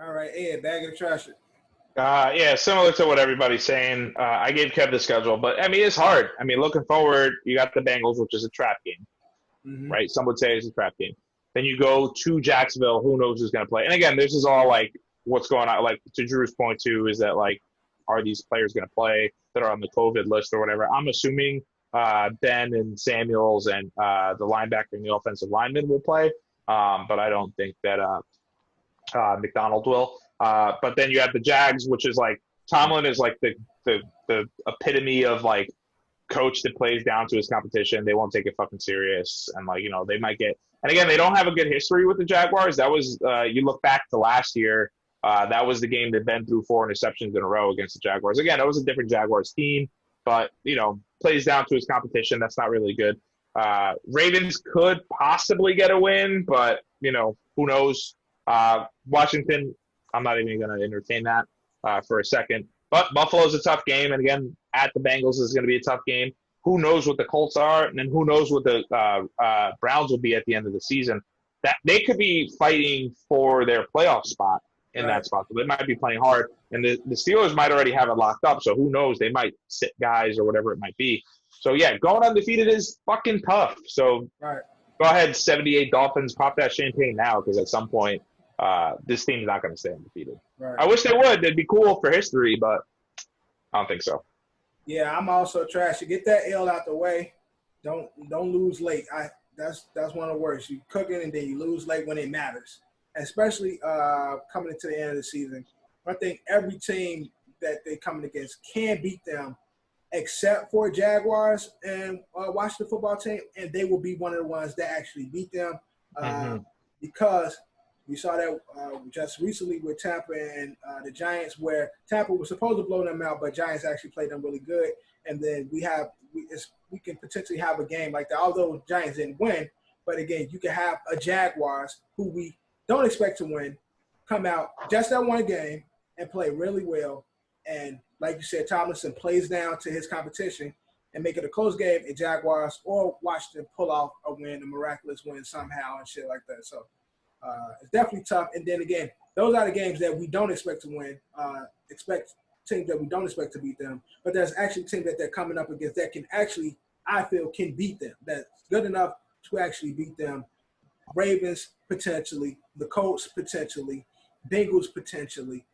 All right, Ed, bag of the trash it. Yeah, similar to what everybody's saying. I gave Kev the schedule, but I mean, it's hard. I mean, looking forward, you got the Bengals, which is a trap game, right? Some would say it's a trap game. Then you go to Jacksonville. Who knows who's going to play? And again, this is all like what's going on. Like, to Drew's point too, is that, like, are these players going to play that are on the COVID list or whatever? I'm assuming Ben and Samuels and the linebacker and the offensive lineman will play, but I don't think that McDonald will. But then you have the Jags, which is like Tomlin is like the epitome of like coach that plays down to his competition. They won't take it fucking serious, and like they might get. And again, they don't have a good history with the Jaguars. That was you look back to last year. That was the game that Ben threw 4 interceptions in a row against the Jaguars. Again, it was a different Jaguars team, but plays down to his competition. That's not really good. Ravens could possibly get a win, but who knows? Washington, I'm not even going to entertain that for a second. But Buffalo's a tough game, and again, at the Bengals is going to be a tough game. Who knows what the Colts are, and then who knows what the Browns will be at the end of the season. That they could be fighting for their playoff spot in that spot. So they might be playing hard, and the Steelers might already have it locked up. So who knows? They might sit guys or whatever it might be. So yeah, going undefeated is fucking tough. So go ahead, 78 Dolphins, pop that champagne now, because at some point this team's not going to stay undefeated. I wish they would. It'd be cool for history, but I don't think so. Yeah, I'm also trash. You get that L out the way. Don't lose late. That's one of the worst. You cook it and then you lose late when it matters, especially coming into the end of the season. I think every team that they coming against can beat them, except for Jaguars and Washington football team, and they will be one of the ones that actually beat them because we saw that just recently with Tampa and the Giants, where Tampa was supposed to blow them out, but Giants actually played them really good. And then we can potentially have a game like that, although Giants didn't win. But again, you can have a Jaguars who we don't expect to win come out just that one game and play really well. And like you said, Tomlinson plays down to his competition and make it a close game, and Jaguars or Washington pull off a win, a miraculous win somehow and shit like that. So it's definitely tough. And then again, those are the games that we don't expect to win, expect teams that we don't expect to beat them. But there's actually teams that they're coming up against that can actually, I feel, can beat them. That's good enough to actually beat them. Ravens, potentially. The Colts, potentially. Bengals, potentially.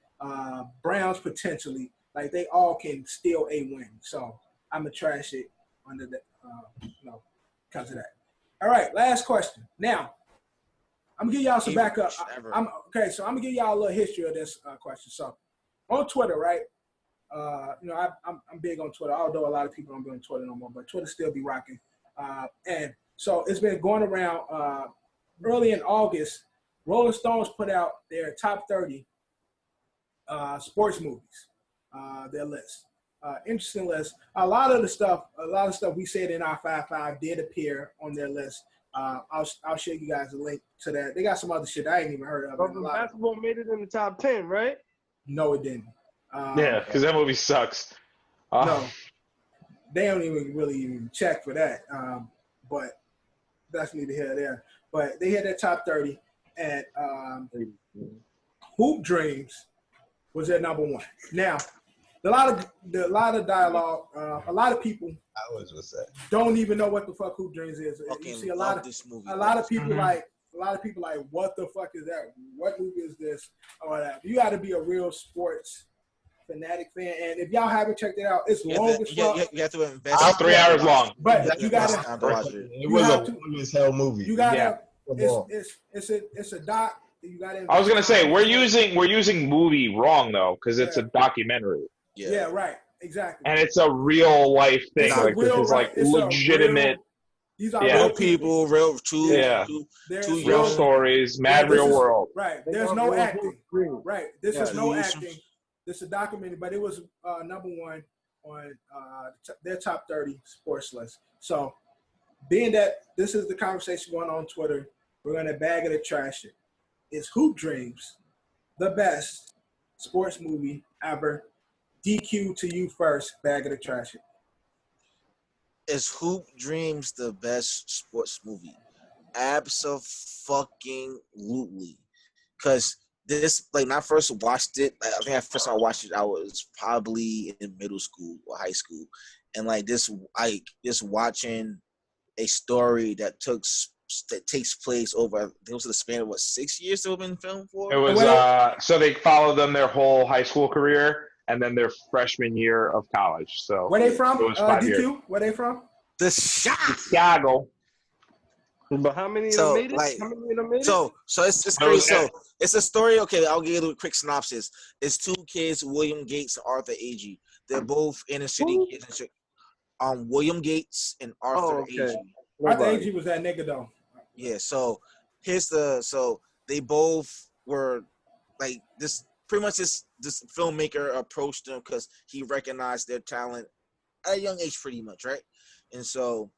Browns, potentially. Like, they all can steal a win. So I'm going to trash it under that, because of that. All right, last question. Now, I'm going to give y'all some backup. I'm going to give y'all a little history of this question. So, on Twitter, right? I'm big on Twitter, although a lot of people don't be on Twitter no more, but Twitter still be rocking. And so it's been going around early in August. Rolling Stones put out their top 30 sports movies, their list. Interesting list. A lot of the stuff we said in our 5-5 did appear on their list. I'll show you guys a link to that. They got some other shit I ain't even heard of. But basketball made it in the top 10, right? No, it didn't. Yeah, because that movie sucks. No, they don't even check for that. But that's neither here nor there. But they had their top 30, and Hoop Dreams was their number one. Now, a lot of dialogue. A lot of people don't even know what the fuck Hoop Dreams is. You see a lot of people like what the fuck is that? What movie is this? Or that. You got to be a real sports fanatic fan, and if y'all haven't checked it out, it's long as fuck. You have to invest. About 3 hours long, but you gotta watch it. It was a fun as hell movie. You gotta. It's a doc. You gotta. I was gonna say we're using movie wrong though, because it's a documentary. Yeah, right. Exactly. And it's a real life thing. Like this is like legitimate. These are real people, real real stories, mad real world. Right. There's no acting. Right. This is no acting. This is a documentary, but it was number one on their top 30 sports list. So, being that this is the conversation going on Twitter, we're going to bag it or trash it. Is Hoop Dreams the best sports movie ever? DQ to you first, bag it or trash it. Is Hoop Dreams the best sports movie? Absolutely. Because this, like, when I first watched it, I think first time I watched it, I was probably in middle school or high school, and like this watching a story that takes place over, it was the span of 6 years to have been filmed for. It was so they followed them their whole high school career and then their freshman year of college. So where they from? It was 5 years. DQ? Where they from? The shot. Chicago. But how many of So, them made it? like, How many of them made it? So it's crazy. So it's a story. Okay, I'll give you a quick synopsis. It's two kids, William Gates and Arthur Agee. They're both inner city Who? kids. William Gates and Arthur Agee. Arthur Agee was that nigga though. Yeah. So so they both were like this. Pretty much this filmmaker approached them because he recognized their talent at a young age, pretty much, right? And so,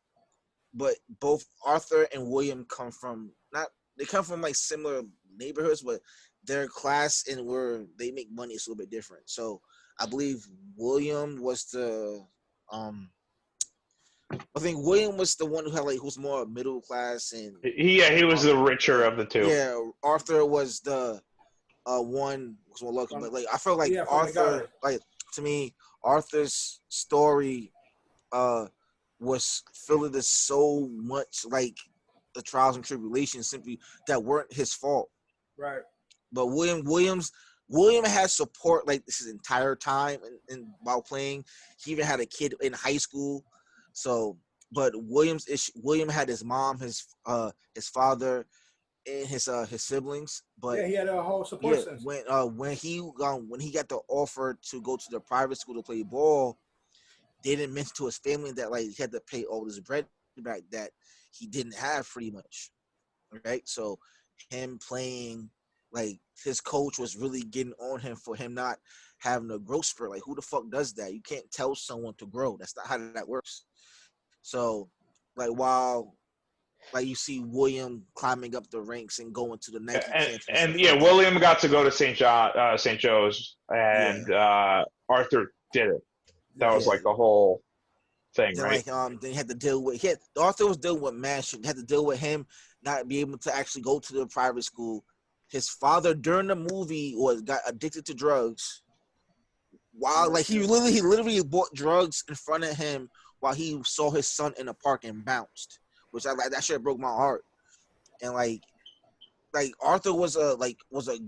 but both Arthur and William come from like similar neighborhoods, but their class and where they make money is a little bit different. So I believe William was the I think William was the one who had who's more middle class, and he was the richer of the two. Yeah, Arthur was the one was more lucky, but I feel like Arthur, to me, Arthur's story was filled with so much the trials and tribulations simply that weren't his fault. Right. But William had support his entire time and while playing. He even had a kid in high school. So, but William had his mom, his father, and his siblings. But yeah, he had a whole support system. When he got the offer to go to the private school to play ball, they didn't mention to his family that he had to pay all this bread back that he didn't have pretty much, right? So him playing, his coach was really getting on him for him not having a growth spurt. Who the fuck does that? You can't tell someone to grow. That's not how that works. So while you see William climbing up the ranks and going to the Nike and William got to go to St. Joe's, and Arthur didn't. That was the whole thing, then, right? Then he had to deal with Arthur was dealing with mad shit. He had to deal with him not be able to actually go to the private school. His father during the movie got addicted to drugs. While he literally bought drugs in front of him while he saw his son in the park and bounced, which that shit broke my heart. And Arthur was a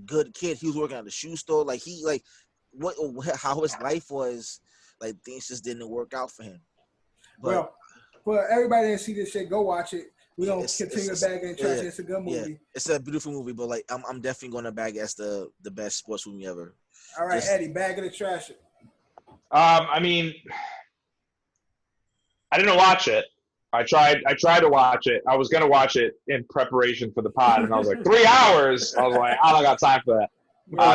good kid. He was working at the shoe store. How his life was. Things just didn't work out for him. But, well, for everybody that see this shit, go watch it. We don't continue to bag and trash it. It's a good movie. Yeah. It's a beautiful movie, but I'm definitely gonna bag it as the best sports movie ever. All right, Eddie, bag it and trash it. I mean, I didn't watch it. I tried to watch it. I was gonna watch it in preparation for the pod, and I was like, 3 hours. I was like, I don't got time for that.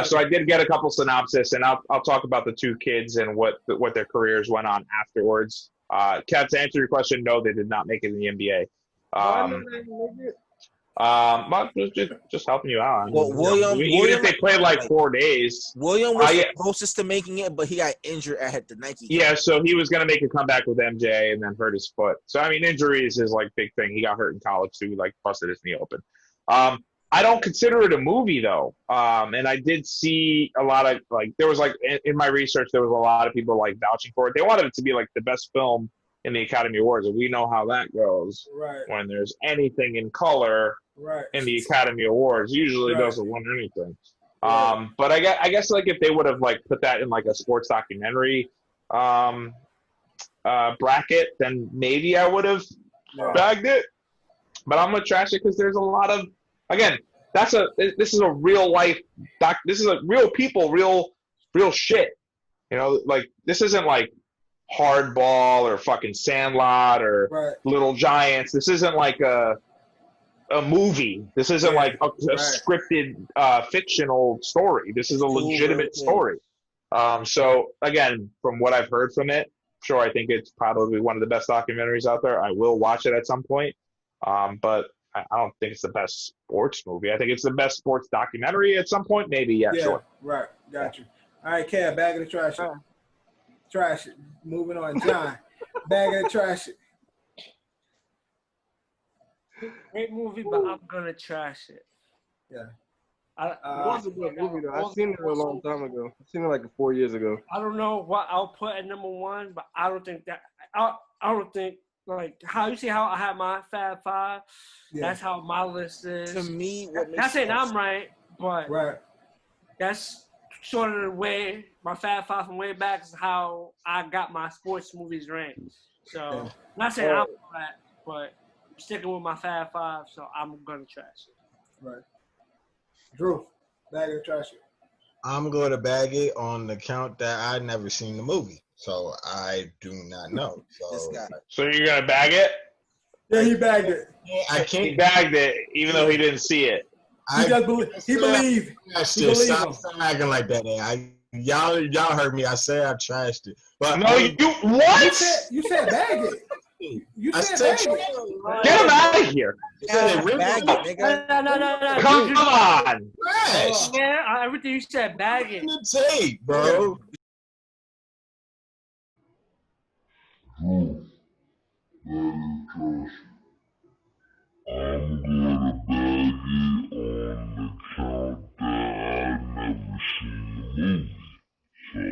So I did get a couple synopsis, and I'll talk about the two kids and what their careers went on afterwards. Kev, to answer your question, no, they did not make it in the NBA. Just helping you out. Well, William, if they played 4 days. William was closest to making it, but he got injured at the Nike game. Yeah, so he was going to make a comeback with MJ and then hurt his foot. So, I mean, injuries is big thing. He got hurt in college, too. He busted his knee open. I don't consider it a movie, though. And I did see a lot of, there was, in my research, there was a lot of people, vouching for it. They wanted it to be, the best film in the Academy Awards. And we know how that goes. Right. When there's anything in color in the Academy Awards, usually doesn't win anything. Right. But I guess, if they would have, put that in, a sports documentary bracket, then maybe I would have bagged it. But I'm going to trash it because there's a lot of, again, this is a real life this is a real people, real shit. This isn't Hardball or fucking Sandlot or Little Giants. This isn't a movie. This isn't a scripted fictional story. This is a legitimate story. So again, from what I've heard from it, sure, I think it's probably one of the best documentaries out there. I will watch it at some point. But I don't think it's the best sports movie. I think it's the best sports documentary at some point. Maybe, sure. Right. Got you. All right, Kev, bag of the trash it. Trash it. Moving on. John, bag of the trash it. Great movie, but I'm going to trash it. Yeah. It was a good movie, though. I've seen it a long time ago. I've seen it 4 years ago. I don't know what I'll put at number one, but I don't think that – I don't think – how you see how I have my Fab Five? Yeah. That's how my list is. To me, not saying I'm right, but that's sort of the way my Fab Five from way back is how I got my sports movies ranked. So not saying I'm right, but sticking with my Fab Five, so I'm gonna trash it. Right. Drew, bag it or trash it. I'm going to bag it on the count that I never seen the movie, so I do not know. This guy. So you're gonna bag it? Yeah, he bagged it. I He can't. bagged it, even though he didn't see it. He does believe. He believe. Stop acting like that. Y'all heard me. I said I trashed it, but No, you what? You said bag it. You said bag it. Get him out of here! Bag it, nigga. No. Come on! Trash. Man, everything you said, bag it. The tape, bro. I'm gonna bag it on the count that I never seen the movie, so I do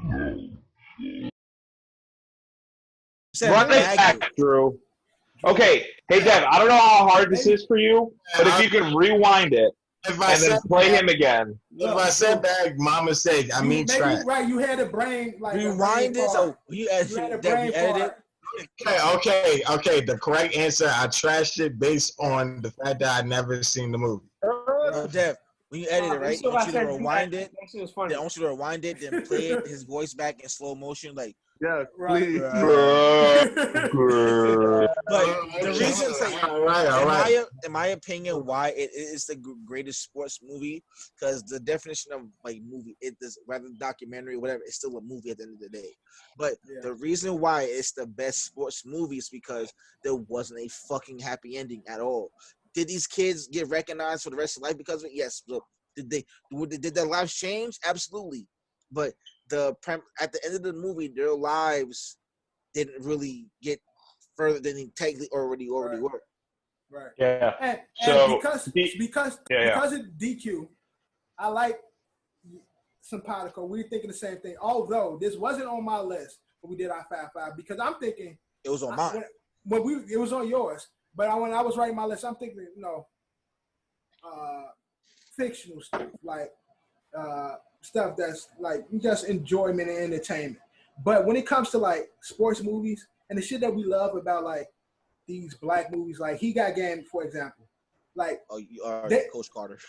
not know. Run it back, Drew. Okay, hey Dev, I don't know how hard this is for you, but if you can rewind it and then play him again. If I said bag, my mistake. I mean trash. Right, you had a brain like Rewind it. So you had a brain edited. Okay. The correct answer, I trashed it based on the fact that I never seen the movie. No, Dev, when you edit it, right? I want you to rewind it. Funny. I want you to rewind it, then play it, his voice back in slow motion, like. Yeah, Right. please. But the reason, in my opinion, why it is the greatest sports movie, because the definition of like movie, it is rather than documentary or whatever, it's still a movie at the end of the day. But the reason why it's the best sports movie is because there wasn't a fucking happy ending at all. Did these kids get recognized for the rest of life because of it? Yes. Look, did their lives change? Absolutely. But at the end of the movie, their lives didn't really get further than they technically already were. Right. Yeah. And So because of DQ, I like Simpatico. We're thinking the same thing. Although this wasn't on my list when we did our 5-5, because I'm thinking it was on mine. It was on yours. But when I was writing my list, I'm thinking, fictional stuff like stuff that's like just enjoyment and entertainment. But when it comes to like sports movies and the shit that we love about like these black movies, like He Got Game, for example, like Coach Carter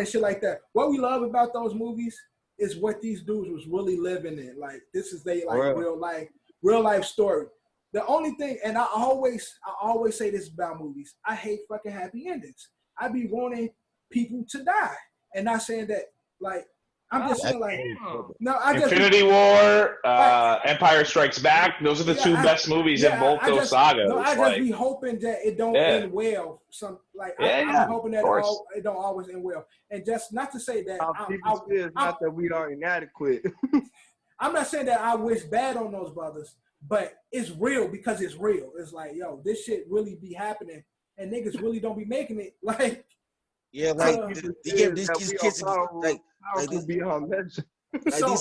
and shit like that. What we love about those movies is what these dudes was really living in. Like this is they like real life story. The only thing, and I always say this about movies, I hate fucking happy endings. I be wanting people to die, and not saying that like. I'm just saying, like, Infinity War, Empire Strikes Back. Those are the two best movies in both those sagas. No, I just be hoping that it don't end well. I'm hoping that it don't always end well. And just not to say that not that we are inadequate. I'm not saying that I wish bad on those brothers, but it's real because it's real. It's like, yo, this shit really be happening, and niggas really don't be making it. Like, these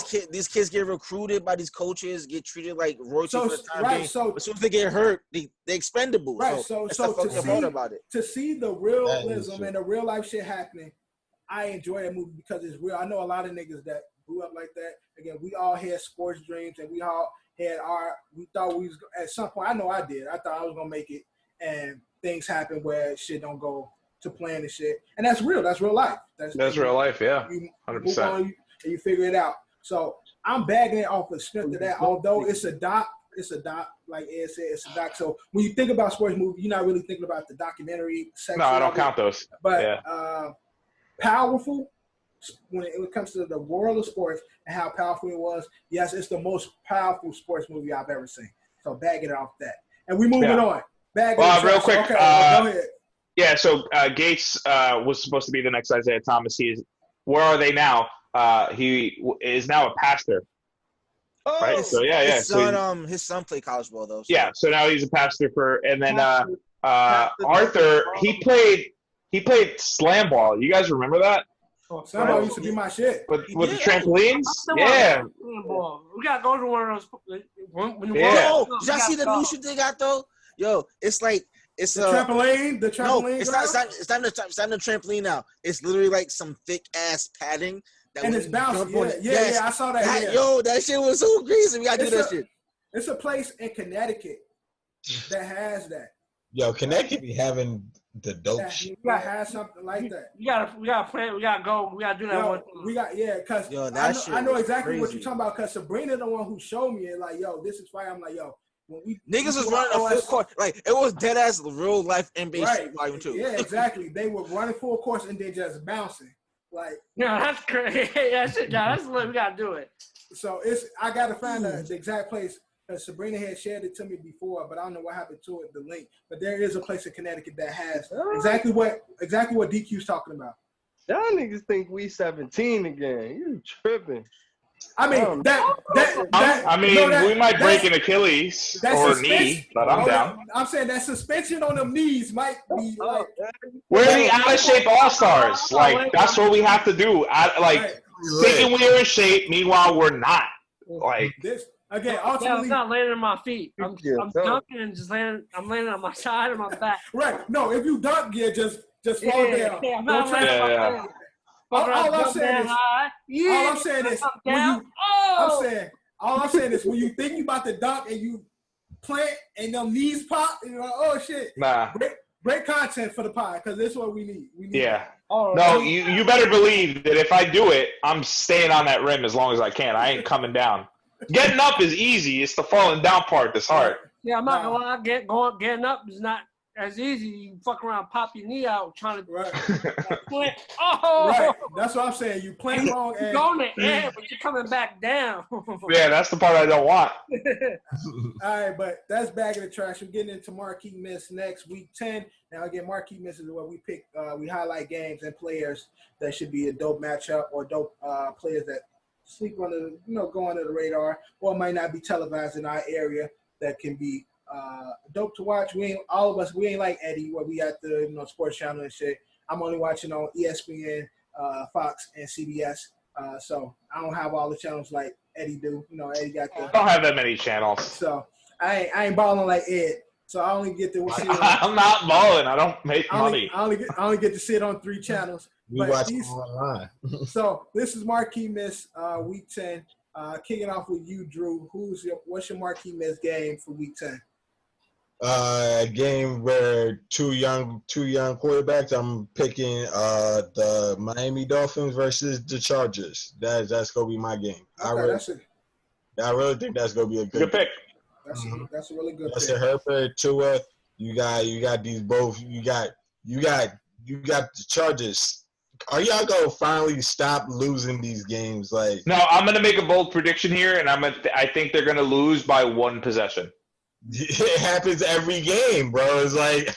kids these kids get recruited by these coaches, get treated like royalty for the time being. So as soon as they get hurt, they expendable. Right. So to see the realism and the real life shit happening, I enjoy that movie because it's real. I know a lot of niggas that grew up like that. Again, we all had sports dreams, and we all had we thought we was at some point. I know I did. I thought I was gonna make it, and things happen where shit don't go to plan and shit, and that's real. That's real life. That's real life. Yeah, 100%. And you figure it out. So I'm bagging it off the strength of that. Although it's a doc. Like Ed said, it's a doc. So when you think about sports movies, you're not really thinking about the documentary section. No, I don't count those. But powerful when it comes to the world of sports and how powerful it was. Yes, it's the most powerful sports movie I've ever seen. So bag it off that, and we moving on. Real quick. Okay, go ahead. Yeah, so Gates was supposed to be the next Isaiah Thomas. Where are they now? He is now a pastor. Oh, right? So his son played college ball though. So. Yeah, so now he's a pastor and then Arthur, he played slam ball. You guys remember that? Oh, slam ball used to be my shit. With the trampolines? Yeah. We gotta go to one of those. Did y'all see the new shit they got though? Yo, it's like it's the trampoline. The trampoline. No, it's not the trampoline now. It's literally like some thick ass padding. And it's bouncing. Yeah, I saw that. Yo, that shit was so crazy. We gotta do that shit. It's a place in Connecticut that has that. Yo, Connecticut be having the dope That, shit. that has something like that. We gotta plan. We gotta go. We gotta do that one. Because I know exactly what you're talking about. Because Sabrina, the one who showed me it, like, yo, this is fire. I'm like, yo, when niggas was running a full court, like it was dead ass real life NBA Street Volume 2. Yeah, exactly. They were running full course and then just bouncing. Like, no, that's crazy. That's what we gotta do it. So I gotta find the exact place. Sabrina had shared it to me before, but I don't know what happened to it, the link. But there is a place in Connecticut that has exactly what DQ's talking about. Y'all niggas think we 17 again. You tripping. I mean, we might break an Achilles or knee, but I'm down. I'm saying that suspension on them knees might be like. We're the out of shape All-Stars. Like, that's what we have to do. Thinking we are in shape, meanwhile, we're not. Like this. Again, ultimately, I'm not landing on my feet. I'm dunking and just landing. I'm landing on my side or my back. Right. No, if you dunk, just fall down. Yeah, I'm not landing on my back. All I'm saying is when you think you about to dunk and you plant and them knees pop, and you're like, oh shit. Nah. Great content for the pod because this is what we need. You better believe that if I do it, I'm staying on that rim as long as I can. I ain't coming down. Getting up is easy. It's the falling down part that's hard. Yeah, I'm not gonna lie. Getting up is not as easy. You fuck around, pop your knee out, trying to plant. Oh, right. That's what I'm saying. You plant wrong. You're going in the air, but you're coming back down. Yeah, that's the part I don't want. All right, but that's bag of the trash. We're getting into Marquee Miss next week 10. Now again, Marquee Misses is where we pick. We highlight games and players that should be a dope matchup or dope players that sleep under, go under the radar, or might not be televised in our area that can be dope to watch. We ain't like Eddie where we at the sports channel and shit. I'm only watching on ESPN, Fox, and CBS. So I don't have all the channels like Eddie do. Eddie got the. I don't have that many channels. So I ain't balling like Ed. So I only get to see. I'm not balling. I don't make money. I only get to sit on 3 channels. We watch online. So this is Marquee Miss week 10. Kicking off with you, Drew. What's your Marquee Miss game for week 10? A game where two young quarterbacks. I'm picking the Miami Dolphins versus the Chargers. That's gonna be my game. Okay, I really think that's gonna be a good pick. That's a really good pick. That's Herbert, Tua. You got these both. You got the Chargers. Are y'all gonna finally stop losing these games? Like, no, I'm gonna make a bold prediction here, and I think they're gonna lose by 1 possession. It happens every game, bro. It's like,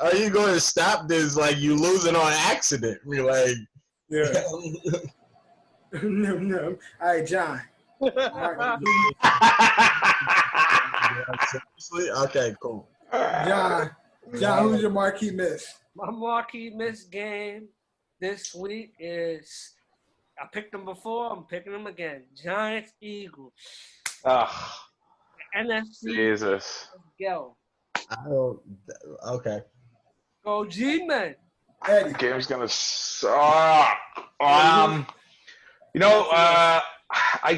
are you going to stop this? Like, you losing on accident? You're like, yeah. No. All right, John. Okay, cool. John, who's your Marquee Miss? My Marquee Miss game this week is, I picked them before, I'm picking them again. Giants, Eagles. NFC. Jesus. Go. Okay. Go G-Man. The game's going to suck. I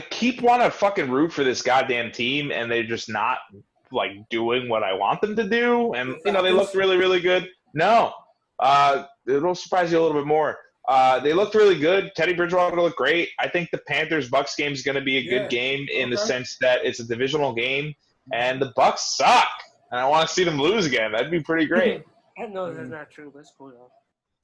keep wanting to fucking root for this goddamn team, and they're just not, doing what I want them to do. And, they looked really, really good. No. It'll surprise you a little bit more. They looked really good. Teddy Bridgewater looked great. I think the Panthers-Bucks game is going to be a good game in the sense that it's a divisional game, and the Bucks suck. And I want to see them lose again. That'd be pretty great. I know that's not true, but it's cool though.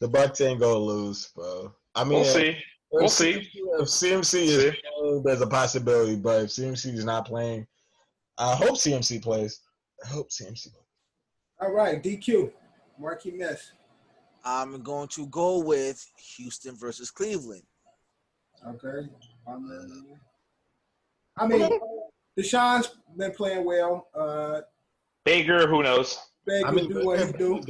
The Bucks ain't gonna lose, bro. I mean, we'll see. If CMC is playing, there's a possibility, but if CMC is not playing, I hope CMC plays. All right, DQ, Marquee Miss. I'm going to go with Houston versus Cleveland. Okay. I mean, Deshaun's been playing well. Baker, who knows? Baker do what he do.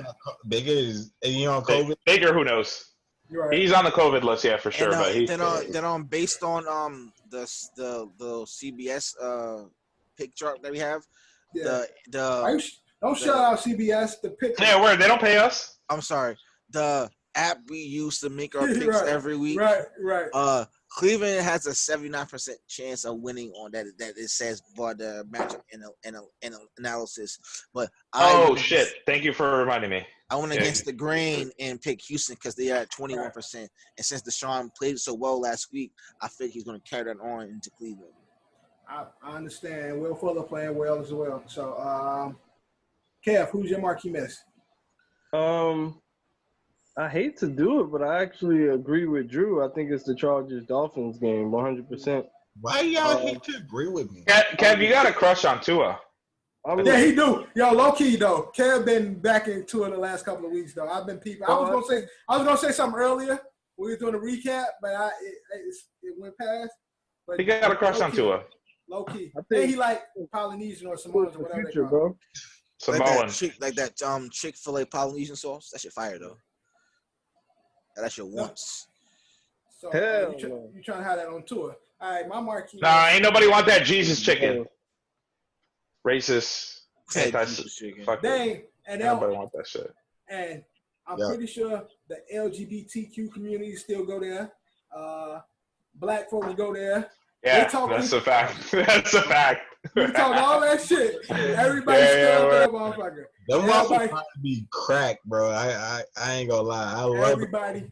Baker is he on COVID? Baker, who knows? Right. He's on the COVID list, yeah, for sure. But he's based on the CBS pick chart that we have. Yeah. Don't shout out CBS. The pick. Yeah, where they don't pay us. I'm sorry. The app we use to make our picks every week. Right. Cleveland has a 79% chance of winning on that. That it says for the matchup and analysis. But shit! Thank you for reminding me. I went against the grain and picked Houston because they are at 21%. And since Deshaun played so well last week, I think he's going to carry that on into Cleveland. I understand. Will Fuller playing well as well. So, Kev, who's your marquee miss? I hate to do it, but I actually agree with Drew. I think it's the Chargers-Dolphins game, 100%. Why y'all hate to agree with me? Kev, you got a crush on Tua. Yeah, he do. Yo, low key though. Kev been back into it the last couple of weeks though. I've been peeping. I was gonna say something earlier. We were doing a recap, but it went past. But He got a crush on Tua. Low key. I think he like Polynesian or Samoan or whatever they call it. Bro. Samoan. Like that Chick-fil-A Polynesian sauce. That shit fire though. That shit once. So you trying to have that on tour? All right, my marquee. Nah, ain't nobody want that Jesus chicken. Racist. Fuck it. Nobody want that shit. And I'm pretty sure the LGBTQ community still go there. Black folks go there. Yeah, that's a fact. That's a fact. We talk all that shit. Everybody still there, motherfucker. That motherfucker might be crack, bro. I ain't gonna lie. I love everybody.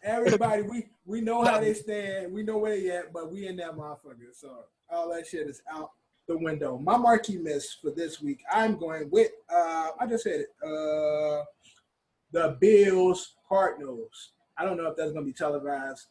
Everybody, we know how they stand. We know where they at, but we in that motherfucker. So all that shit is out the window. My marquee miss for this week, I'm going with I just said it. The Bills Cardinals. I don't know if that's gonna be televised,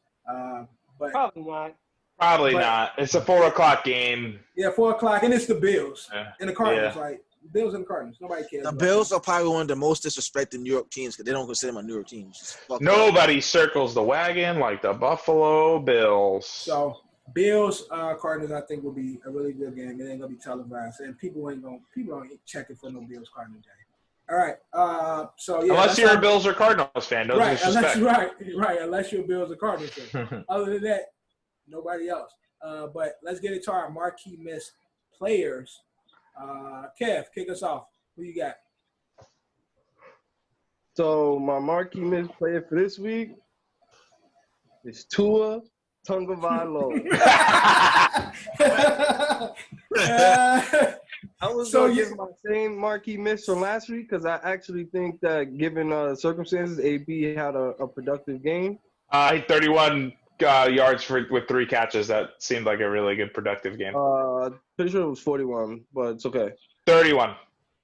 but probably not. Probably not. It's a 4:00 game. Yeah, 4:00, and it's the Bills and the Cardinals. Like Bills and the Cardinals. Nobody cares. The Bills are probably one of the most disrespected New York teams because they don't consider them a New York team. Nobody circles the wagon like the Buffalo Bills. So Bills Cardinals, I think, will be a really good game. It ain't gonna be televised, and people ain't checking for no Bills Cardinals game. All right. So yeah. Unless you're a Bills or Cardinals fan, don't disrespect. Unless you're a Bills or Cardinals fan. Other than that, nobody else. But let's get into our marquee miss players. Kev, kick us off. Who you got? So my marquee miss player for this week is Tua Tagovailoa. I was going to give my same marquee miss from last week because I actually think that given circumstances, AB had a productive game. 31 yards with 3 catches. That seemed like a really good productive game. Pretty sure it was 41, but it's okay. 31.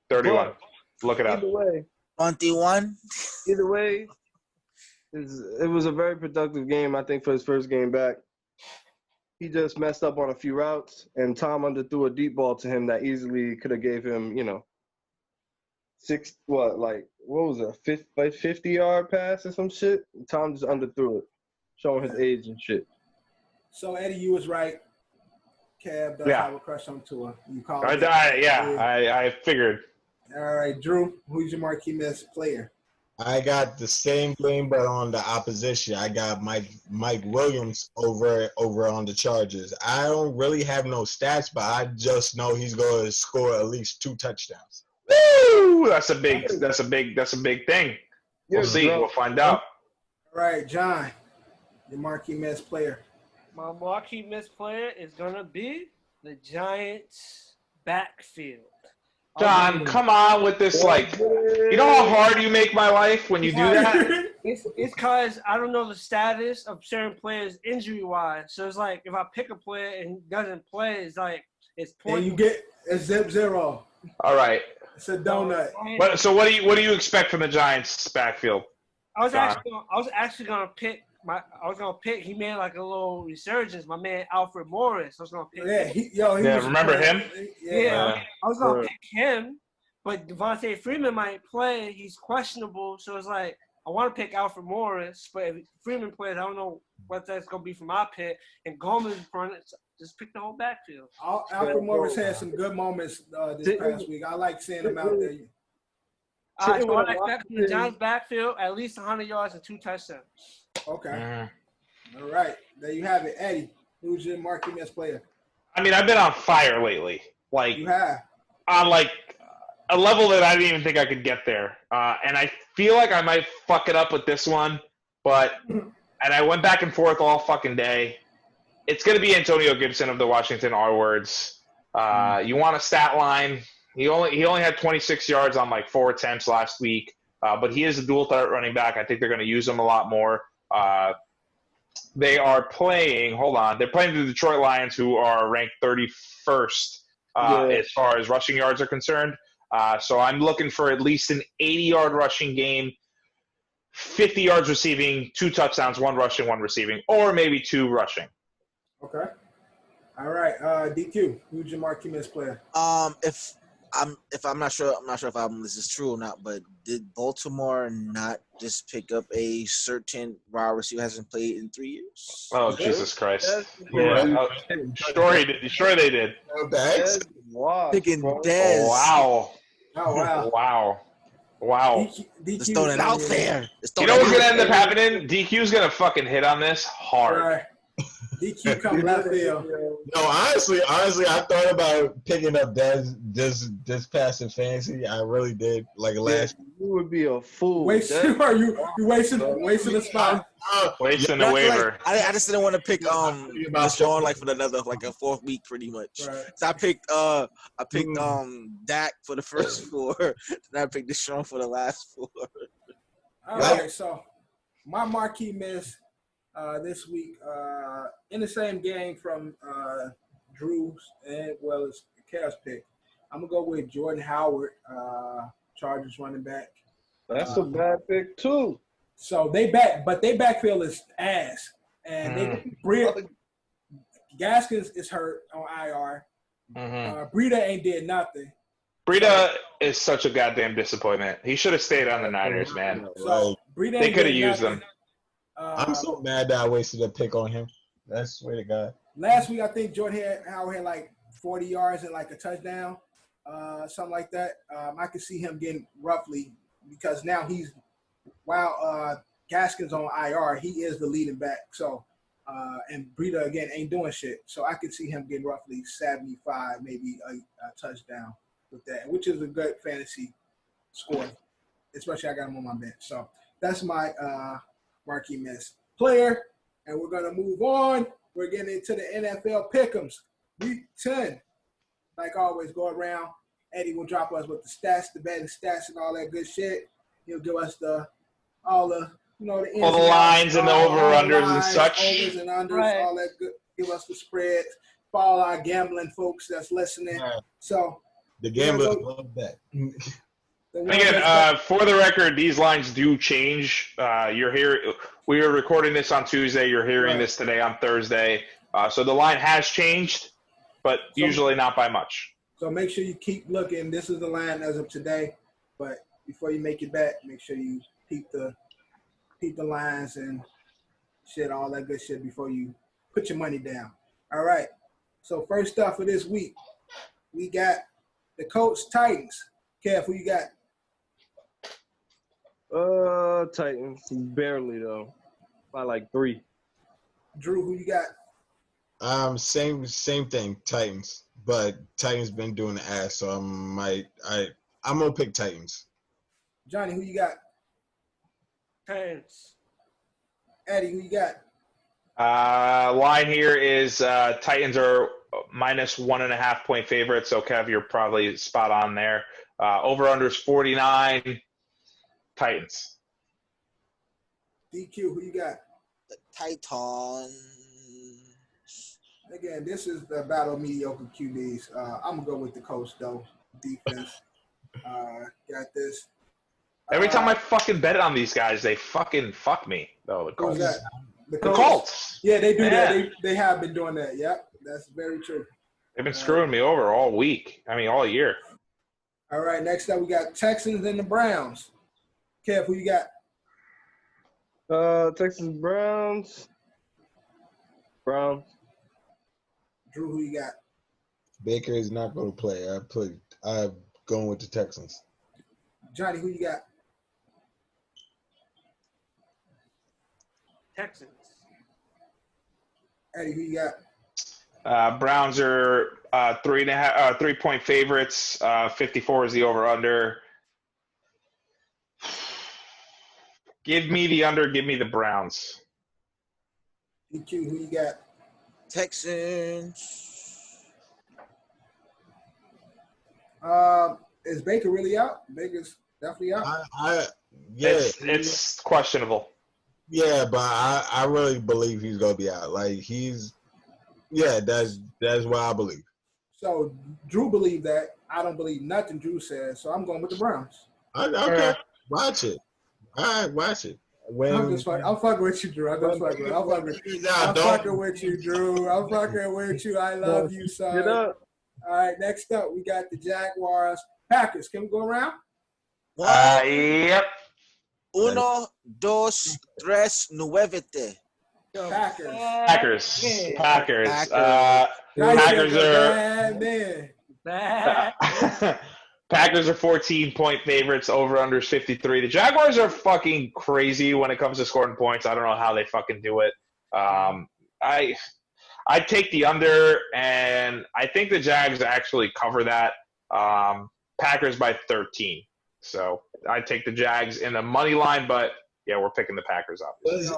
But, look it up. Either way. 21? Either way, it was a very productive game, I think, for his first game back. He just messed up on a few routes, and Tom underthrew a deep ball to him that easily could have gave him, what was it, a 50-yard pass or some shit? Tom just underthrew it, showing his age and shit. So, Eddie, you was right. Cab does have a crush on Tua. You called it. I figured. All right, Drew, who's your marquee miss player? I got the same thing, but on the opposition. I got Mike Williams over on the Chargers. I don't really have no stats, but I just know he's going to score at least 2 touchdowns. Woo! That's a big thing. We'll see. We'll find out. All right, John, your marquee miss player. My marquee miss player is gonna be the Giants' backfield. John, come on with this, you know how hard you make my life when you do that? It's because I don't know the status of certain players injury-wise. So it's like if I pick a player and he doesn't play, it's like it's pointless. And you get a zip-0. All right. It's a donut. So what do you expect from the Giants' backfield? I was actually gonna pick. He made like a little resurgence. My man Alfred Morris. I was gonna pick. Yeah, remember him? Yeah, I was gonna pick him, but Devontae Freeman might play. He's questionable, so it's like I want to pick Alfred Morris, but if Freeman plays, I don't know what that's gonna be for my pick. And Gomez in front, just pick the whole backfield. Alfred Morris had some good moments this past week. I like seeing him out there. So I expect from the Giants' backfield at least 100 yards and 2 touchdowns. Okay. All right. There you have it. Eddie, who's your marquee miss player? I mean, I've been on fire lately. You have. On a level that I didn't even think I could get there. And I feel like I might fuck it up with this one, and I went back and forth all fucking day. It's going to be Antonio Gibson of the Washington R words. You want a stat line? He only had 26 yards on like 4 attempts last week, but he is a dual threat running back. I think they're going to use him a lot more. They are playing. Hold on, they're playing the Detroit Lions, who are ranked 31st as far as rushing yards are concerned. So I'm looking for at least an 80-yard rushing game, 50 yards receiving, 2 touchdowns, 1 rushing, 1 receiving, or maybe 2 rushing. Okay. All right. DQ, who's your Marquee Miss player? If I'm not sure if this is true or not, but did Baltimore not just pick up a certain wide receiver who hasn't played in 3 years? Oh, Jesus Christ. Yeah. Sure they did. Picking Dez. Wow. Oh, wow. Wow. DQ Just throwing it out there. You know what's going to end up happening? DQ's going to fucking hit on this hard. Right. DQ come left field. No, honestly, I thought about picking up Dez this past in fantasy. I really did. Like last. You would be a fool. You wasting the spot. Wasting the waiver. I just didn't want to pick Deshaun like for another like a 4th week pretty much. Right. So I picked Dak for the first 4, then I picked Deshaun for the last 4. All right, so my Marquee Miss this week in the same game from Drew's and well as Kev's pick. I'm gonna go with Jordan Howard, Chargers running back. That's a bad pick too. So they backfield is ass, and Gaskins is hurt on IR. Breida ain't did nothing. Breida is such a goddamn disappointment. He should have stayed on the Niners, man. So Breida they could have used him. I'm so mad that I wasted a pick on him. That's swear to God. Last week, I think Jordan Howard had like 40 yards and like a touchdown, something like that. I could see him getting roughly because now while Gaskins on IR, he is the leading back. So, and Breida, again, ain't doing shit. So I could see him getting roughly 75, maybe a touchdown with that, which is a good fantasy score, especially I got him on my bench. So that's my Marquee Miss player, and we're gonna move on. We're getting into the NFL pick'ems, week 10. Like always, go around. Eddie will drop us with the stats, the betting stats, and all that good shit. He'll give us all the lines and the over-unders and such. Overs and unders, all that good. Give us the spreads for all our gambling folks that's listening. So the gamblers love that. Again, for the record, these lines do change. We are recording this on Tuesday. You're hearing this today on Thursday. So the line has changed, but usually not by much. So make sure you keep looking. This is the line as of today. But before you make your bet, make sure you peep the lines and shit, all that good shit before you put your money down. All right. So first up for this week, we got the Colts Titans. Kev, who you got? Titans, barely though, by like 3. Drew, who you got? Same thing, Titans. But Titans been doing the ass, so I'm gonna pick Titans. Johnny, who you got? Titans. Eddie, who you got? Line here is Titans are minus 1.5 point favorites. So Kev, you're probably spot on there. Over under is 49. Titans. DQ, who you got? The Titans. Again, this is the battle of mediocre QBs. I'm going to go with the Colts, though. Defense. Got this. Every time I fucking bet on these guys, they fucking fuck me. No, the Colts. Who's that? The Colts. Yeah, they do that. They have been doing that. Yep, that's very true. They've been screwing me over all week. I mean, all year. All right, next up we got Texans and the Browns. Kev, who you got? Texas Browns. Drew, who you got? Baker is not going to play. I'm going with the Texans. Johnny, who you got? Texans. Eddie, who you got? Browns are 3 point favorites. 54 is the over under. Give me the under. Give me the Browns. DQ, who you got? Texans. Is Baker really out? Baker's definitely out. Yeah, It's questionable. Yeah, but I really believe he's gonna be out. Like that's what I believe. So Drew believed that. I don't believe nothing Drew says. So I'm going with the Browns. Okay, watch it. All right, watch it. I'm fucking with you, Drew. I'm fucking with you, Drew. I'm fucking with you. I love you, son. Get up. All right, next up, we got the Jaguars. Packers. Can we go around? Yep. Uno, dos, tres, nueve. Packers. Packers are 14-point favorites. Over under 53. The Jaguars are fucking crazy when it comes to scoring points. I don't know how they fucking do it. I take the under, and I think the Jags actually cover that. Packers by 13. So I take the Jags in the money line, but yeah, we're picking the Packers up. Is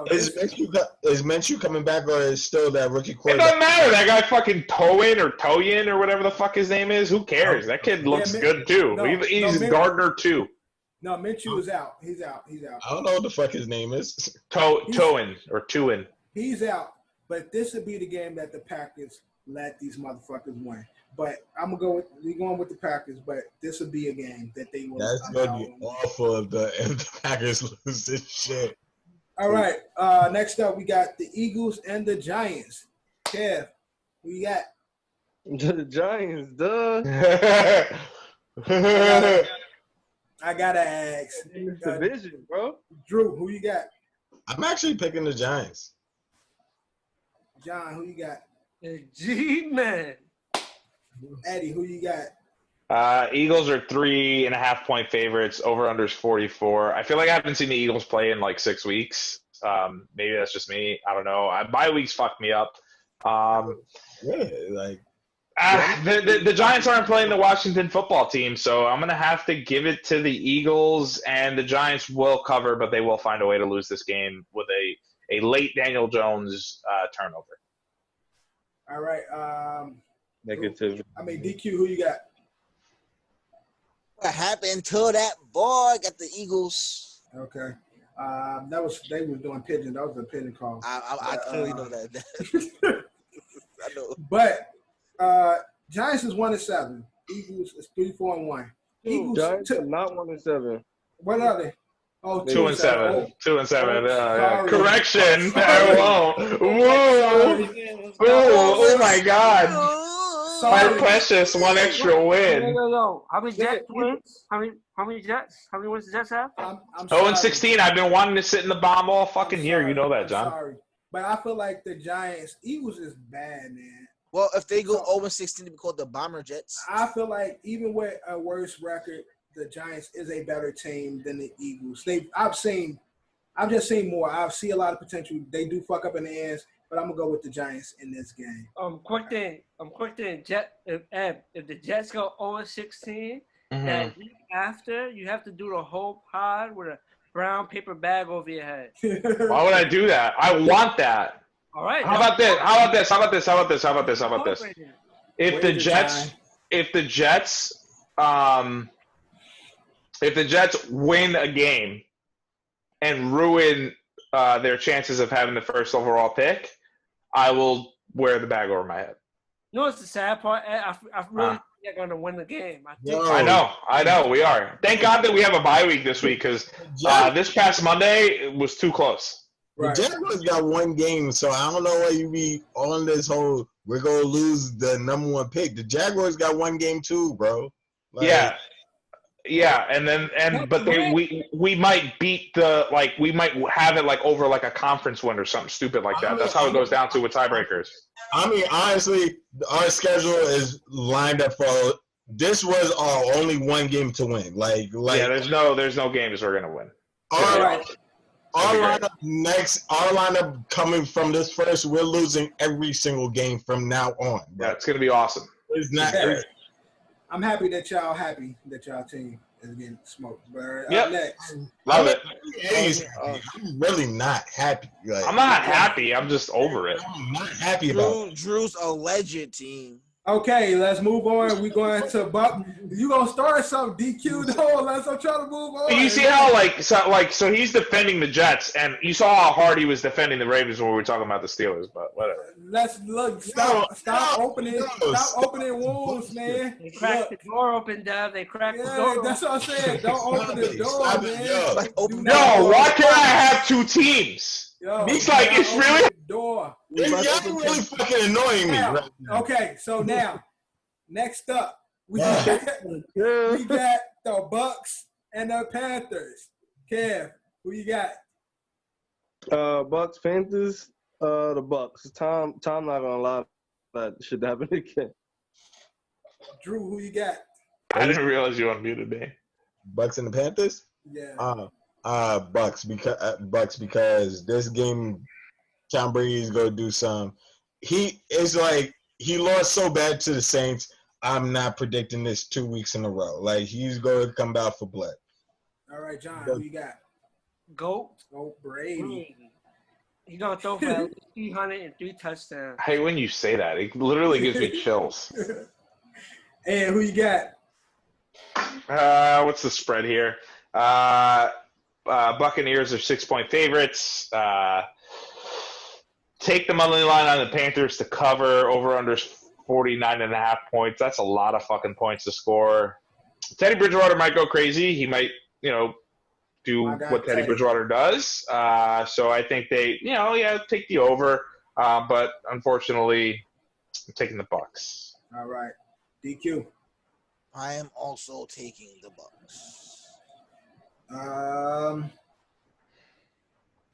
Minshew coming back, or is still that rookie quarterback? It doesn't matter. That guy fucking Toyin or whatever the fuck his name is. Who cares? That kid looks good too. He's Gardner too. No, Minshew is out. He's out. I don't know what the fuck his name is. Tuin. He's out. But this would be the game that the Packers let these motherfuckers win. But we're going with the Packers, but this would be a game that they will. That's gonna be awful if the Packers lose this shit. All right. Next up, we got the Eagles and the Giants. Kev, who you got? The Giants, duh. I gotta ask. Division, bro. Drew, who you got? I'm actually picking the Giants. John, who you got? G-Man. Eddie, who you got? Eagles are 3.5-point favorites. Over under is 44. I feel like I haven't seen the Eagles play in like 6 weeks. Maybe that's just me. I don't know. Bye weeks fucked me up. The Giants aren't playing the Washington football team, so I'm gonna have to give it to the Eagles, and the Giants will cover, but they will find a way to lose this game with a late Daniel Jones turnover. All right. Negative. DQ, who you got? What happened to that boy? Got the Eagles. Okay. They were doing pigeon. That was a pigeon call. I clearly know that. I know. But Giants is 1-7. Eagles is 3-4-1. Eagles Giants are not 1-7. What are they? Oh, 2-7. 2-7. Sorry. Correction. Whoa. Oh my God. My precious, one extra win. No. How many Jets wins? How many Jets? How many wins the Jets have? I'm 0-16. I've been wanting to sit in the bomb all fucking year. You know that, John. Sorry. But I feel like the Giants, Eagles is bad, man. Well, if they go 0-16, to be called the Bomber Jets. I feel like even with a worse record, the Giants is a better team than the Eagles. I've just seen more. I see a lot of potential. They do fuck up in the ends, but I'm gonna go with the Giants in this game. Quick thing. If the Jets go 0-16, that week after you have to do the whole pod with a brown paper bag over your head. Why would I do that? I want that. All right. How about this? If the Jets win a game and ruin their chances of having the first overall pick, I will wear the bag over my head. You know what's the sad part? I really think they're going to win the game. I know. We are. Thank God that we have a bye week this week because this past Monday was too close. Right. The Jaguars got one game, so I don't know why you be on this whole we're going to lose the number one pick. The Jaguars got one game too, bro. Yeah, but we might beat we might have it over a conference win or something stupid like that. That's how it goes down to with tiebreakers. I mean, honestly, our schedule is lined up for this was our only one game to win. There's no games we're gonna win. Our lineup coming from this first, we're losing every single game from now on. Yeah, it's gonna be awesome. It's not. I'm happy that y'all team is getting smoked. Bird. Yep. Up next. Love it. I'm really not happy. Like, I'm not happy. I'm just over it. I'm not happy about it. Drew's alleged team. Okay, let's move on. We going to Buck. You gonna start some DQ though? Unless I'm trying to move on. You see how so he's defending the Jets, and you saw how hard he was defending the Ravens when we were talking about the Steelers. But whatever. Let's look. Stop opening wounds, man. They cracked the door open, Dub. They cracked the door. That's what I'm saying. Don't open the door, man. Like, open No, why can't I have two teams? Yo, He's like, it's really door. Y'all really fucking annoying me. Right now. Okay, so now, next up, we got the Bucks and the Panthers. Kev, who you got? Bucks, Panthers, the Bucks. Tom not gonna allow that shit to happen again. Drew, who you got? I didn't realize you unmuted me. Bucks and the Panthers? Yeah. Bucks because this game, Tom Brady's gonna do some. It's like he lost so bad to the Saints. I'm not predicting this 2 weeks in a row. Like, he's going to come back for blood. All right, John, who you got? Goat Brady. He's gonna throw for at least 303 touchdowns. I hate when you say that. It literally gives me chills. And who you got? What's the spread here? Buccaneers are 6-point favorites. Take the money line on the Panthers to cover. Over under 49.5 points. That's a lot of fucking points to score. Teddy Bridgewater might go crazy. He might, do what Teddy Bridgewater does. So I think they, take the over. But unfortunately, I'm taking the Bucks. All right. DQ. I am also taking the Bucks. I'm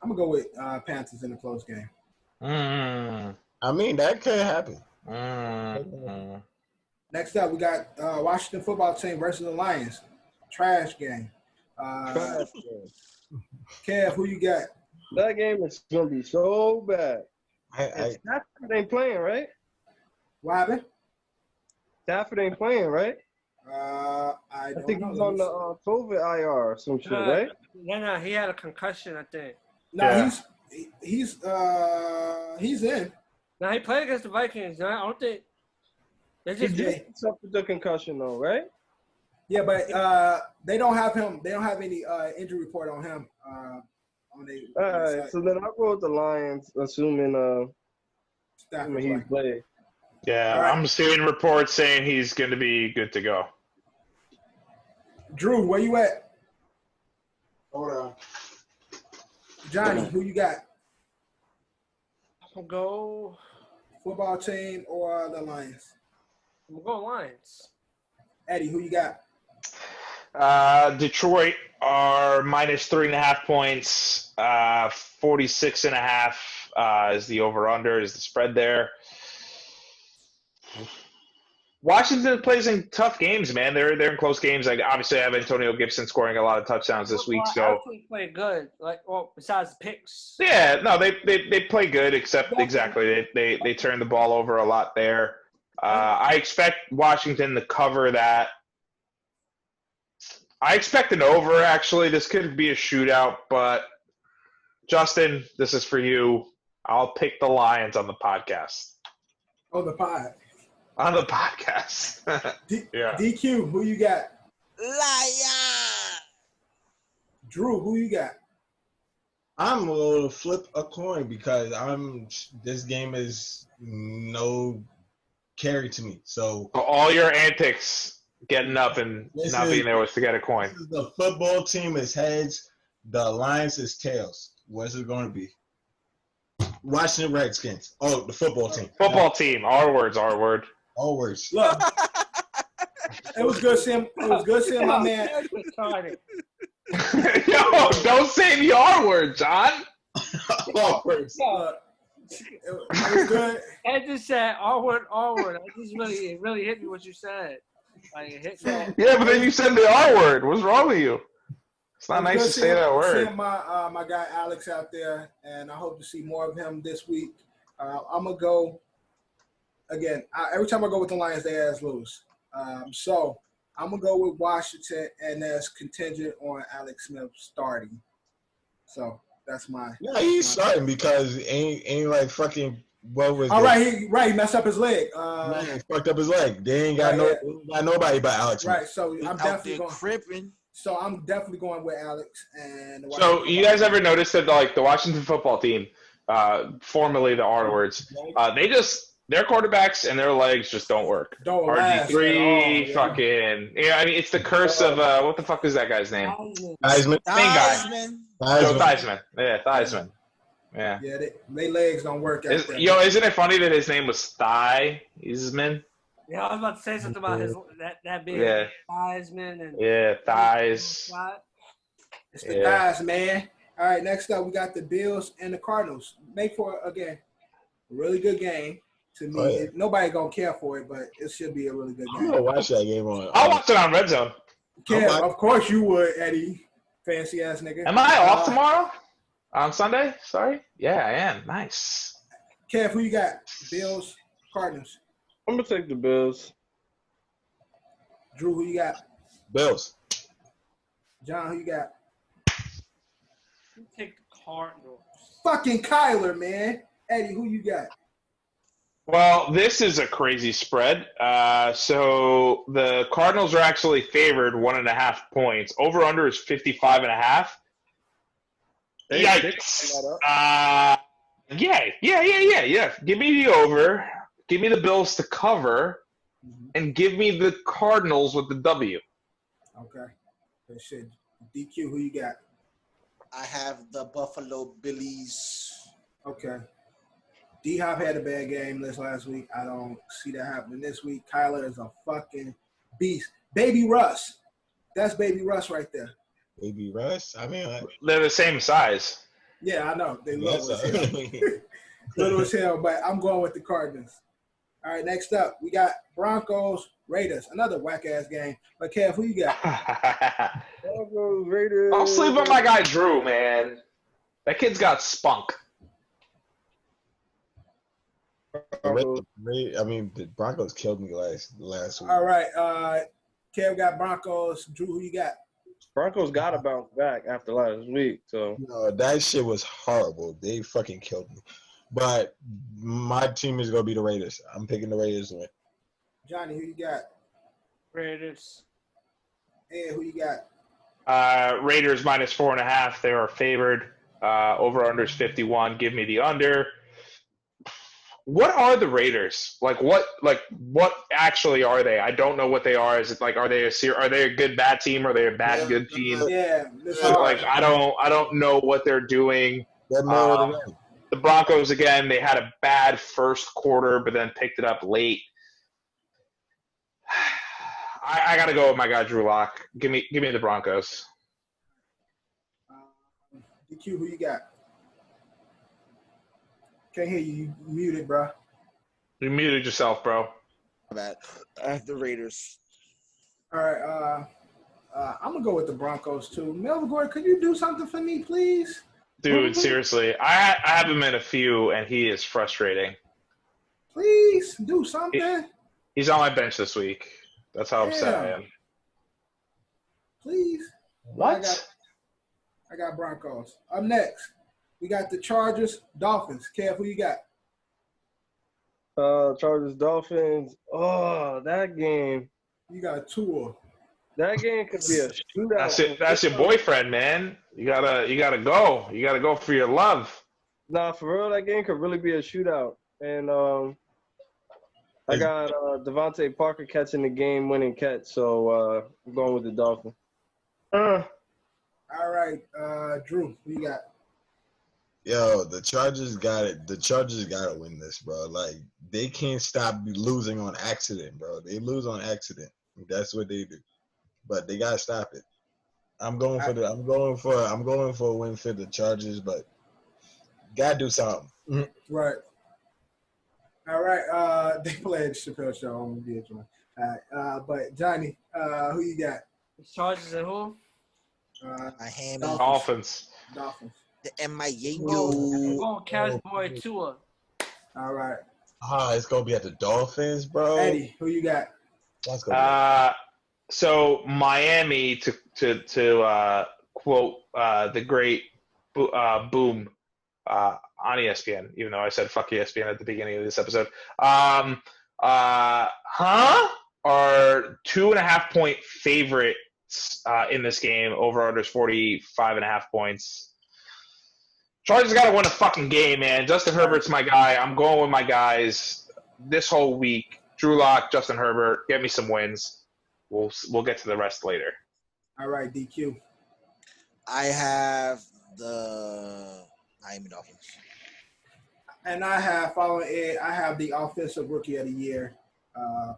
gonna go with Panthers in a close game. I mean, that could happen. Next up, we got Washington football team versus the Lions. Trash game. Kev, who you got? That game is gonna be so bad. Stafford ain't playing, right? What happened? Stafford ain't playing, right? I think he's on the COVID IR or some shit, right? No, he had a concussion, I think. No, yeah. he's in. Now he played against the Vikings. No, I don't think they just suffered the concussion though, right? Yeah, but they don't have him. They don't have any injury report on him. All right, so then I'll go with the Lions, assuming he played. Yeah, right. I'm seeing reports saying he's going to be good to go. Drew, where you at? Hold on. Johnny, who you got? I'll go football team or the Lions? We'll go Lions. Eddie, who you got? Detroit are minus 3.5 points. 46.5 is the over/under, is the spread there. Washington plays in tough games, man. They're in close games. Like, obviously, I have Antonio Gibson scoring a lot of touchdowns this week. So they play good. Besides picks. Yeah, no, they play good. Except exactly, they turn the ball over a lot there. I expect Washington to cover that. I expect an over. Actually, this could be a shootout. But Justin, this is for you. I'll pick the Lions on the podcast. Oh, the pod. On the podcast. Yeah. DQ, who you got? Lion. Drew, who you got? I'm going to flip a coin because this game is no carry to me. So all your antics getting up and not being there was to get a coin. The football team is heads. The Lions is tails. What's it going to be? Washington Redskins. Oh, the football team. Football team. Our words. All words. Look, it was good seeing my man. Yo, don't say the R word, John. All words. It was good. Ed just said R word. It really hit me what you said. Like, it hit me. Yeah, but then you said the R word. What's wrong with you? It's not nice to say that word. Seeing my guy Alex out there, and I hope to see more of him this week. I'm gonna go again. Every time I go with the Lions, they always lose. So I'm gonna go with Washington, and that's contingent on Alex Smith starting. So that's my. No, he's starting because ain't like fucking. What was? All right, he messed up his leg. He fucked up his leg. They ain't got got nobody but Alex. Right, so I'm definitely going. Cripping. So I'm definitely going with Alex. And so you guys ever noticed that like the Washington football team, formerly the R words, their quarterbacks and their legs just don't work. RG3, fucking I mean it's the curse of what the fuck is that guy's name? Theismann. Theismann. Yeah, Theismann. Yeah. Yeah, they legs don't work out there. Isn't it funny that his name was Theismann? Yeah, I was about to say something about that being Theismann and thighs. It's the thighs, man. All right, next up we got the Bills and the Cardinals. Make for again a really good game. To me, nobody gonna care for it, but it should be a really good game. I'm gonna watch that game on. I'll watch it on Red Zone. Kev, of course you would, Eddie. Fancy ass nigga. Am I off tomorrow? On Sunday? Sorry? Yeah, I am. Nice. Kev, who you got? Bills, Cardinals. I'm gonna take the Bills. Drew, who you got? Bills. John, who you got? You take the Cardinals. Fucking Kyler, man. Eddie, who you got? Well, this is a crazy spread. So the Cardinals are actually favored 1.5 points. Over under is 55.5. Yikes. Yeah. Give me the over. Give me the Bills to cover. And give me the Cardinals with the W. Okay. Good shit. DQ, who you got? I have the Buffalo Billies. Okay. D-Hop had a bad game this last week. I don't see that happening this week. Kyler is a fucking beast. Baby Russ. That's Baby Russ right there. Baby Russ? I mean, they're the same size. Yeah, I know. They little as hell. Little as hell, but I'm going with the Cardinals. All right, next up, we got Broncos, Raiders. Another whack-ass game. But, Kev, who you got? Broncos, Raiders. I'll sleep on my guy Drew, man. That kid's got spunk. I mean, the Broncos killed me last week. All right, Kev got Broncos. Drew, who you got? Broncos got to bounce back after last week. So that shit was horrible. They fucking killed me. But my team is gonna be the Raiders. I'm picking the Raiders to win. Johnny, who you got? Raiders. Ed, who you got? Raiders minus 4.5. They are favored. Over under is 51. Give me the under. What are the Raiders? What actually are they? I don't know what they are. Is it like are they a good bad team? Are they a bad good team? Yeah. I don't know what they're doing. The Broncos again. They had a bad first quarter, but then picked it up late. I got to go with my guy Drew Lock. Give me the Broncos. DQ, who you got? Can't hear you. You muted, bro. You muted yourself, bro. My bad. I have the Raiders. All right. I'm gonna go with the Broncos too. Melvin Gordon, could you do something for me, please? Dude, seriously, I have him in a few, and he is frustrating. Please do something. He's on my bench this week. That's how upset I am. Please. What? I got Broncos. Up next, we got the Chargers, Dolphins. Kev, who you got? Chargers, Dolphins. Oh, that game. You got Tua. That game could be a shootout. That's your boyfriend, man. You gotta go. You gotta go for your love. Nah, for real, that game could really be a shootout. And I got Devontae Parker catching the game-winning catch, so I'm going with the Dolphins. All right, Drew, who you got? Yo, the Chargers got it. The Chargers got to win this, bro. Like, they can't stop losing on accident, bro. They lose on accident. That's what they do. But they got to stop it. I'm going for a win for the Chargers, but got to do something. Right. All right. They played Chappelle Show on VH1. All right. But Johnny, who you got? The Chargers at home. Dolphins. The MIA. I'm going Cowboy Tua. All right. It's gonna be at the Dolphins, bro. Eddie, who you got? So Miami, to quote the great Boom on ESPN, even though I said fuck ESPN at the beginning of this episode, are 2.5 point favorites in this game. Over under 45.5 points. Chargers got to win a fucking game, man. Justin Herbert's my guy. I'm going with my guys this whole week. Drew Lock, Justin Herbert, get me some wins. We'll get to the rest later. All right, DQ. I have the Miami Dolphins. And I have following it. I have the offensive rookie of the year.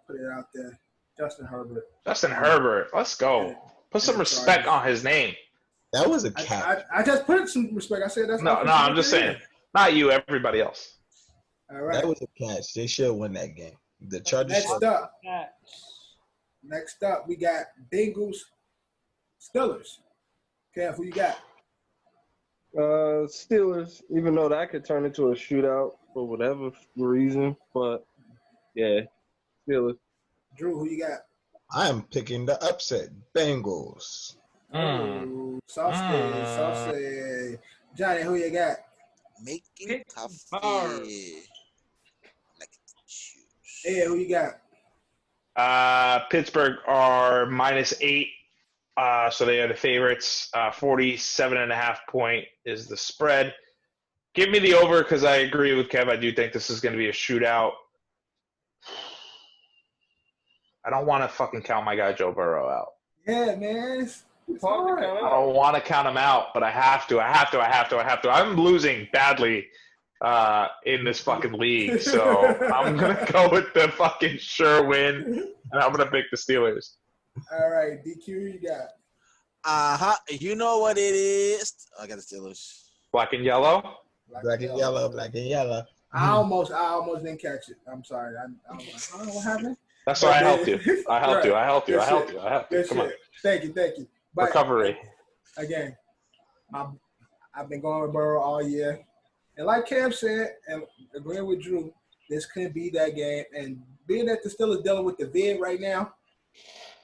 Put it out there, Justin Herbert. Justin Herbert, let's go. Put some respect on his name. That was a catch. I just put some respect. I said that's no. I'm just saying, not you. Everybody else. All right. That was a catch. They should win that game. The Chargers. Next up, we got Bengals, Steelers. Kev, who you got? Steelers, even though that could turn into a shootout for whatever reason. But, yeah, Steelers. Drew, who you got? I am picking the upset. Bengals. Saucy. Johnny, who you got? Making tough. Yeah, who you got? Pittsburgh are -8, so they are the favorites. 47.5 point is the spread. Give me the over because I agree with Kev. I do think this is going to be a shootout. I don't want to fucking count my guy Joe Burrow out. Yeah, man. It's hard. I don't want to count him out, but I have to. I'm losing badly in this fucking league, so I'm going to go with the fucking sure win, and I'm going to pick the Steelers. All right, DQ, you got? You know what it is. I got the Steelers. Black and yellow? Black and yellow. I almost didn't catch it. I'm sorry. I don't know what happened. That's why I helped you. I helped you. Come on. Thank you. But recovery. Again, I've been going with Burrow all year. And like Cam said, and agreeing with Drew, this could be that game. And being that the Steelers dealing with the vid right now,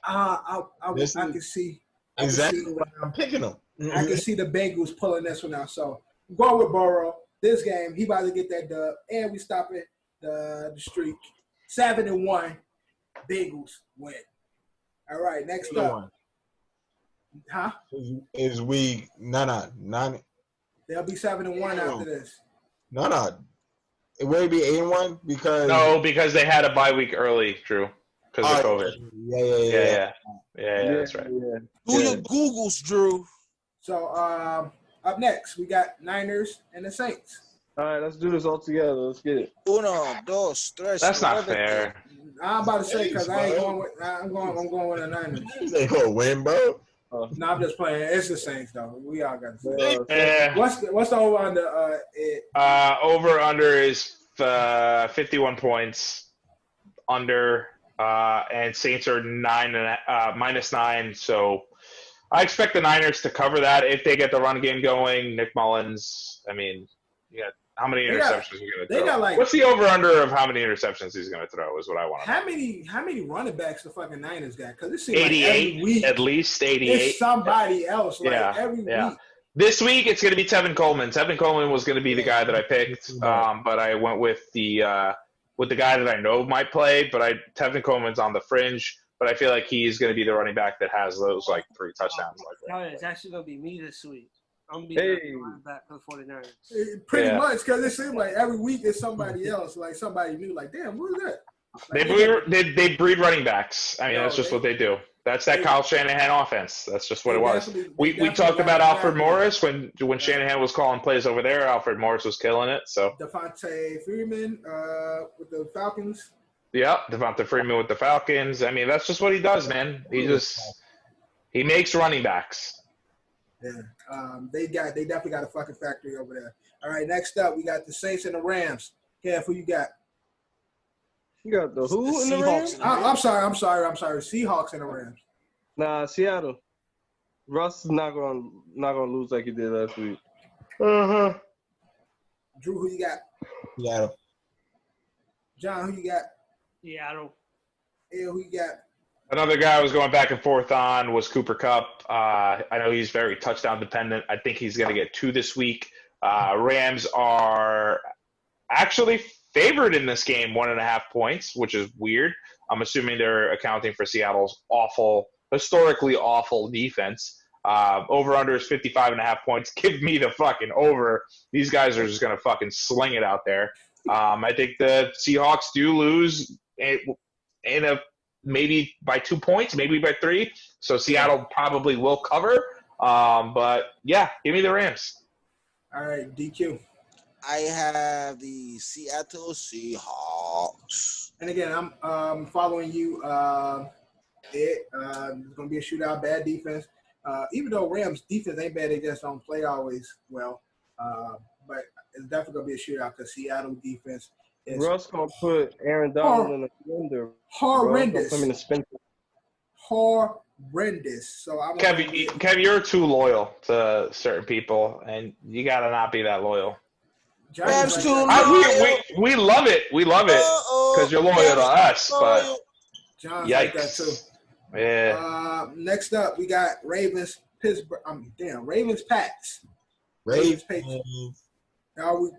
I can see. Exactly why I'm picking them. I can see the Bengals pulling this one out. So I'm going with Burrow. This game, he about to get that dub. And we stopping the streak. 7-1. Bengals win. All right, next up. Huh? Is we none. They'll be 7-1 after this. No. It will be 8-1 because because they had a bye week early, Drew, because of COVID. Yeah. That's right. Yeah. Do your Googles, Drew. So up next, we got Niners and the Saints. All right, let's do this all together. Let's get it. Uno, dos, tres. That's not fair. I'm about to say because I ain't going with. I'm going with the Niners. They gonna win, bro. No, I'm just playing. It's the Saints, though. We all got the Saints. Yeah. What's the over under? Over under is 51 points. Under and Saints are -9. So I expect the Niners to cover that if they get the run game going. Nick Mullins. I mean, yeah. How many interceptions are you going to throw? What's the over-under of how many interceptions he's going to throw is what I want to know. How many running backs the fucking Niners got? Because it seems 88, like every week. At least 88. It's somebody else. Every week. This week, it's going to be Tevin Coleman. Tevin Coleman was going to be the guy that I picked, but I went with the guy that I know might play, but Tevin Coleman's on the fringe, but I feel like he's going to be the running back that has those, 3 touchdowns. It's actually going to be me this week. I'm going to be running back for the 49ers. Pretty much, because it seems like every week it's somebody else, somebody new. Damn, who's that? They breed running backs. I mean, that's just what they do. That's that Kyle Shanahan offense. That's just what it was. We talked about Alfred Morris when Shanahan was calling plays over there. Alfred Morris was killing it. So Devontae Freeman with the Falcons. Yeah, Devontae Freeman with the Falcons. I mean, that's just what he does, man. He makes running backs. Yeah, they definitely got a fucking factory over there. All right, next up we got the Saints and the Rams. Kev, who you got? You got the who in the Rams? I'm sorry. Seahawks and the Rams. Nah, Seattle. Russ is not gonna lose like he did last week. Drew, who you got? Seattle. John, who you got? Seattle. Who you got? Another guy I was going back and forth on was Cooper Kupp. I know he's very touchdown dependent. I think he's going to get 2 this week. Rams are actually favored in this game, 1.5 points, which is weird. I'm assuming they're accounting for Seattle's historically awful defense. Over-under is 55.5 points. Give me the fucking over. These guys are just going to fucking sling it out there. I think the Seahawks do lose in a maybe by 2 points, maybe by 3. So Seattle probably will cover. But, yeah, give me the Rams. All right, DQ. I have the Seattle Seahawks. And again, I'm following you. It's going to be a shootout, bad defense. Even though Rams' defense ain't bad, they just don't play always well. But it's definitely going to be a shootout because Seattle defense is Russ going to put Aaron Donald in the blender. horrendous. Put him in the Spencer. Horrendous. So I'm Kev, you're too loyal to certain people, and you got to not be that loyal. Rams too loyal. We love it. We love it because you're loyal to us. But John's yikes. like that too. Yeah. Next up, we got Ravens, Pittsburgh. Ravens, Pats. Ravens. Patriots.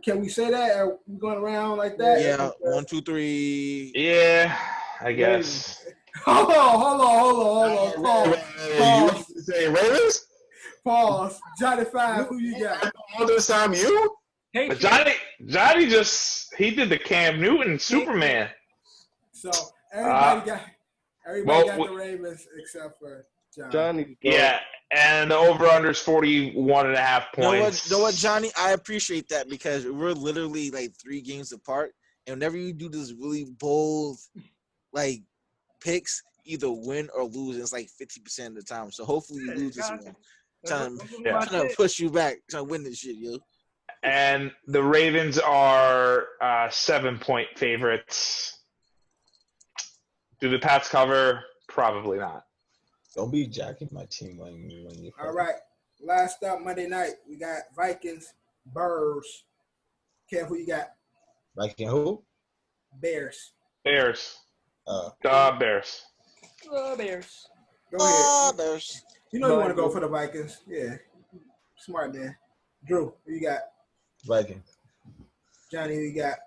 Can we say that? Are we going around like that? Yeah, 1, 2, 3. Yeah, I guess. Hold on. Pause. You say Ravens? Pause. Johnny 5, who you got? All this time, you? Hey, But Johnny he did the Cam Newton Superman. So everybody got the Ravens except for Johnny. Yeah, and the over-under is 41.5 points. You know what, Johnny? I appreciate that because we're literally like 3 games apart, and whenever you do this really bold, like picks, either win or lose, it's like 50% of the time. So hopefully you lose this one. Trying to push you back, trying to win this shit, yo. And the Ravens are 7-point favorites. Do the Pats cover? Probably not. Don't be jacking my team when you. All right. Last up, Monday night, we got Vikings, Bears. Kev, who you got? Viking who? Bears. Bears. Bears. Bears. Go ahead. Bears. You know you want to go for the Vikings. Yeah. Smart man. Drew, who you got? Viking. Johnny, who you got?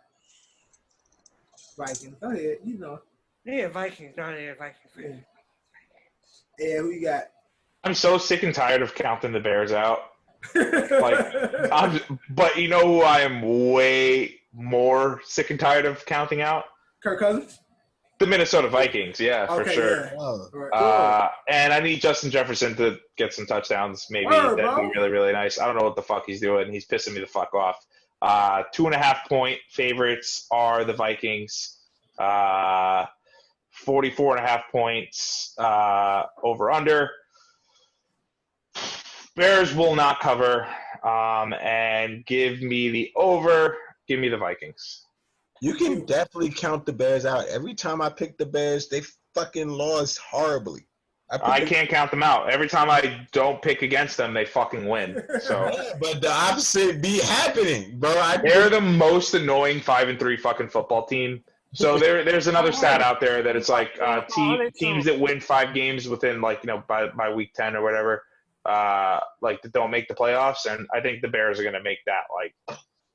Vikings. Go ahead. You know. Yeah, Vikings. Not a Vikings. Yeah, who you got? I'm so sick and tired of counting the Bears out. But you know who I am way more sick and tired of counting out? Kirk Cousins? The Minnesota Vikings, for sure. Yeah. Oh. And I need Justin Jefferson to get some touchdowns. Maybe that'd be really, really nice. I don't know what the fuck he's doing. He's pissing me the fuck off. 2.5-point favorites are the Vikings. 44.5 points over under. Bears will not cover. And give me the over. Give me the Vikings. You can definitely count the Bears out. Every time I pick the Bears, they fucking lost horribly. I can't count them out. Every time I don't pick against them, they fucking win. So, yeah, but the opposite be happening, bro. They're the most annoying 5-3 fucking football team. So there's another stat out there that it's like teams that win 5 games within by week 10 or whatever, that don't make the playoffs. And I think the Bears are gonna make that.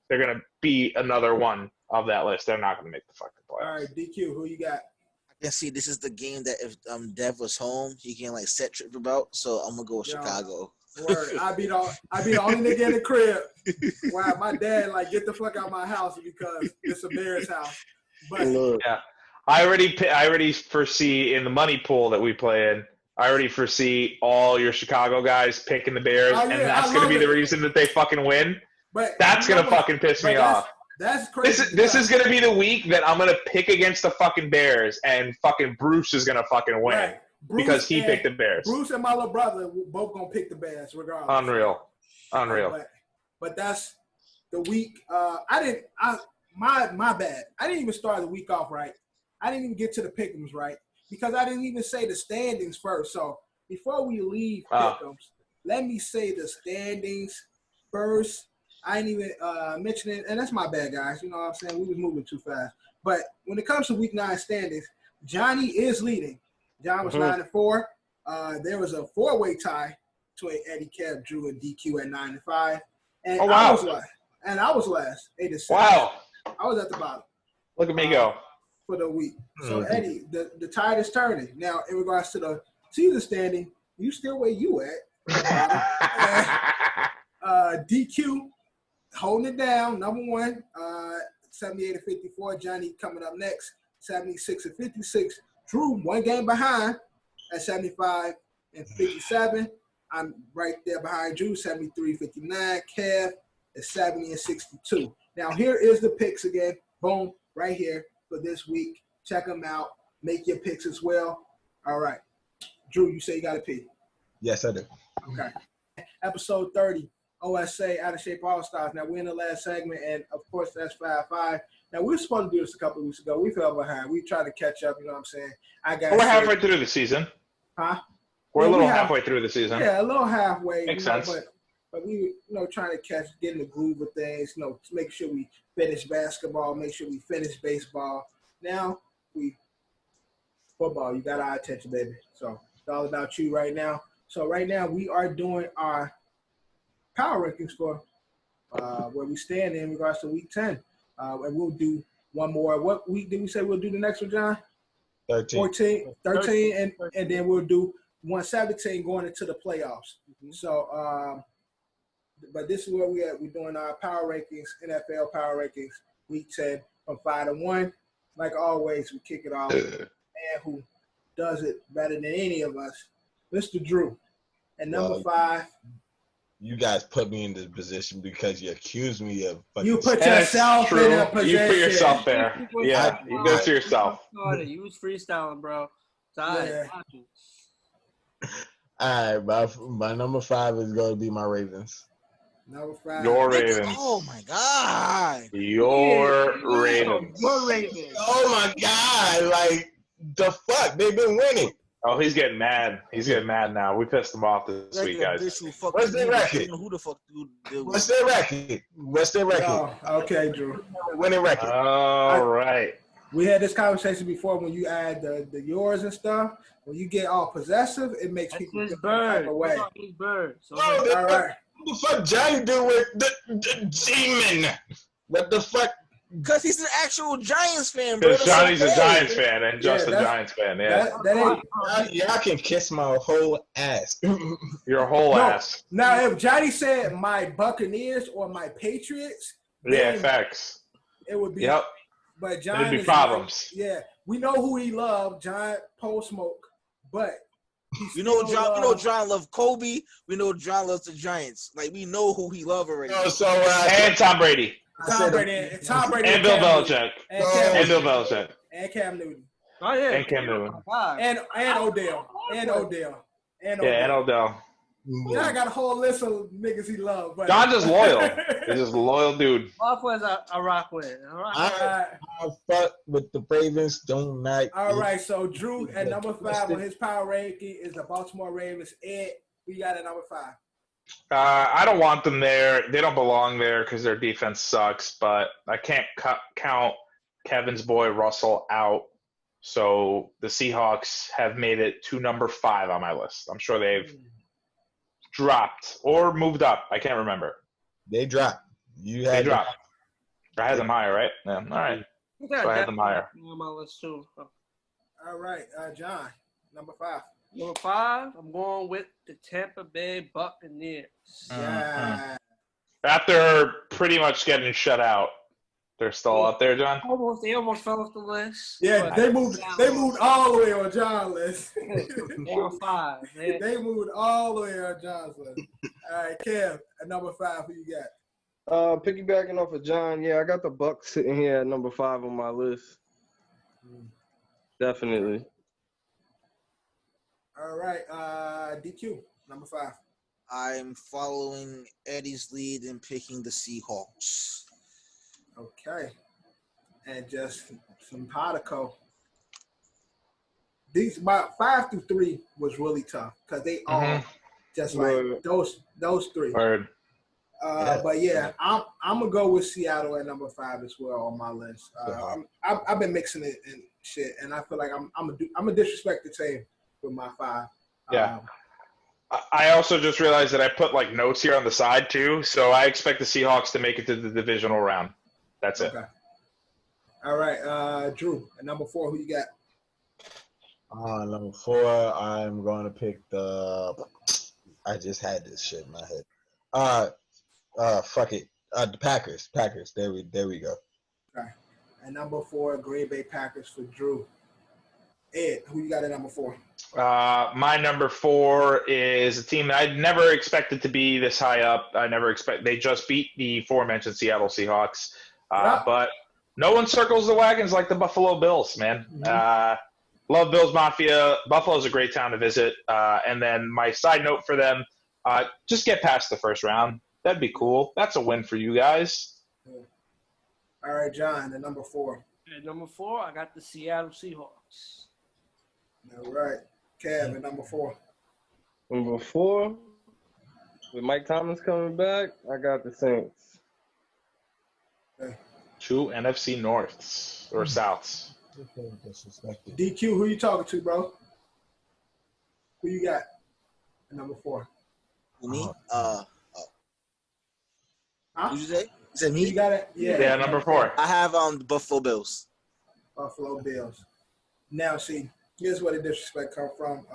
They're gonna be another one of that list. They're not gonna make the fucking playoffs. All right, DQ, who you got? I can see this is the game that if Dev was home, he can set trip about. So I'm gonna go with Chicago. Word. I be the only nigga in the crib. Wow, my dad get the fuck out of my house because it's a Bears house. But yeah, I already foresee in the money pool that we play in. I already foresee all your Chicago guys picking the Bears, and that's gonna be the reason that they fucking win. But that's gonna fucking piss me off. That's crazy. This is gonna be the week that I'm gonna pick against the fucking Bears, and fucking Bruce is gonna fucking win. Right. Because he picked the Bears. Bruce and my little brother both gonna pick the Bears regardless. Unreal. But that's the week. My bad. I didn't even start the week off right. I didn't even get to the pick'ems right because I didn't even say the standings first. So before we leave pick'ems, let me say the standings first. I ain't even mention it, and that's my bad, guys. You know what I'm saying? We was moving too fast. But when it comes to week 9 standings, Johnny is leading John was 9-4. There was a 4-way tie between Eddie, Kev, Drew, and DQ at 9-5. And I was last. 8-7. Wow. I was at the bottom. Look at me go. For the week. So, Eddie, the tide is turning. Now, in regards to the season standing, you still where you at. DQ holding it down, number 1, 78-54. Johnny coming up next, 76-56. Drew 1 game behind at 75-57. I'm right there behind Drew, 73-59. Kev is 70-62. Now here is the picks again. Boom, right here for this week. Check them out. Make your picks as well. All right. Drew, you say you got a pick. Yes, I do. Okay. Episode 30, OSA, Out of Shape All-Stars. Now, we're in the last segment, and, of course, that's 5-5. Now, we were supposed to do this a couple of weeks ago. We fell behind. We tried to catch up, you know what I'm saying? We're halfway through the season. Huh? We're a little halfway through the season. Yeah, a little halfway. Makes sense. But we, trying to get in the groove of things, to make sure we finish basketball, make sure we finish baseball. Now, football, you got our attention, baby. So, it's all about you right now. So right now we are doing our power rankings for where we stand in regards to week 10. And we'll do one more. What week did we say we'll do the next one, John? 13, and then we'll do 117 going into the playoffs. So, but this is where we at. We're doing our power rankings, NFL power rankings, week 10 from 5-1. Like always, we kick it off. Man who does it better than any of us, Mr. Drew. And number 5. You guys put me in this position because you accused me of fucking. You put yourself in a position. You put yourself there. Yeah, you did it to yourself. You was freestyling, bro. Yeah. All right, my number 5 is going to be my Ravens. Number 5. Your Ravens. Oh, my God. Your Ravens. Your Ravens. Oh, my God. Like, the fuck? They've been winning. Oh, he's getting mad. He's getting mad now. We pissed him off this week, guys. What's their record? Who the fuck What's their record? Oh, okay, Drew. Winning record. All right. We had this conversation before when you add the yours and stuff. When you get all possessive, it makes people his feel bird. type of way. His bird. So all right. What the fuck Johnny do with the G-Men? What the fuck? Because he's an actual Giants fan, bro. Because Johnny's a Giants fan and just a Giants fan, yeah. Y'all can kiss my whole ass. Your whole ass. Now, if Johnny said my Buccaneers or my Patriots, yeah, facts. It would be. Yep. But John It'd be problems. Yeah, we know who he loved, John Pole Smoke, but John loved Kobe. We know John loves the Giants. Like we know who he loved already. And Tom Brady. Tom Brady and Bill Belichick. And Bill Belichick. And Cam Newton. Oh yeah. And Cam Newton. And Odell. And Odell. And Odell. Yeah, I got a whole list of niggas he loved. But John's just loyal. He's just a loyal dude. Off was a rock with. I fuck with the Ravens. Don't like. All right, so Drew at number 5 on his power ranking is the Baltimore Ravens. Ed, we got at number 5. I don't want them there. They don't belong there because their defense sucks. But I can't count Kevin's boy Russell out. So the Seahawks have made it to number 5 on my list. I'm sure they've dropped or moved up. I can't remember. They dropped. They dropped. I had them higher, right? Yeah. All right. So I had them higher. On my list too. All right, John, number 5. Number 5, I'm going with the Tampa Bay Buccaneers. Yeah. After pretty much getting shut out, they're still out there, John. They almost fell off the list. Yeah, they moved all the way on John's list. They were 5. They moved all the way on John's list. All right, Kev, at number 5, who you got? Piggybacking off of John, yeah, I got the Bucs sitting here at number 5 on my list. Definitely. All right, DQ, number 5. I'm following Eddie's lead and picking the Seahawks. Okay. And just some particle. These about 5 through 3 was really tough because they all just like those 3. Word. But yeah, I'm gonna go with Seattle at number 5 as well on my list. I've been mixing it and shit, and I feel like I'm a disrespect the team with my 5. Yeah. I also just realized that I put like notes here on the side too, so I expect the Seahawks to make it to the divisional round. That's it. Okay. All right, Drew, at number 4, who you got? Number 4, I'm going to pick the. I just had this shit in my head. Fuck it. The Packers. There we go. Okay. At number 4, Green Bay Packers for Drew. Ed, who you got at number 4? My number 4 is a team that I never expected to be this high up. They just beat the aforementioned Seattle Seahawks. But no one circles the wagons like the Buffalo Bills, man. Love Bills Mafia. Buffalo's a great town to visit. And then my side note for them, just get past the first round. That'd be cool. That's a win for you guys. Yeah. All right, John, at number 4. At number 4, I got the Seattle Seahawks. All right. Kev, at number 4. Number 4, with Mike Thomas coming back, I got the Saints. Okay. 2 NFC Norths or Souths. DQ, who you talking to, bro? Who you got at number 4? Me? Huh? What did you say? You said me? You got it? Yeah, number 4. I have the Buffalo Bills. Buffalo Bills. Now, see, here's where the disrespect come from,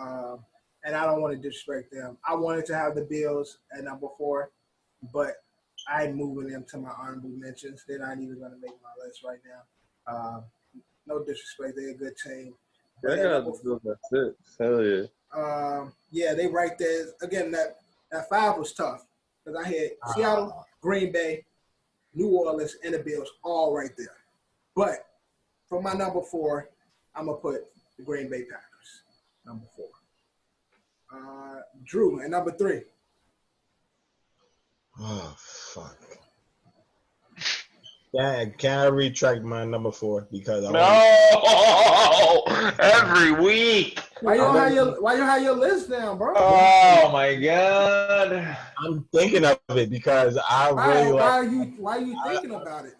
and I don't want to disrespect them. I wanted to have the Bills at number 4, but I'm moving them to my honorable mentions. They're not even going to make my list right now. No disrespect. They're a good team. I got the Bills at 6. Hell yeah. Yeah, they right there. Again, that 5 was tough because I had Seattle, Green Bay, New Orleans, and the Bills all right there. But for my number 4, I'm going to put the Green Bay Packers, number 4. Drew, at number 3. Oh, fuck. Can I retract my number 4? Because every week. Why you have your list down, bro? Oh my god! I'm thinking of it because why are you thinking about it?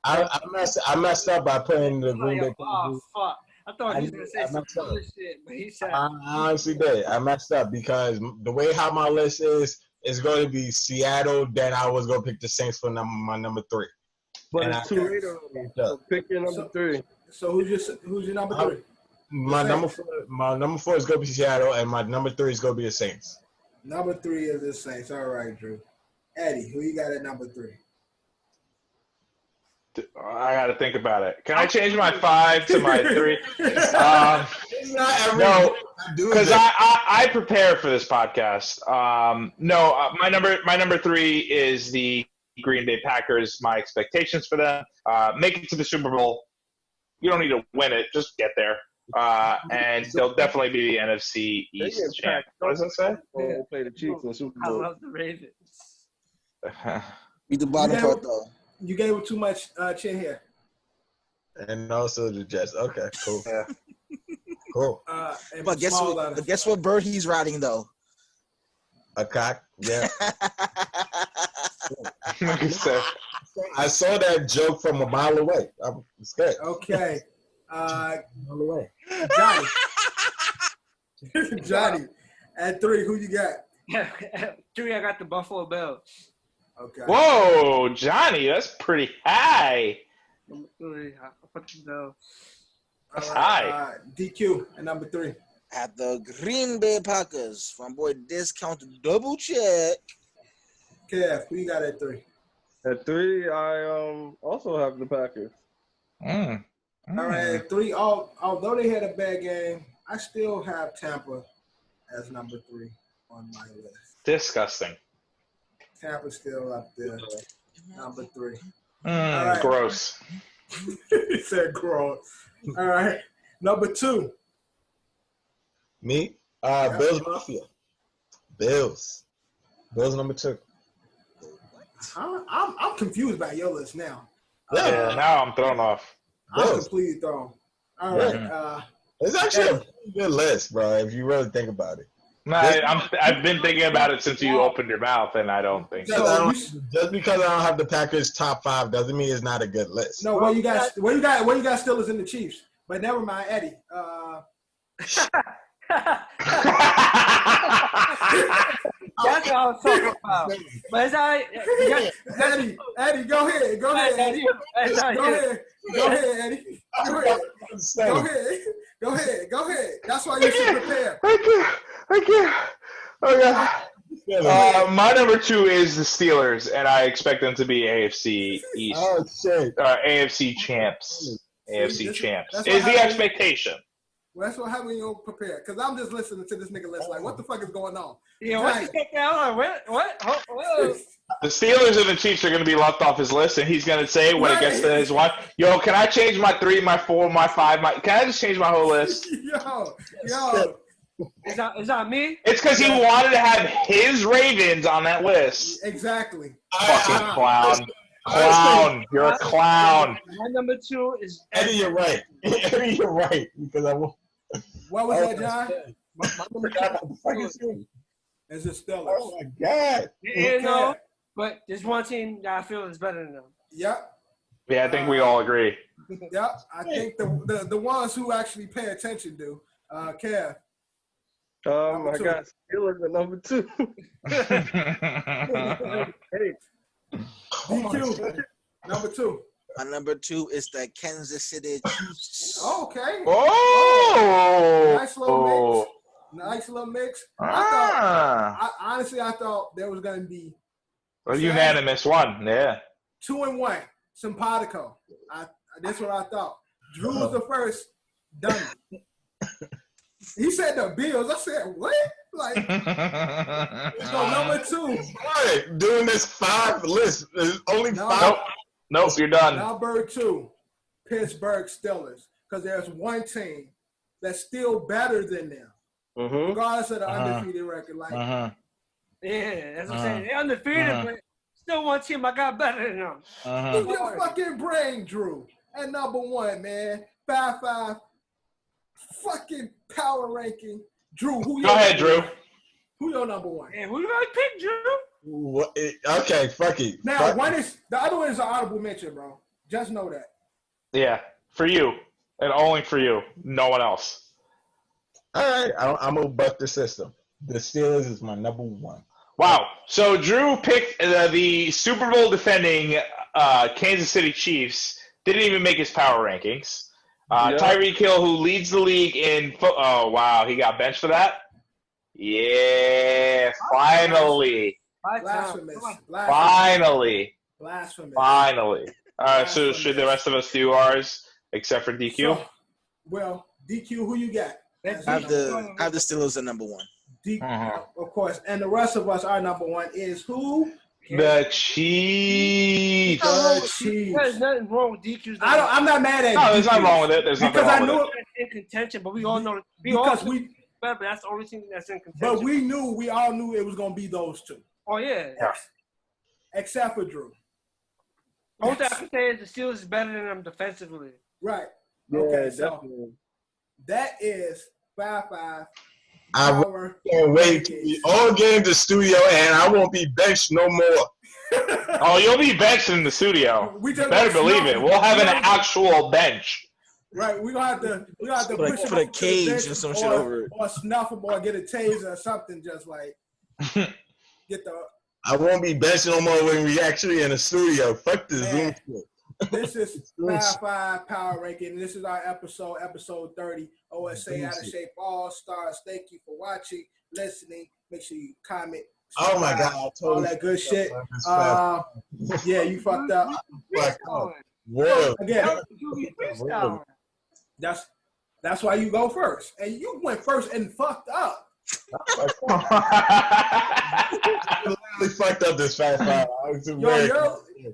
I messed up by putting the Green Bay. Oh fuck! I thought he was gonna say some other shit, but he said. I honestly did. I messed up because the way how my list is going to be Seattle. Then I was going to pick the Saints for my number 3. But it's too late already. So pick your number 3. So who's your number 3? My number 4 is going to be Seattle, and my number 3 is going to be the Saints. Number 3 is the Saints. All right, Drew. Eddie, who you got at number 3? I got to think about it. Can I change my 5 to my 3? No, because I prepare for this podcast. My number 3 is the Green Bay Packers. My expectations for them: make it to the Super Bowl. You don't need to win it; just get there. And they'll definitely be the NFC East champ. What does that say? We'll play the Chiefs in the Super Bowl. I love the Ravens. Read the bottom part though. You gave it too much chin hair. And also the Jets. Okay, cool. Yeah. Cool. But guess what bird he's riding though? A cock. Yeah. I saw that joke from a mile away. I'm scared. Okay. Mile away. Johnny, at 3, who you got? 3, I got the Buffalo Bills. Okay. Whoa, Johnny, that's pretty high. Number 3, I put the Bills. That's high. DQ at number 3. At the Green Bay Packers, from boy Discount Double Check. Kev, who you got at 3? At 3, I also have the Packers. All right, at 3. Although they had a bad game, I still have Tampa as number 3 on my list. Disgusting. Tampa's still up there, number 3. Right. Gross. He said gross. All right, number 2. Me? Bills Mafia. Bills number 2. I'm confused by your list now. Yeah, now I'm thrown off. I'm completely thrown. All right. It's actually a pretty good list, bro, if you really think about it. No, I've been thinking about it since you opened your mouth, and I don't think so. Just because I don't have the Packers top 5 doesn't mean it's not a good list. No, where you got Steelers and the Chiefs. But never mind, Eddie. That's what I was talking about. But it's all right. Eddie, go ahead. Go ahead, Eddie. Go ahead. That's why you should prepare. I can't. Okay. My number 2 is the Steelers, and I expect them to be AFC East. Oh, shit. AFC champs. AFC champs is the expectation. Well, that's what happens when you don't prepare. Because I'm just listening to this nigga list like, what the fuck is going on? Yeah, what? The Steelers and the Chiefs are going to be left off his list, and he's going to say when it gets to his one, yo, can I change my 3, my 4, my 5, can I just change my whole list? Yo. Is that me? It's because he wanted to have his Ravens on that list. Exactly. Fucking clown. Clown. You're a clown. My number 2 is Eddie, you're right. Eddie, you're right. Because I won't. What was that, John? It's the Steelers. Oh, my God. You know, but there's one team that I feel is better than them. Yep. Yeah, I think we all agree. Yep. I think the ones who actually pay attention do. Kev. I got Steelers at number 2. Hey. DQ. Number 2. My number 2 is the Kansas City Chiefs. Okay. Oh. Nice little mix. Ah. I thought there was going to be a unanimous one. Yeah. 2-1. Simpatico. That's what I thought. Drew was the first. Done. He said the Bills. I said, what? Like, so number 2. Right, doing this 5 list. There's only 5. Nope, you're done. Number 2, Pittsburgh Steelers. Because there's one team that's still better than them. Regardless of the undefeated record. Like, yeah, that's what I'm saying. They're undefeated, but still one team I got better than them. Use your fucking brain, Drew. At number 1, man. 5-5. Fucking power ranking. Drew, Go ahead, Drew. Who your number 1? And who you gonna pick, Drew? What? Okay, fuck it. Now, the other one is an honorable mention, bro. Just know that. Yeah, for you. And only for you. No one else. All right, I'm going to buck the system. The Steelers is my number 1. Wow. So Drew picked the Super Bowl defending Kansas City Chiefs. Didn't even make his power rankings. Tyreek Hill, who leads the league in oh, wow. He got benched for that? Yeah, finally. Blasphemous. Finally. Blasphemous. Finally. All right, so should the rest of us do ours except for DQ? So, well, DQ, who you got? I have the Steelers at number 1. DQ, of course. And the rest of us, our number 1 is who? The Chiefs. The Chiefs. There's nothing wrong with DQ's. I'm not mad at No, there's nothing wrong with it. There's nothing wrong with it. In contention, but we all know but that's the only thing that's in contention. But we all knew it was gonna be those 2. Oh yeah. Except for Drew. All I can say is the Steelers is better than them defensively. Right. Yeah, okay, definitely. So that is 5-5. I can't wait to be all game to studio, and I won't be benched no more. Oh, you'll be benched in the studio. Better believe it. We'll have an actual bench. Right, we gonna have to push put a cage or some shit over it, or snuff him, or get a taser or something. Just like get the. I won't be benched no more when we actually in the studio. Fuck this Zoom shit. This is 5-5 power ranking. This is our episode 30. OSA Out of Shape All-Stars. Thank you for watching, listening. Make sure you comment. Oh my God! All that good shit. Yeah, you fucked up. Whoa. Again, that's why you go first, and you went first and fucked up. I literally fucked up this 5-5.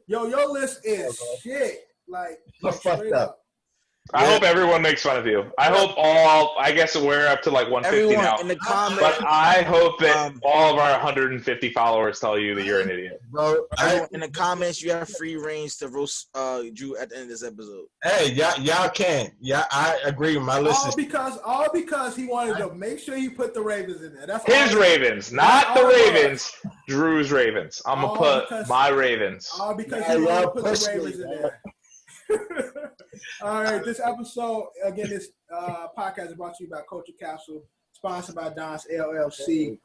Your list is shit. Like fucked up. I hope everyone makes fun of you. I hope I guess we're up to like 150 everyone now. in the comments, but I hope that all of our 150 followers tell you that you're an idiot. Bro, in the comments, you have free range to roast Drew at the end of this episode. Hey, y'all can. Yeah, I agree with my listeners. All because he wanted to make sure he put the Ravens in there. That's his Ravens, not the Ravens. Drew's Ravens. I'm gonna put my Ravens. All because he wanted to put the Ravens in there. All right, this episode, again, this podcast is brought to you by Culture Capsule, sponsored by Don's LLC.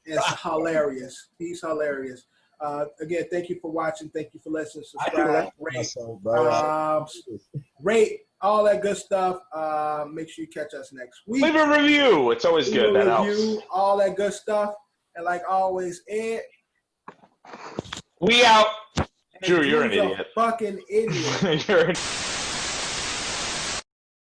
It's hilarious. He's hilarious. Again, thank you for watching. Thank you for listening. Subscribe, rate, all that good stuff. Make sure you catch us next week. Leave a review. It's always good. That helps. All that good stuff. And like always, Ed. We out. Drew, you're an idiot. Fucking idiot. You're an